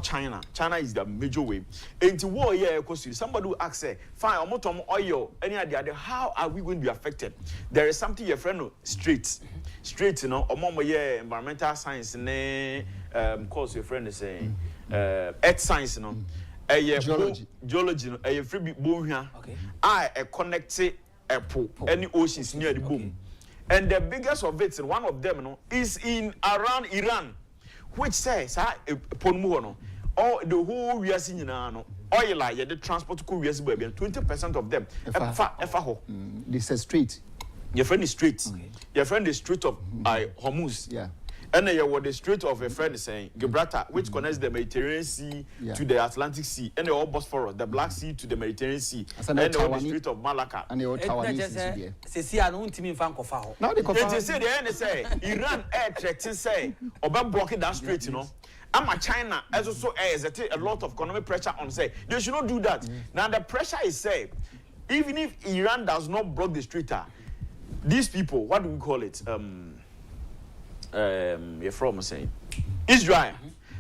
Speaker 13: China. China is the major way. Into war somebody will ask say, fine, oil, any idea how are we going to be affected? There is something your friend straight, environmental science course your friend is saying earth science geology free boom I connect a pool any oceans near the boom. And the biggest of it, one of them, is in around Iran, which says, or the whole we are seeing oil, the transport could be 20% of them.
Speaker 14: This is straight.
Speaker 13: Your friend is straight. Your friend is straight of Hormuz.
Speaker 14: Yeah.
Speaker 13: And then you were the strait of a friend saying Gibraltar, which connects the Mediterranean Sea to the Atlantic Sea, and the Bosphorus, the Black Sea to the Mediterranean Sea, and the Strait of Malacca.
Speaker 14: And the Taiwanese.
Speaker 13: Now they say Iran air threatening say about blocking that strait, I'm China as also airs a lot of economic pressure on say they should not do that. Now the pressure is say even if Iran does not block the strait, these people, what do we call it? You're from saying Israel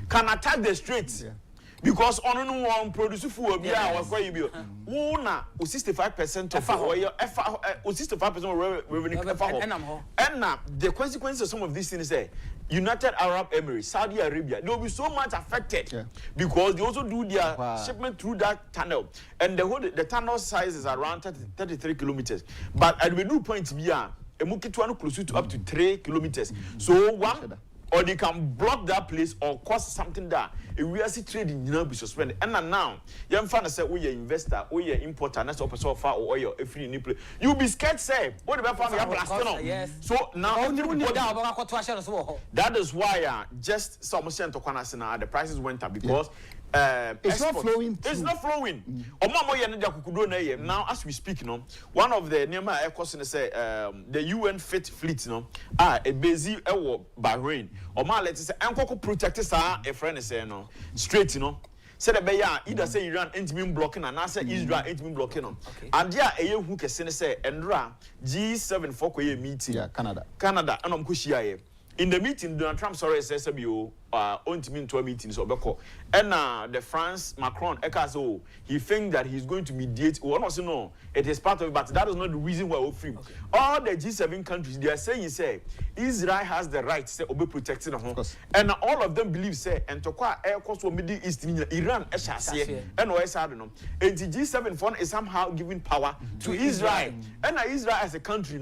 Speaker 13: can attack the streets because on one produce food be our 65% of oil 65% of revenue and now the consequences of some of these things say United Arab Emirates, Saudi Arabia, they will be so much affected because they also do their shipment through that tunnel, and the tunnel size is around 33 kilometers, but at the new point close to up to 3 kilometers. So one, or they can block that place or cause something that if we are see trading, be suspended. And now, young fan say, we are investor, we are importer, and that's all so far or oil if you need. You'll be scared, say, what about family? So now, that is why just some to Kwanasina, the prices went up because.
Speaker 14: It's not flowing.
Speaker 13: It's not flowing. Now, as we speak, one of the Nema Air Coast say the UN Fifth Fleet, a busy Bahrain. Or my let's say, Uncle protectors are a friend say straight, said a either say Iran ain't been blocking and I say Israel ain't been blocking. And there a year who can say Endra G7 for meeting.
Speaker 14: Yeah, Canada,
Speaker 13: and Kushia. In the meeting, Donald Trump says SBO on to a meeting so and the France Macron Ekazo he think that he's going to mediate. Well, also no, it is part of it, but that is not the reason why we're free. All the G7 countries they are saying Israel has the right to be protected and all of them believe and to air cost for Middle East Iran and OS and the G7 fund is somehow giving power to Israel and Israel as a country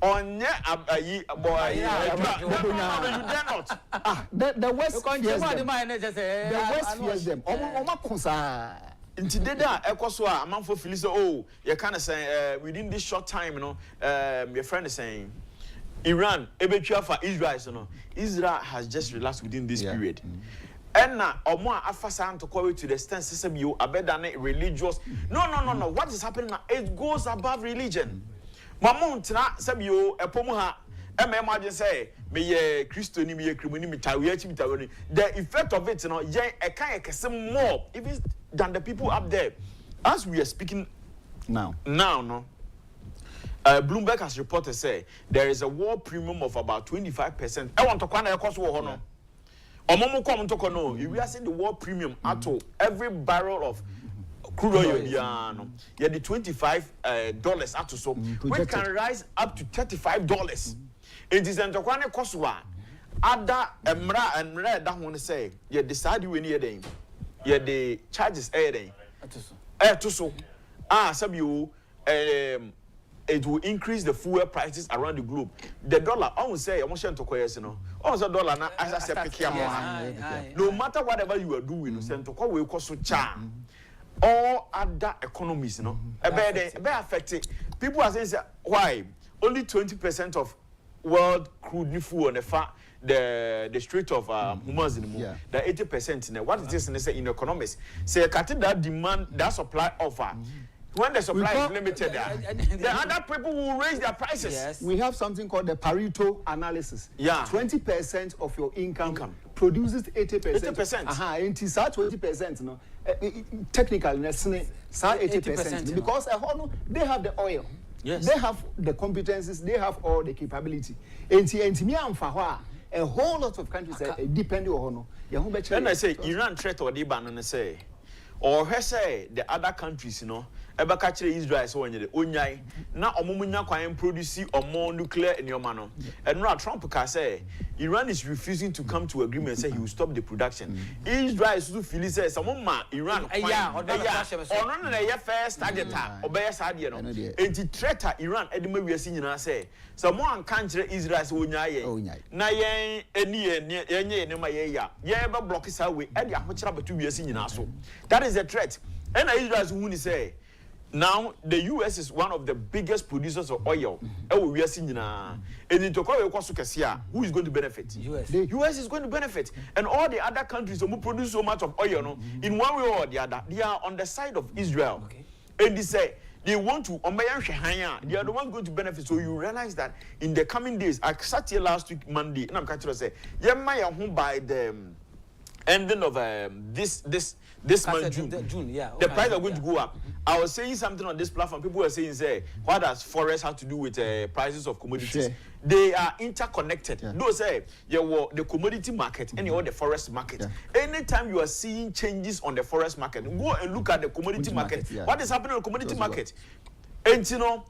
Speaker 13: on you dare not.
Speaker 14: The West fears them. The West fears them.
Speaker 13: In today, a month for Phyllis, you kind of say within this short time, your friend is saying Iran, for Israel, Israel has just relaxed within this period. And now, or more after to call it to the extent system you are better than religious. No. What is happening now? It goes above religion. Mamon tina sabio epomuha imagine say me Christo ni me krimuni me tawiachi me tawoni. The effect of it more even than the people up there. As we are speaking now Bloomberg has reported say there is a war premium of about 25%. I want to quantify cost war no. Omomo come to kono. If we are seeing the war premium at every barrel of crude oil biano, yeah, the $25 at so we can rise up to $35. It is an tokwane cost war. Ada emra and red that one say yeah decide we near them. Yeah, the charges to so some you it will increase the fuel prices around the globe. The dollar, I will say, I want to question you know. Also, dollar now as I said, no matter whatever you are doing, send to call we cost so charm. All other economies, you know, affected. People are saying why only 20% of world crude fuel on the Strait of Hormuz in the moon. The 80% in what it is in economics. Say, cutting that demand, that supply offer. When the supply is limited, the other people will raise their prices.
Speaker 14: Yes. We have something called the Pareto analysis.
Speaker 13: Yeah.
Speaker 14: 20% of your income produces 80%.
Speaker 13: 80%.
Speaker 14: It is 20%. No, technically, that's 80%. Because they have the oil.
Speaker 13: Yes.
Speaker 14: They have the competencies. They have all the capability. A whole lot of countries depend on.
Speaker 13: And I say Iran threat or the ban and say, or say the other countries, you know. Eba catch Israel so when you onyai na omumunya kwan produce or more nuclear in your mano. And now Trump can say Iran is refusing to come to agreement and say he will stop the production. Israel is to feel says someone Iran first target obey sadia no. And the threat Iran edema we see nyina say someone can't Israel so onyai na yen eni ne ma ye ya be block is away e de ahokyera betu we see nyina so. That is the threat. And Israel who say now the US is one of the biggest producers of oil. We are seeing and who is going to benefit?
Speaker 1: The
Speaker 13: US is going to benefit, and all the other countries who produce so much of oil, no, in one way or the other, they are on the side of Israel.
Speaker 1: Okay.
Speaker 13: And they say they want to they are the ones going to benefit. So you realize that in the coming days, I sat here last week Monday, and I'm going to say, by the ending of this month June,
Speaker 1: yeah,
Speaker 13: the price are going to go up. I was saying something on this platform. People were saying, say, what does forest have to do with prices of commodities?
Speaker 14: Sure.
Speaker 13: They are interconnected. Yeah. Those say, the commodity market and the forest market. Yeah. Anytime you are seeing changes on the forest market, go and look at the commodity market. Yeah. What is happening on the commodity market? And you know,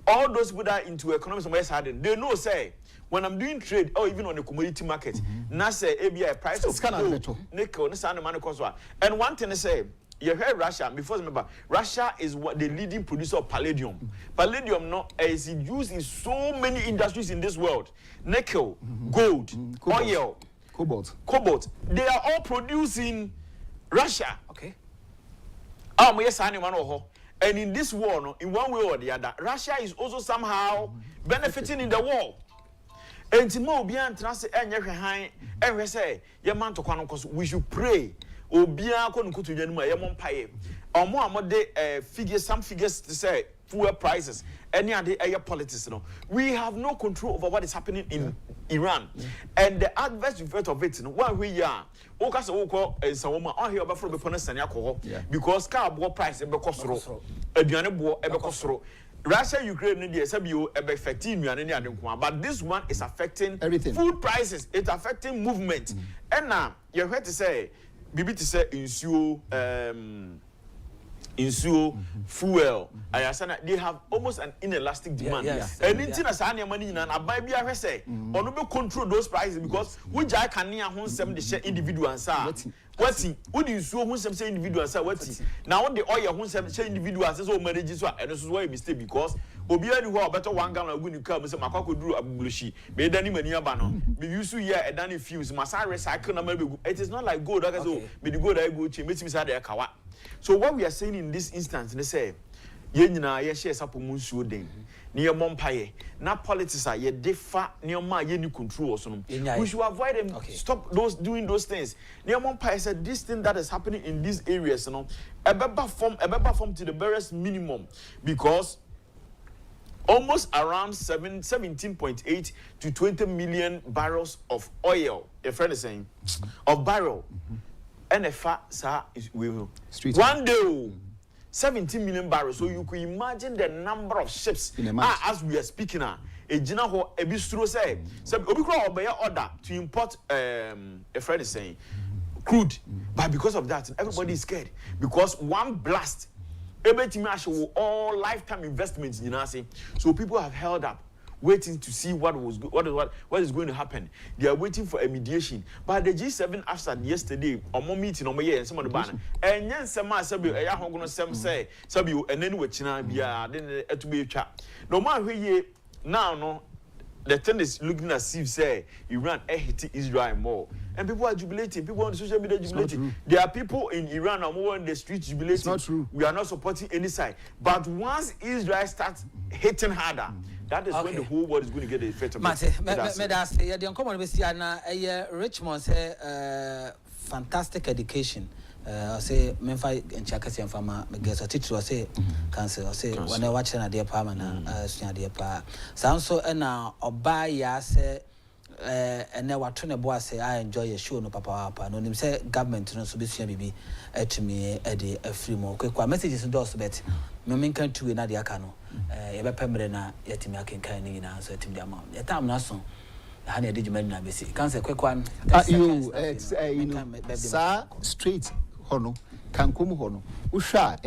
Speaker 13: all those people that are into economics, they know, say, when I'm doing trade or even on the commodity market, now say, ABI price of gold, nickel, and one thing I say, you heard Russia before. Remember, Russia is the leading producer of palladium. Palladium is used in so many industries in this world. Nickel, gold, oil, cobalt. They are all produced in Russia.
Speaker 1: Okay.
Speaker 13: And in this war, in one way or the other, Russia is also somehow benefiting in the war. And we should pray. Obia ko nkutu nyanum ayemon paye omo amode figures, some figures to say fuel prices any other politics, no. We have no control over what is happening in Iran. And the adverse effect of it, one we are because here because car price Russia, Ukraine, but this one is affecting
Speaker 14: everything.
Speaker 13: Food prices, it's affecting movement. And now you heard to say Bibi to say fuel. They have almost an inelastic demand.
Speaker 1: Yes.
Speaker 13: And in money and buy beer say or no control those prices because which I can near home some the share individuals are. What would you so who some say individuals are what now the oil who some say individuals as all manages and this is why mistake because Obia who are better one gallon when you come and say Makako drew a bullshit. Be done in Yabano. Be used to hear a danny fuse. Massa recycle. It is not like gold. Be the good I go to meet me at Kawa. So what we are saying in this instance, they say, Yenina, ye share sapo munsu den. Near Mompaye. Now politics are ye defa near my yenu control or something. We should avoid them. Okay. Stop doing those things. Near Mompaye said this thing that is happening in these areas, you know, a better form to the barest minimum because almost around 17.8 to 20 million barrels of oil, a friend is saying, of barrel. And a fat sir is will one day 17 million barrels. So you could imagine the number of ships as we are speaking now. A general ho a bistro say obikro obey order to import a friend is saying crude, but because of that everybody is scared because one blast everything actually all lifetime investments you know say so people have held up waiting to see what is going to happen. They are waiting for a mediation. But the G7 after yesterday, on my meeting on my year and some of the banner. And then some sabi a young gonna say sabi and then with China be then to be a chat. No matter who ye now no the thing is looking as if say Iran hit Israel more. And people are jubilating. People on the social media jubilating. There are people in Iran and more on the streets jubilating.
Speaker 14: It's not true.
Speaker 13: We are not supporting any side. But once Israel starts hitting harder, that is when the whole world is going to get the effect of it.
Speaker 1: Mate, yeah, the uncommon we see na Richmond say fantastic education. Say Memphis and Chakasi and Farmer guess a teacher say cancer say when I watch na dear palm na senior dear pa. Sound so na obaya say and now what turn boy say I enjoy a show no papa no him say government no so be bibi to me a free more quick messages endorse bet me can to na dia ka no e be pemre na yetimi akenkan ni na so yetimi amount ya tam na so ha na edjuma na be see cancer quick one
Speaker 14: you know sir straight hono kan kom hono wo hwa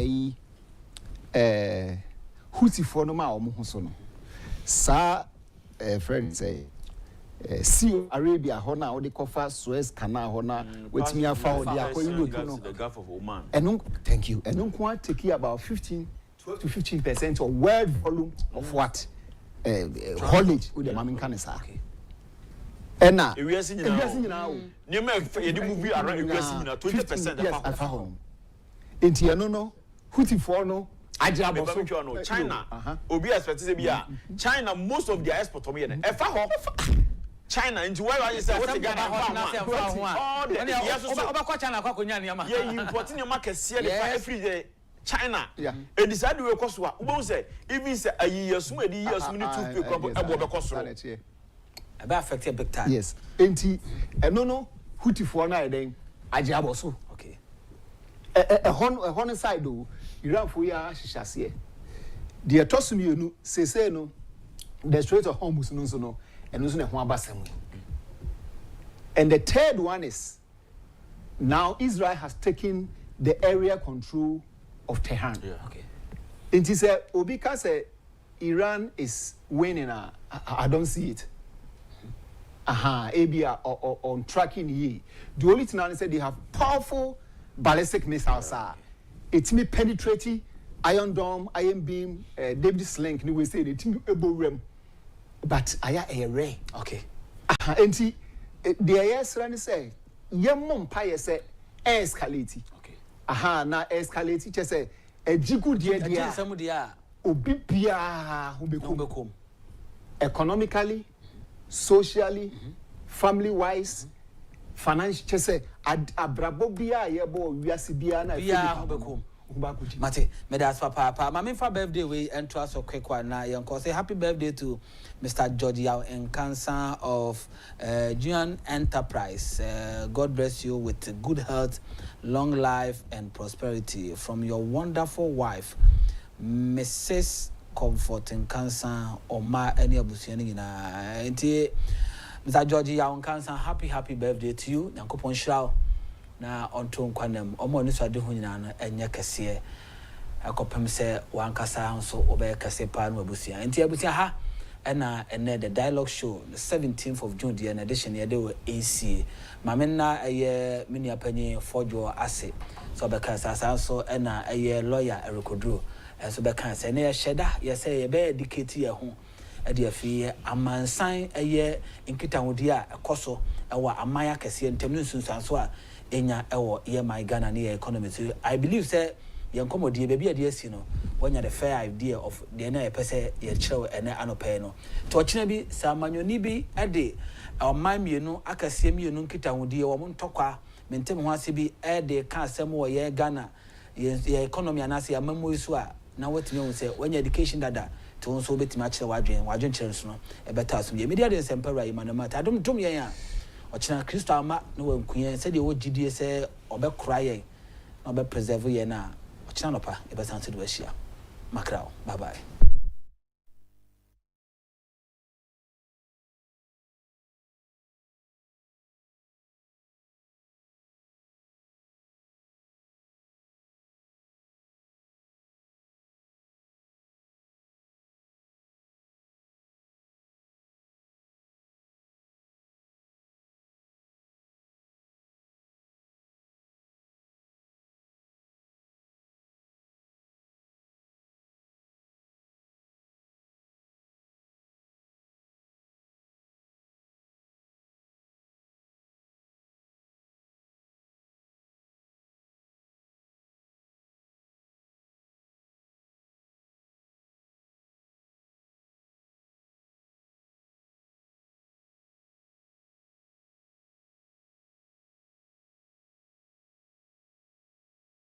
Speaker 14: hutifo no ma omo ho so no sa friend say see Arabia hona or the cover Suez Canal hona with me afa the
Speaker 13: Gulf of Oman.
Speaker 14: And thank you. And don't take about 12 to 15% of world volume of what haulage with the mamin can say. And now
Speaker 13: we are seeing now. You may movie around 20%
Speaker 14: yes afa home. Enti no hutifo no
Speaker 13: Agyapong China obi expect say bia China most of their export to me efa ho China into why you say what you got all the yes so
Speaker 1: obakwa China kwa konya niam
Speaker 13: yeah importing your market here the every day China and decide we cost wa we say even say years mu edi years mu ni 2 crop abo be cost
Speaker 1: e be affect big time
Speaker 14: yes enti no hutifo na den Agyapong so
Speaker 1: okay
Speaker 14: hon side do Iran for ya hihase the tosumienu sese no the Strait of Hormuz no so no and also ho abasem. And the third one is now Israel has taken the area control of Tehran.
Speaker 13: Yeah. Okay.
Speaker 14: It is Obika say Iran is winning. I don't see it. ABR on tracking ye. The only thing I said they have powerful ballistic missiles. It's me penetrating Iron Dome, Iron Beam, David's Link. We say it me but I a ray.
Speaker 1: Okay.
Speaker 14: And see, the yes run say, young mom pie say, escalate.
Speaker 1: Okay.
Speaker 14: Na escalate. Just say, a jigu dear,
Speaker 1: some dear,
Speaker 14: Obibia who become economically, socially, family wise, financial. Just say, Abrabobia, yebo, Yasibiana,
Speaker 1: become. Mate, me that's papa. My for birthday we enter us a quick one now. Yanko say happy birthday to Mr. George Yao and cancer of Juan Enterprise. God bless you with good health, long life, and prosperity from your wonderful wife, Mrs. Comfort and Cancer or ma any abusiani na. Mr. George Yao and cancer. Happy birthday to you. Yanko Ponshao. Na onto nkwanem omo ni so ade ho nyina no enye kese akopem se wankasa nso obe kese pa no abusia enti abusia ha na ene the dialogue show the 17th of June the edition ye dey AC mamenna eye mini apanyi fojo ase so be kasa so na eye lawyer erekodro so be kan se na ye sheda ye say ye be educate ye ho e de afi amansan eye nkitahodi a ekoso ewa amaya kese ntem no sunsanso a enya ewo ye my Ghana near economy. So I believe say yankomo die baby ade asi no wanya the fair idea of the na e pese ye cherew ene anope no to ochina bi samanyoni bi ade oman mienu akase mienu nkita hodi wo ntokwa mentem ho ase bi ade ka asem wo ye Ghana ye economy anase amamo isu a na watimi won say wanya education dada to nso betimi a kire wadwen kire nso no e beta so ye media de sempera imanamata adom tom yen a ochina Kristo ama no wankuye se de wo gidie se obekora yen na obe preserve yen na channel pa e be san to do ahia makrao bye bye